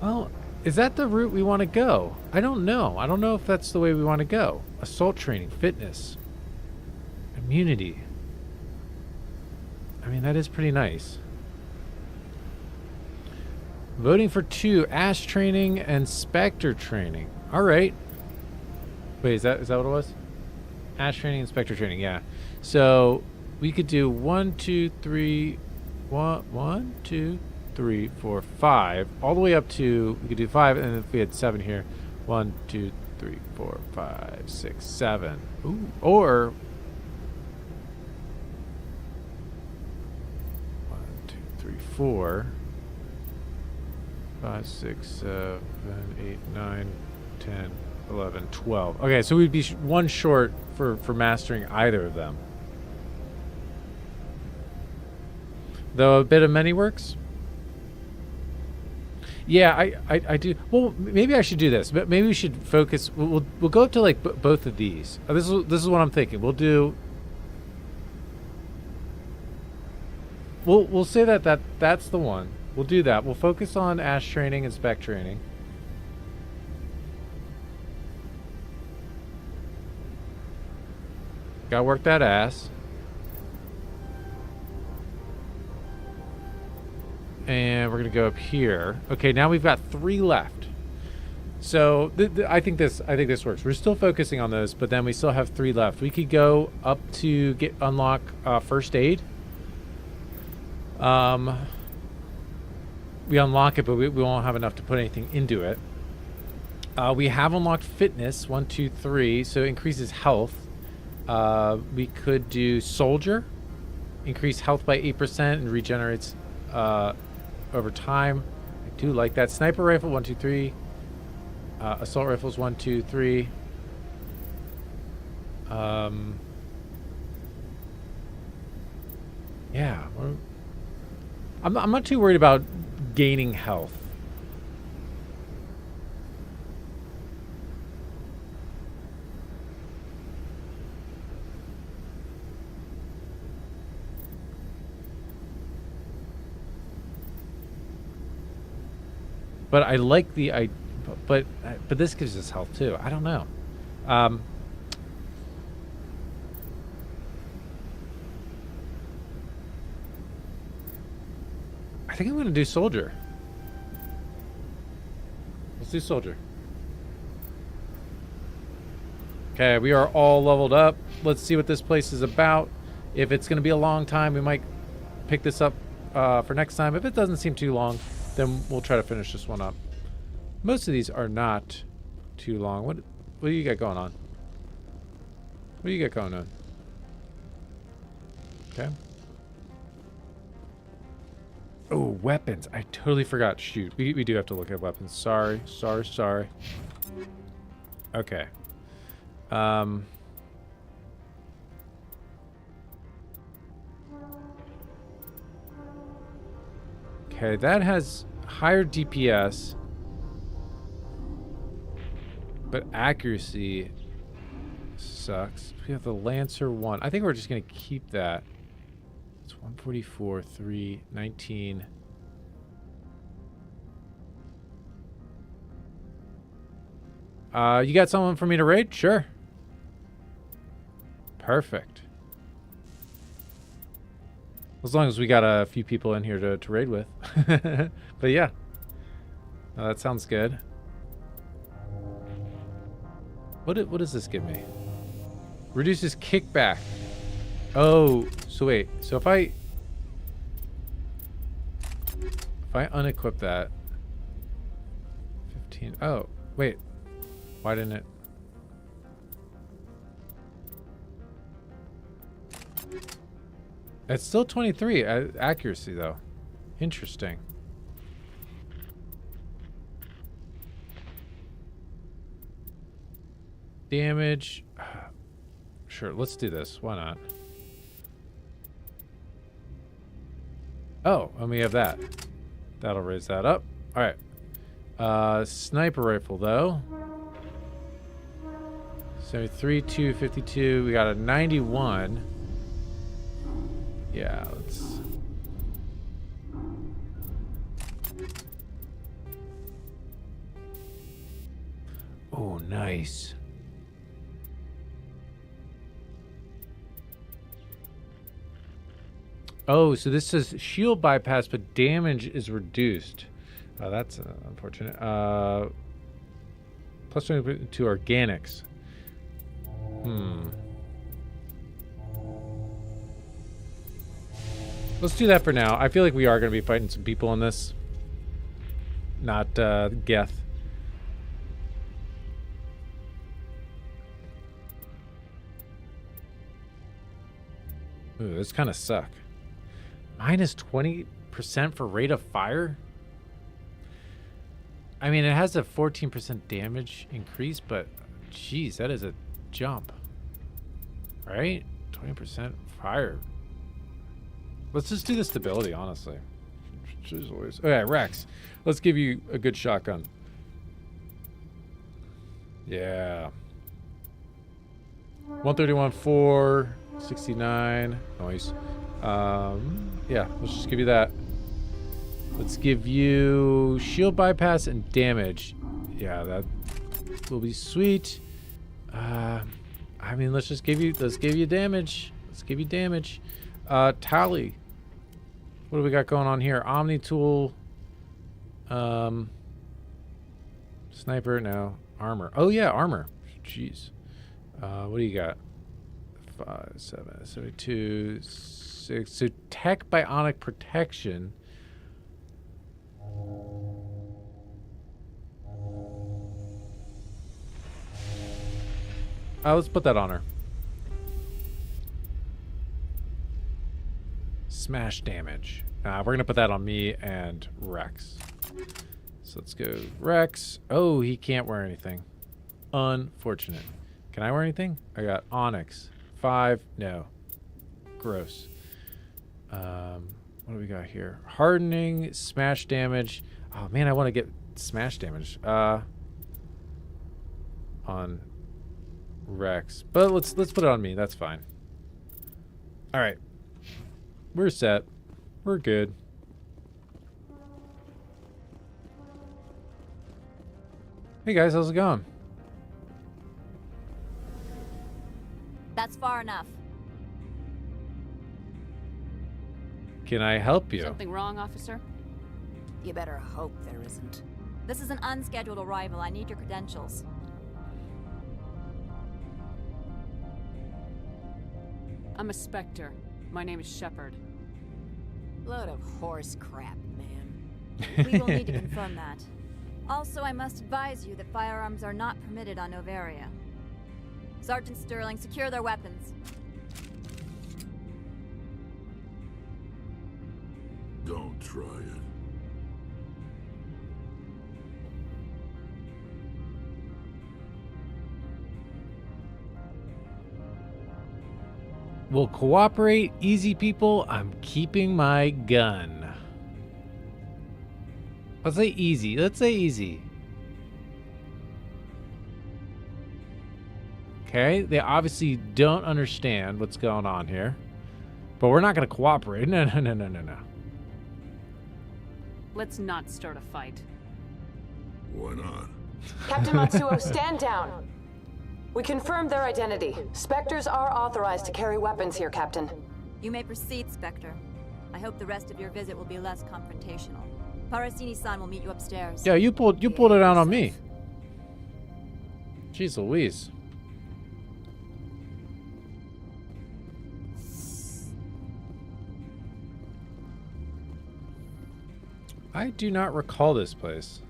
Well. Is that the route we want to go? I don't know. I don't know if that's the way we want to go. Assault training, fitness, immunity. I mean, that is pretty nice. Voting for 2, Ash training and Spectre training. All right. Wait, is that what it was? Ash training and Spectre training, yeah. So we could do 1, 2, 3, 1, 2, 3, 4, 5, all the way up to, we could do 5, and if we had 7 here, 1, 2, 3, 4, 5, 6, 7. Ooh, or 1, 2, 3, 4, 5, 6, 7, 8, 9, 10, 11, 12. Okay, so we'd be 1 short for mastering either of them. Though a bit of many works. Yeah, I do. Well, maybe I should do this, but maybe we should focus. We'll go up to like both of these. This is what I'm thinking. We'll do. We'll say that's the one. We'll do that. We'll focus on Ash training and Spec training. Gotta work that ass. And we're gonna go up here. Okay, now we've got 3 left. So I think this works. We're still focusing on those, but then we still have 3 left. We could go up to unlock first aid. We unlock it, but we won't have enough to put anything into it. We have unlocked fitness 1, 2, 3, so it increases health. We could do soldier, increase health by 8% and regenerates over time. I do like that. Sniper rifle 1, 2, 3. Assault rifles 1, 2, 3. Yeah, I'm not too worried about gaining health. But I like the but this gives us health too. I don't know. I think I'm going to do soldier. Let's do soldier. Okay, we are all leveled up. Let's see what this place is about. If it's going to be a long time, we might pick this up for next time. If it doesn't seem too long, then we'll try to finish this one up. Most of these are not too long. What do you got going on? What do you got going on? Okay. Oh, weapons. I totally forgot. Shoot. We do have to look at weapons. Sorry. Okay. Okay, that has higher DPS. but accuracy sucks. We have the Lancer 1. I think we're just going to keep that. It's 144, 3, 19. You got someone for me to raid? Sure. Perfect. As long as we got a few people in here to raid with. But yeah. That sounds good. What does this give me? Reduces kickback. Oh, so wait. So if I unequip that 15. Oh, wait. Why didn't it? It's still 23 accuracy though. Interesting. Damage. Sure, let's do this. Why not? Oh, and we have that. That'll raise that up. All right. Sniper rifle though. 73, 252. We got a 91. Yeah, let's. Oh, nice. Oh, so this says shield bypass, but damage is reduced. That's unfortunate. Plus 20 to organics. Let's do that for now. I feel like we are going to be fighting some people in this. Not Geth. Ooh, this kind of suck. Minus 20% for rate of fire? I mean, it has a 14% damage increase, but geez, that is a jump. Right? 20% fire. Let's just do the stability, honestly. Jeez Louise. Okay, Rex. Let's give you a good shotgun. Yeah. 131, 4, 69. Nice. Yeah, let's just give you that. Let's give you shield bypass and damage. Yeah, that will be sweet. I mean, let's give you damage. Let's give you damage. Tally. What do we got going on here? Omni tool. Sniper, no. Armor. Oh yeah, armor. Jeez. What do you got? 5, 7, 72, 6. So tech bionic protection. Let's put that on her. Smash damage. We're going to put that on me and Rex. So let's go Rex. Oh, he can't wear anything. Unfortunate. Can I wear anything? I got Onyx. 5. No. Gross. What do we got here? Hardening. Smash damage. Oh, man, I want to get smash damage. On Rex. But let's put it on me. That's fine. All right. We're set. We're good. Hey guys, how's it going? That's far enough. Can I help you? Something wrong, officer? You better hope there isn't. This is an unscheduled arrival. I need your credentials. I'm a Spectre. My name is Shepard. Load of horse crap, man. We will need to confirm that. Also, I must advise you that firearms are not permitted on Novaria. Sergeant Sterling, secure their weapons. Don't try it. We'll cooperate, easy people. I'm keeping my gun. Let's say easy. Let's say easy. Okay, they obviously don't understand what's going on here. But we're not going to cooperate. No. Let's not start a fight. Why not? Captain Matsuo, stand down. We confirmed their identity. Spectres are authorized to carry weapons here, Captain. You may proceed, Spectre. I hope the rest of your visit will be less confrontational. Parasini-san will meet you upstairs. Yeah, you pulled it out on me. Jeez Louise. I do not recall this place.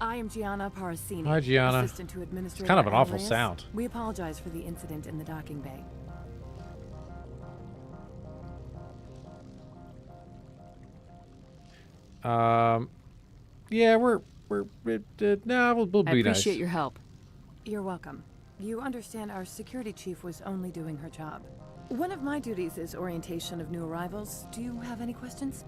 I am Gianna Parasini. Hi, Gianna. Assistant to Administrator It's kind of an awful Andreas. sound. We apologize for the incident in the docking bay. Yeah, we'll be nice. I appreciate your help. You're welcome. You understand our security chief was only doing her job. One of my duties is orientation of new arrivals. Do you have any questions?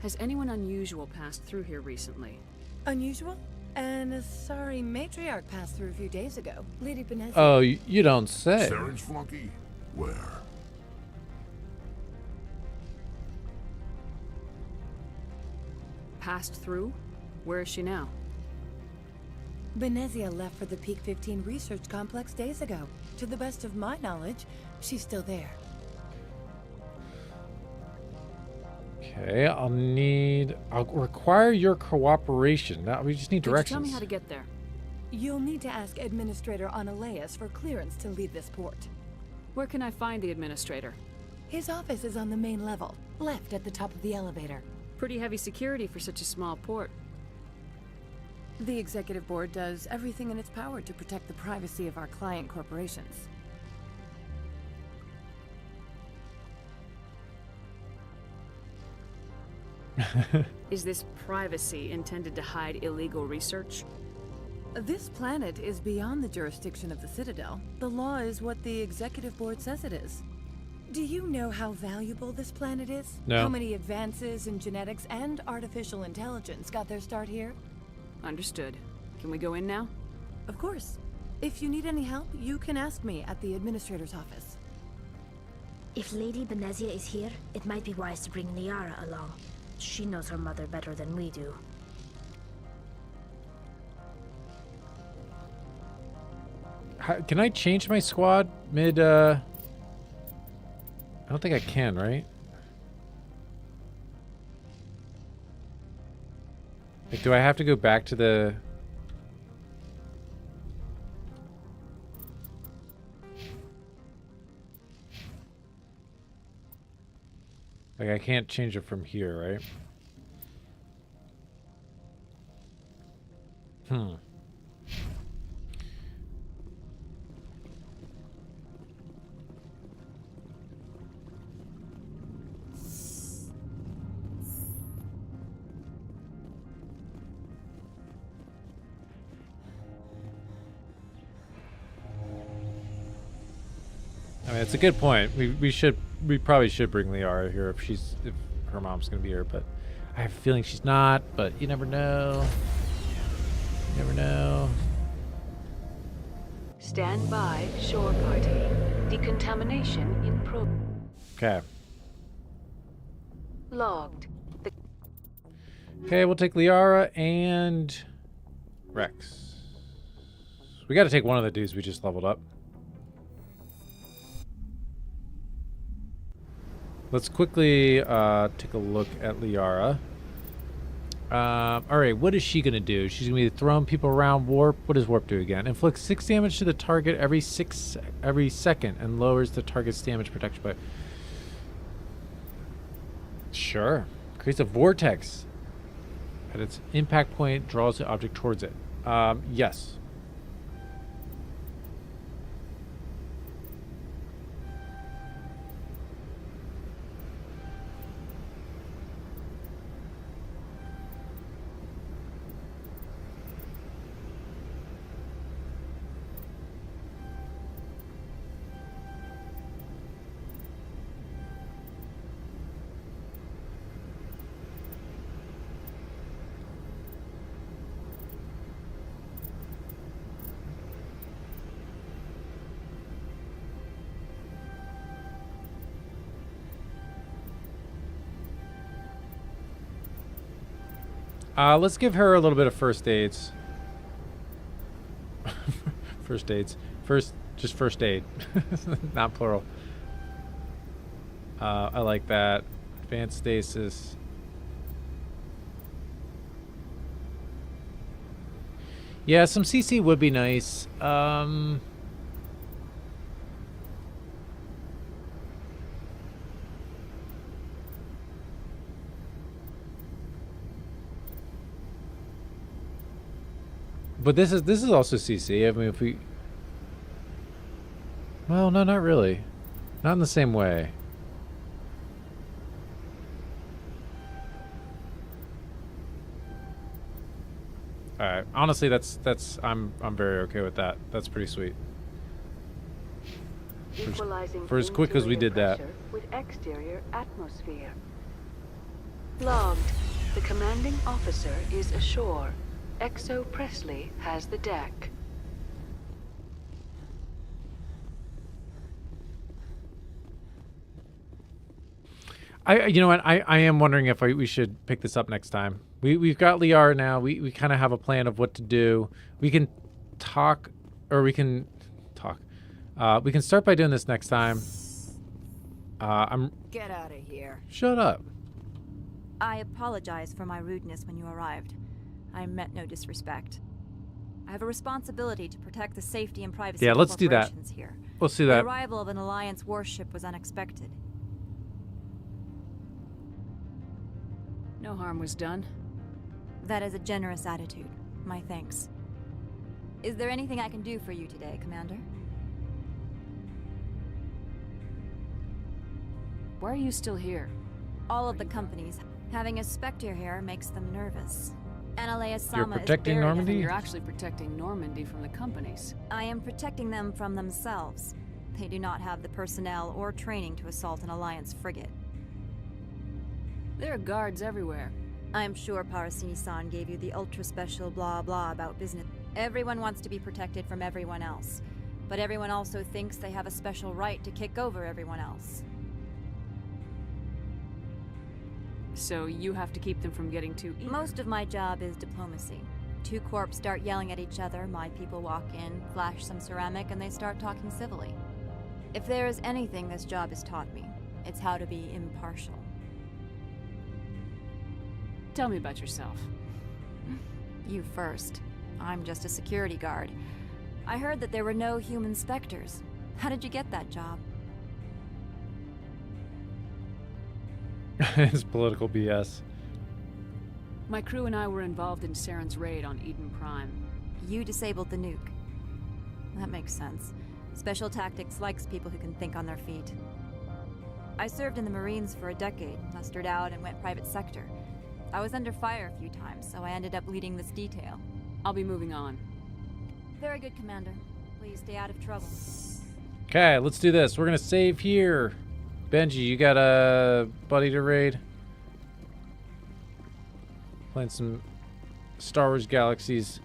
Has anyone unusual passed through here recently? Unusual? And a sorry matriarch passed through a few days ago. Lady Benezia. Oh, you don't say. Saren's flunky? Where? Passed through? Where is she now? Benezia left for the Peak 15 research complex days ago. To the best of my knowledge, she's still there. Okay, I'll require your cooperation. Now we just need directions. Tell me how to get there. You'll need to ask Administrator Analeas for clearance to leave this port. Where can I find the administrator? His office is on the main level, left at the top of the elevator. Pretty heavy security for such a small port. The Executive Board does everything in its power to protect the privacy of our client corporations. Is this privacy intended to hide illegal research? This planet is beyond the jurisdiction of the Citadel. The law is what the Executive Board says it is. Do you know how valuable this planet is? No. How many advances in genetics and artificial intelligence got their start here? Understood. Can we go in now? Of course. If you need any help, you can ask me at the Administrator's office. If Lady Benezia is here, it might be wise to bring Liara along. She knows her mother better than we do. Can I change my squad mid, I don't think I can, right? Like, do I have to go back to the... Like, I can't change it from here, right? I mean, it's a good point. We probably should bring Liara here if her mom's gonna be here, but I have a feeling she's not, but you never know. You never know. Stand by, shore party. Decontamination in progress. Okay. Logged. Okay, we'll take Liara and Rex. We gotta take one of the dudes we just leveled up. Let's quickly take a look at Liara. Alright, what is she going to do? She's going to be throwing people around. Warp. What does Warp do again? Inflicts 6 damage to the target every second and lowers the target's damage protection by... Sure. Creates a vortex. At its impact point, draws the object towards it. Yes. Let's give her a little bit of first aids. First aids. Just first aid. Not plural. I like that. Advanced stasis. Yeah, some CC would be nice. But this is also CC. I mean, if we... Well, no, not really. Not in the same way. All right. Honestly, I'm very okay with that. That's pretty sweet. For as quick as we did that. With exterior atmosphere. Logged. The commanding officer is ashore. Exo Presley has the deck. You know what? I am wondering if we should pick this up next time. We've got Liara now. We kind of have a plan of what to do. We can talk, or we can talk. We can start by doing this next time. Get out of here. Shut up. I apologize for my rudeness when you arrived. I meant no disrespect. I have a responsibility to protect the safety and privacy of let's do that. corporations here. Let's do that. The arrival of an Alliance warship was unexpected. No harm was done. That is a generous attitude. My thanks. Is there anything I can do for you today, Commander? Why are you still here? All of the companies. Having a Spectre here makes them nervous. Analea Sama You're protecting Normandy? You're actually protecting Normandy from the companies. I am protecting them from themselves. They do not have the personnel or training to assault an Alliance frigate. There are guards everywhere. I am sure Parasini-san gave you the ultra-special blah blah about business. Everyone wants to be protected from everyone else. But everyone also thinks they have a special right to kick over everyone else. So you have to keep them from getting too eager. Most of my job is diplomacy. Two corps start yelling at each other, my people walk in, flash some ceramic, and they start talking civilly. If there is anything this job has taught me, it's how to be impartial. Tell me about yourself. You first. I'm just a security guard. I heard that there were no human specters. How did you get that job? It's political BS. My crew and I were involved in Saren's raid on Eden Prime. You disabled the nuke. That makes sense. Special Tactics likes people who can think on their feet. I served in the Marines for a decade, mustered out and went private sector. I was under fire a few times, so I ended up leading this detail. I'll be moving on. Very good, Commander. Please stay out of trouble. Okay, let's do this. We're gonna save here. Benji, you got a buddy to raid? Playing some Star Wars Galaxies.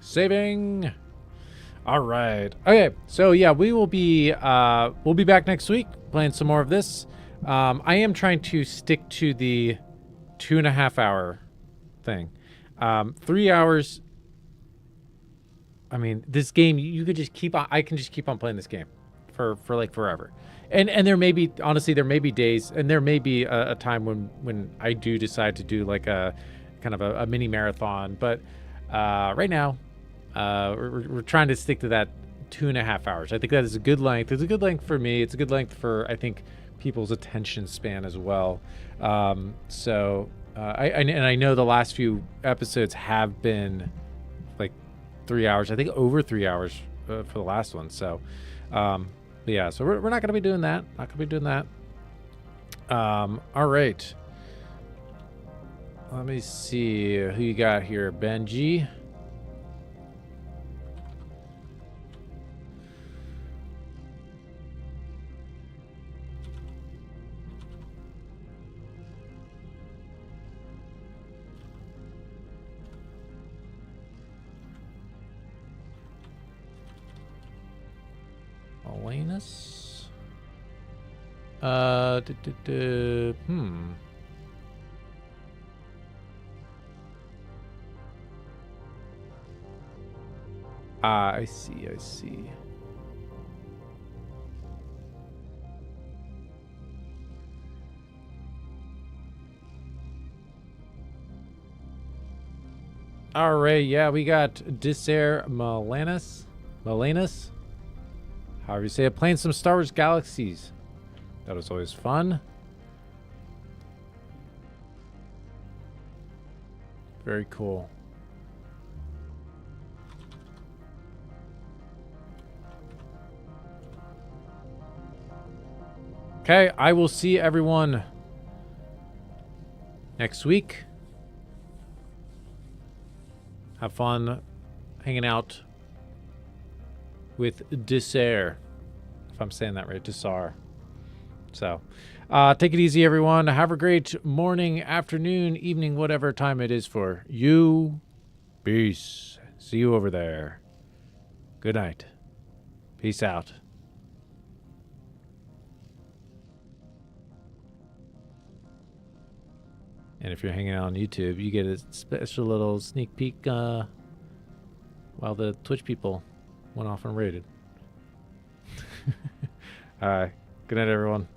Saving. All right. Okay. So yeah, we'll be back next week playing some more of this. I am trying to stick to the 2.5 hour thing. 3 hours. I mean, this game, you could just keep on. I can just keep on playing this game for like forever. And there may be, honestly, there may be days, and there may be a time when I do decide to do like a kind of a mini marathon. But right now, we're trying to stick to that 2.5 hours. I think that is a good length. It's a good length for me. It's a good length for, I think, people's attention span as well. So I know the last few episodes have been like 3 hours. I think over 3 hours for the last one. So, but yeah, so we're not going to be doing that. Not going to be doing that. All right. Let me see who you got here. Benji. Elenus. I see, I see. All right, yeah, we got Disair Malanus, however you say it, playing some Star Wars Galaxies. That was always fun. Very cool. Okay, I will see everyone next week. Have fun hanging out with Disair, if I'm saying that right, Disair. So, take it easy, everyone. Have a great morning, afternoon, evening, whatever time it is for you. Peace. See you over there. Good night. Peace out. And if you're hanging out on YouTube, you get a special little sneak peek while the Twitch people went off and raided. All right. Good night, everyone.